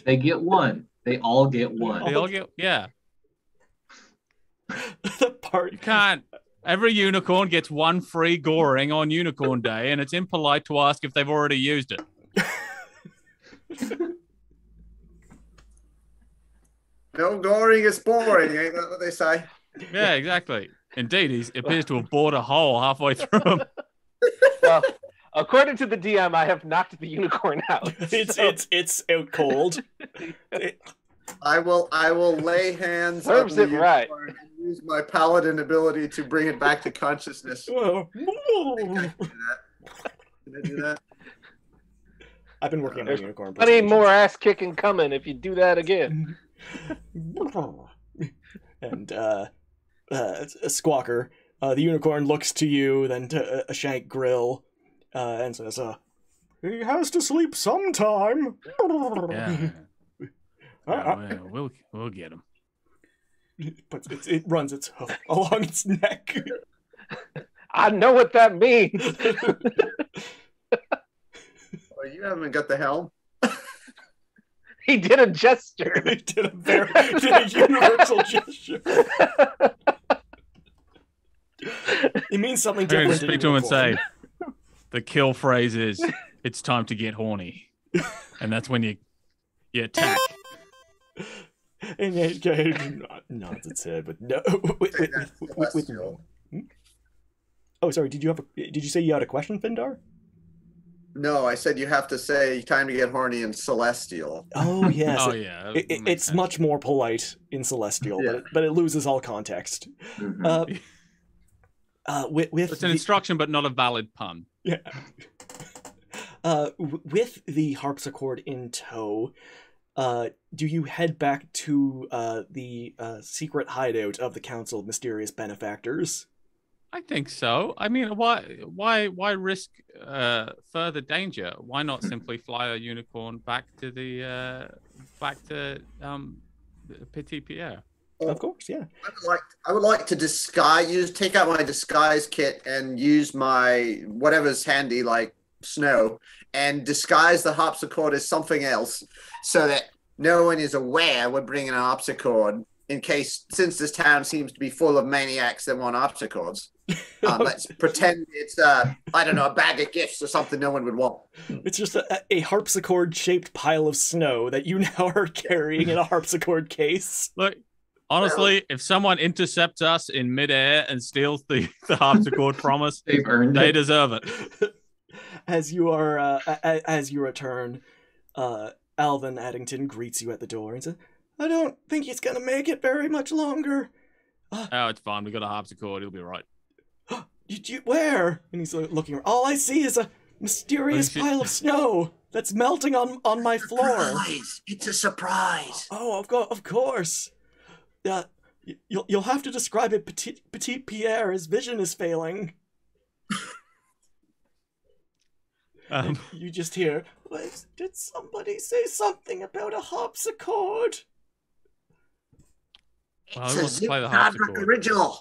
They get one. They all get one. They all get You can't. Every unicorn gets one free goring on Unicorn Day, and it's impolite to ask if they've already used it. No goring is boring, ain't that what they say? Yeah, exactly. Indeed, he appears to have bored a hole halfway through him. Well, according to the DM, I have knocked the unicorn out. It's out cold. I will lay hands Serves on the it right. unicorn and use my paladin ability to bring it back to consciousness. Whoa. Can I do that? I've been working on my unicorn. I need more ass kicking coming if you do that again. And a Squawker, the unicorn looks to you, then to a Shank Grill, and says, "He has to sleep sometime." Yeah. We'll get him. But it runs its hoof along its neck. I know what that means. Well, you haven't got the helm. He did a gesture. He did a universal gesture. It means something We're different. gonna speak to him and say, the kill phrase is, "It's time to get horny," and that's when you attack. And nods its head, but no. With no. Oh, sorry. Did you say you had a question, Findar? No, I said you have to say time to get horny in Celestial. Oh, yes. Oh, yeah. It's much more polite in Celestial, Yeah. but it loses all context. Mhm. With It's an instruction, but not a valid pun. Yeah. With the harpsichord in tow, do you head back to the secret hideout of the Council of Mysterious Benefactors? I think so. I mean, why risk further danger? Why not simply fly a unicorn back to Petite Pierre? Of course, yeah. I would like to take out my disguise kit and use my whatever's handy, like snow, and disguise the harpsichord as something else, so that no one is aware we're bringing an harpsichord. Since this town seems to be full of maniacs that want harpsichords, let's pretend it's I don't know, a bag of gifts or something no one would want. It's just a harpsichord-shaped pile of snow that you now are carrying in a harpsichord case. Look, honestly, if someone intercepts us in midair and steals the harpsichord from us, They've earned they it. deserve it. As you return, Alvin Addington greets you at the door and says, "I don't think he's gonna make it very much longer." Oh, it's fine. We got a harpsichord. He'll be right. Where? And he's looking around. All I see is a mysterious pile of snow that's melting on my floor. Surprise! It's a surprise. Oh, of course. You'll have to describe it, Petite Pierre. His vision is failing. You just hear, "Did somebody say something about a harpsichord?" Well, It's who a wants to play the Hardwick harpsichord? original.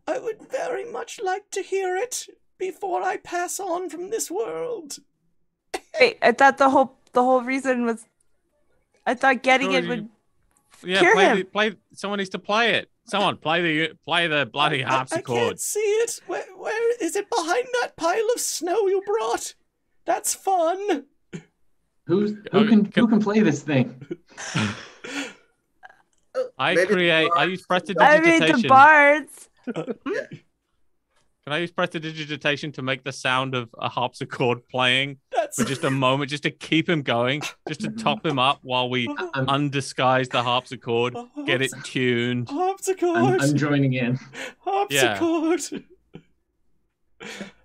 I would very much like to hear it before I pass on from this world. Wait, I thought the whole reason was, I thought getting Sure, it would Yeah, cure him. Someone needs to play it. Someone play the bloody I harpsichord. can't see it. Where is it? Behind that pile of snow you brought? That's fun. Who can play this thing? I use I mean, prestidigitation. the bards. Can I use prestidigitation to make the sound of a harpsichord playing That's for just a moment, just to keep him going, just to top him up while we undisguise the harpsichord, get it tuned? harpsichord. I'm joining in. Harpsichord.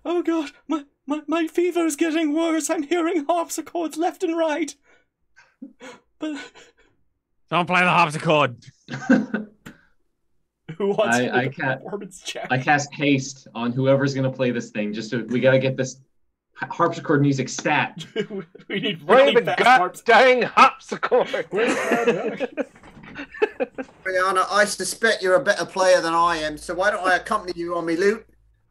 Oh God, my fever's getting worse. I'm hearing harpsichords left and right. But Don't play the harpsichord. who wants to I make a can't- performance check? I cast haste on whoever's gonna play this thing. We gotta get this harpsichord music stat. We need Play really the fast dang harpsichord. Brianna, I suspect you're a better player than I am, so why don't I accompany you on my lute,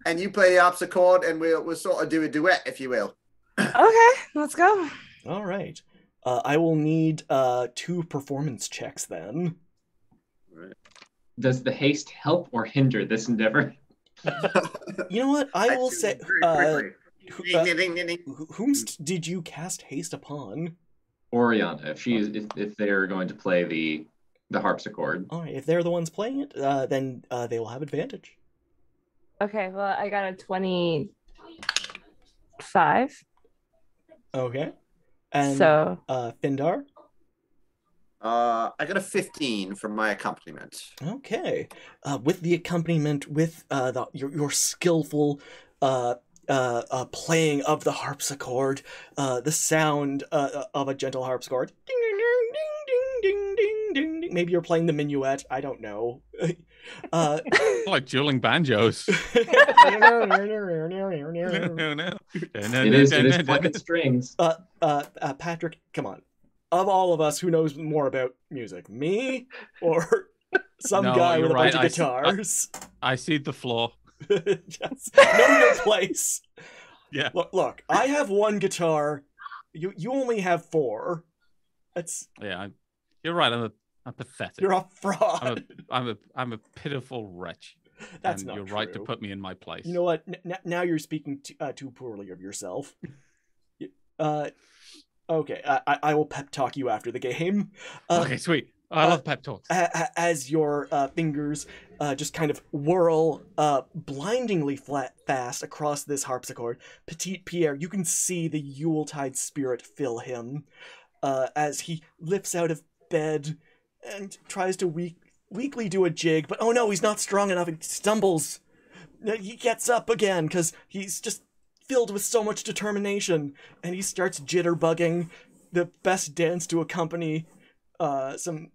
and you play the harpsichord, and we'll sort of do a duet, if you will. Okay, let's go. All right. I will need 2 performance checks then. Does the haste help or hinder this endeavor? You know what? I will say. Very quickly. Ding, ding, ding, ding. Whom did you cast haste upon? Oriana, if they're going to play the harpsichord. All right. If they're the ones playing it, then they will have advantage. Okay, well, I got a 25. Okay. And So Findar. I got a 15 for my accompaniment. Okay. With the accompaniment, with your skillful playing of the harpsichord, the sound of a gentle harpsichord. Ding, ding, ding, ding, ding, ding, ding. Maybe you're playing the minuet. I don't know. Like dueling banjos. It is plucking strings. Patrick, come on. Of all of us, who knows more about music, me or some guy with a bunch of guitars? I see the floor. Just know your place. Yeah. Look, I have one guitar. You only have 4. That's you're right. I'm pathetic. You're a fraud. I'm a pitiful wretch. That's and not you're true. right to put me in my place. You know what? Now you're speaking too poorly of yourself. Okay, I will pep talk you after the game. Okay, sweet. I love pep talks. As your fingers just kind of whirl blindingly fast across this harpsichord, Petite Pierre, you can see the Yuletide spirit fill him as he lifts out of bed and tries to weakly do a jig, but oh no, he's not strong enough. He stumbles. He gets up again because he's just filled with so much determination, and he starts jitterbugging the best dance to accompany some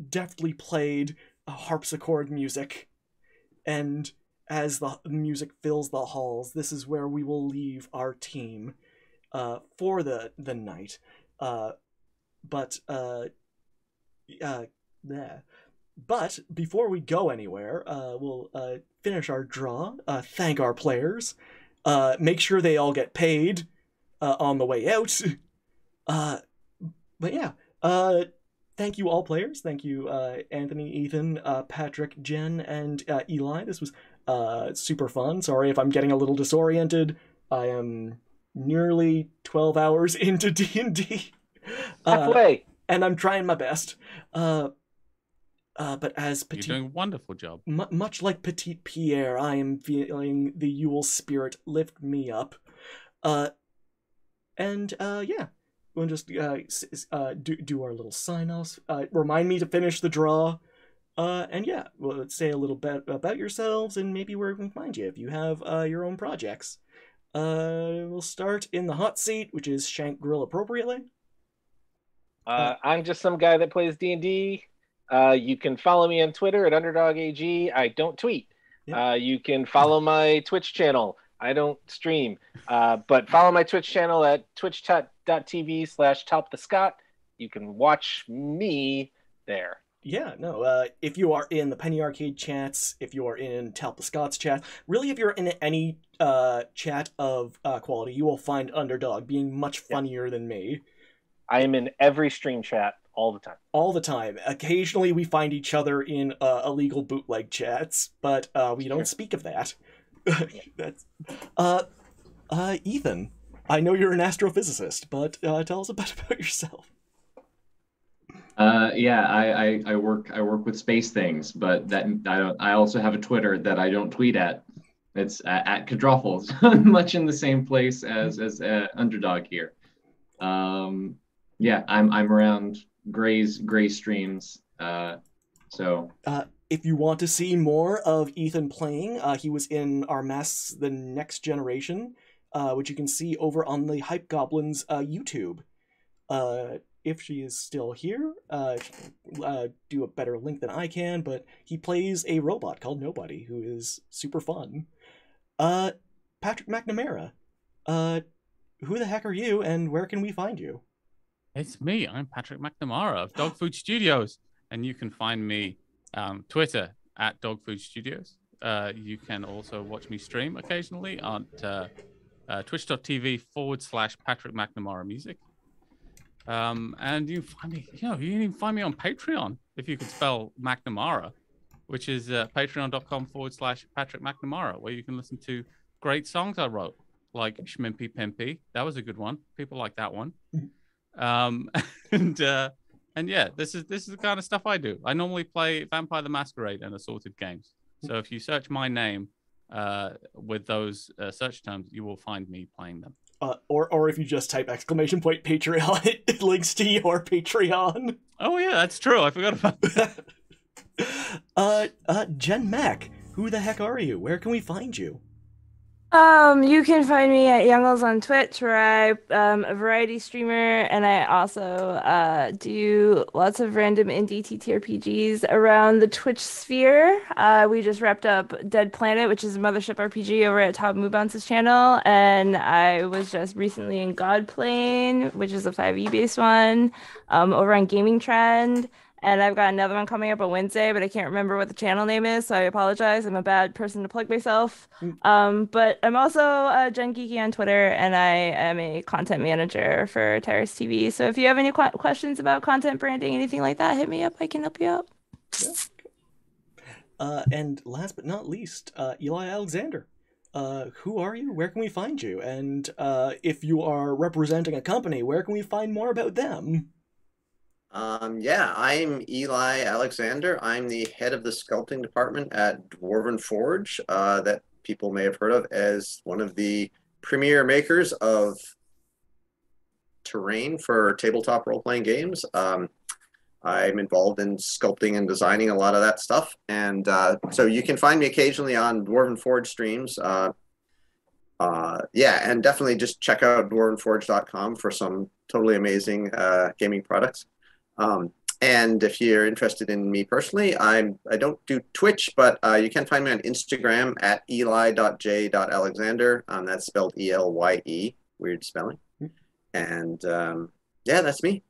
deftly played harpsichord music. And as the music fills the halls, this is where we will leave our team for the night. But before we go anywhere, we'll finish our draw, thank our players, make sure they all get paid on the way out. But yeah, thank you all players. Thank you, Anthony, Ethan, Patrick, Jen, and Eyle. This was super fun. Sorry if I'm getting a little disoriented. I am nearly 12 hours into D&D. Halfway. And I'm trying my best. But as You're doing a wonderful job. Much like Petite Pierre, I am feeling the Yule spirit lift me up. Yeah, we'll just do our little sign-offs. Remind me to finish the draw. And yeah, we'll say a little bit about yourselves and maybe where we can find you if you have your own projects. We'll start in the hot seat, which is Shank Grill appropriately. I'm just some guy that plays D&D. You can follow me on Twitter at UnderdogAG. I don't tweet. Yeah. You can follow my Twitch channel. I don't stream. But follow my Twitch channel at twitch.tv/topthescott. You can watch me there. Yeah, no, if you are in the Penny Arcade chats, if you are in Top the Scott's chat, really if you're in any chat of quality, you will find Underdog being much funnier than me. I am in every stream chat all the time. All the time. Occasionally we find each other in illegal bootleg chats, but we don't speak of that. That's Ethan, I know you're an astrophysicist, but tell us a bit about yourself. I work with space things, but that I also have a Twitter that I don't tweet at. It's at Kadrofle, much in the same place as Underdog here. I'm around Gray streams. If you want to see more of Ethan playing, he was in our Masks the Next Generation, which you can see over on the Hype Goblins YouTube. If she is still here, do a better link than I can, but he plays a robot called Nobody, who is super fun. Patrick McNamara, who the heck are you, and where can we find you? It's me. I'm Patrick McNamara of Dog Food Studios, and you can find me on Twitter at Dog Food Studios. You can also watch me stream occasionally on twitch.tv/Patrick McNamara Music. And you find me, you can even find me on Patreon if you could spell McNamara, which is patreon.com/Patrick McNamara, where you can listen to great songs I wrote, like Schmimpy Pimpy. That was a good one. People like that one. And yeah, this is the kind of stuff I do. I normally play Vampire the Masquerade and assorted games. So if you search my name with those search terms, you will find me playing them. Or if you just type !Patreon, it links to your Patreon. Oh yeah, that's true. I forgot about that. Jen Mack, who the heck are you? Where can we find you? You can find me at Youngles on Twitch, where I'm a variety streamer, and I also do lots of random indie TTRPGs around the Twitch sphere. We just wrapped up Dead Planet, which is a Mothership RPG over at Todd Moonbounce's channel, and I was just recently in Godplane, which is a 5e based one, over on Gaming Trend. And I've got another one coming up on Wednesday, but I can't remember what the channel name is, so I apologize. I'm a bad person to plug myself. But I'm also Jen Geeky on Twitter, and I am a content manager for Terrace TV. So if you have any questions about content branding, anything like that, hit me up. I can help you out. Yeah. And last but not least, Eyle Alexander. Who are you? Where can we find you? And if you are representing a company, where can we find more about them? Yeah, I'm Eyle Alexander. I'm the head of the sculpting department at Dwarven Forge, that people may have heard of as one of the premier makers of terrain for tabletop role-playing games. I'm involved in sculpting and designing a lot of that stuff. And so you can find me occasionally on Dwarven Forge streams. Yeah, and definitely just check out dwarvenforge.com for some totally amazing gaming products. And if you're interested in me personally, I don't do Twitch, but you can find me on Instagram at ely.j.alexander. That's spelled E-L-Y-E, weird spelling. And yeah, that's me.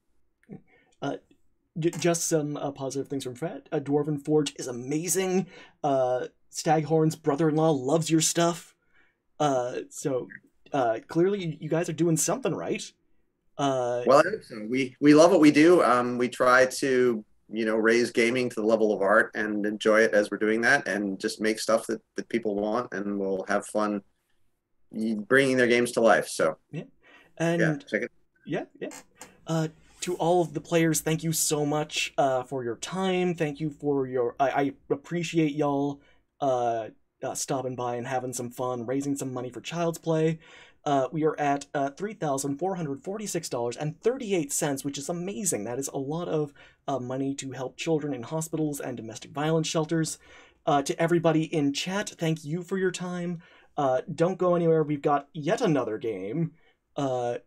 Just some positive things from Fred. Dwarven Forge is amazing. Staghorn's brother-in-law loves your stuff. So clearly you guys are doing something right. Well, I hope so. We love what we do. We try to, raise gaming to the level of art and enjoy it as we're doing that, and just make stuff that people want, and we'll have fun bringing their games to life. So yeah, and yeah, check it. Yeah. To all of the players, thank you so much for your time. Thank you for your. I appreciate y'all stopping by and having some fun, raising some money for Child's Play. We are at $3,446.38, which is amazing. That is a lot of money to help children in hospitals and domestic violence shelters. To everybody in chat, thank you for your time. Don't go anywhere. We've got yet another game.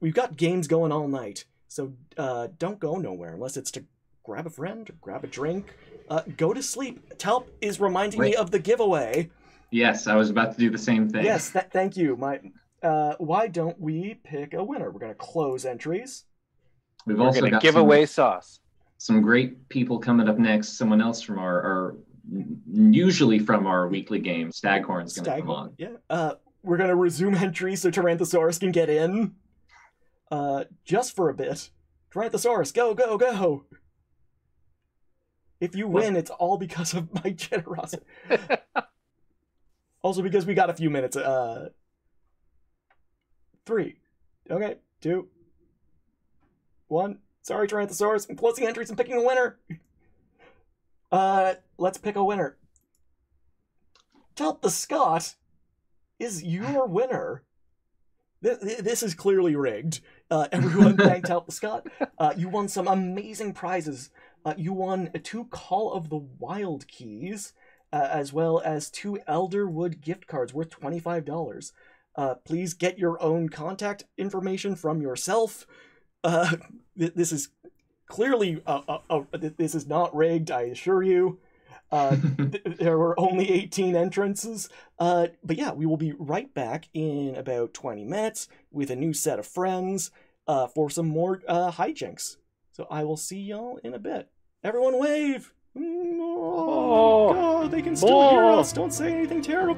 We've got games going all night, so don't go nowhere unless it's to grab a friend or grab a drink. Go to sleep. Talp is reminding me of the giveaway. Yes, I was about to do the same thing. Yes, thank you. Why don't we pick a winner? We're going to close entries. We're also going to give away sauce. Some great people coming up next. Someone else from usually from our weekly game, Staghorn's going to come on. Yeah. We're going to resume entries so Tyrannosaurus can get in. Just for a bit. Tyrannosaurus, go, go, go! If you win, it's all because of my generosity. Also because we got a few minutes. 3. Okay, 2. 1. Sorry, Tyrannosaurus. I'm closing entries and picking a winner. Let's pick a winner. Talp the Scot is your winner. This is clearly rigged. Everyone thank Talp the Scot. You won some amazing prizes. You won 2 Call of the Wild keys, as well as 2 Elderwood gift cards worth $25. Please get your own contact information from yourself. This is clearly, this is not rigged, I assure you. There were only 18 entrances. But yeah, we will be right back in about 20 minutes with a new set of friends for some more hijinks. So I will see y'all in a bit. Everyone wave! Oh God, they can still hear us. Don't say anything terrible.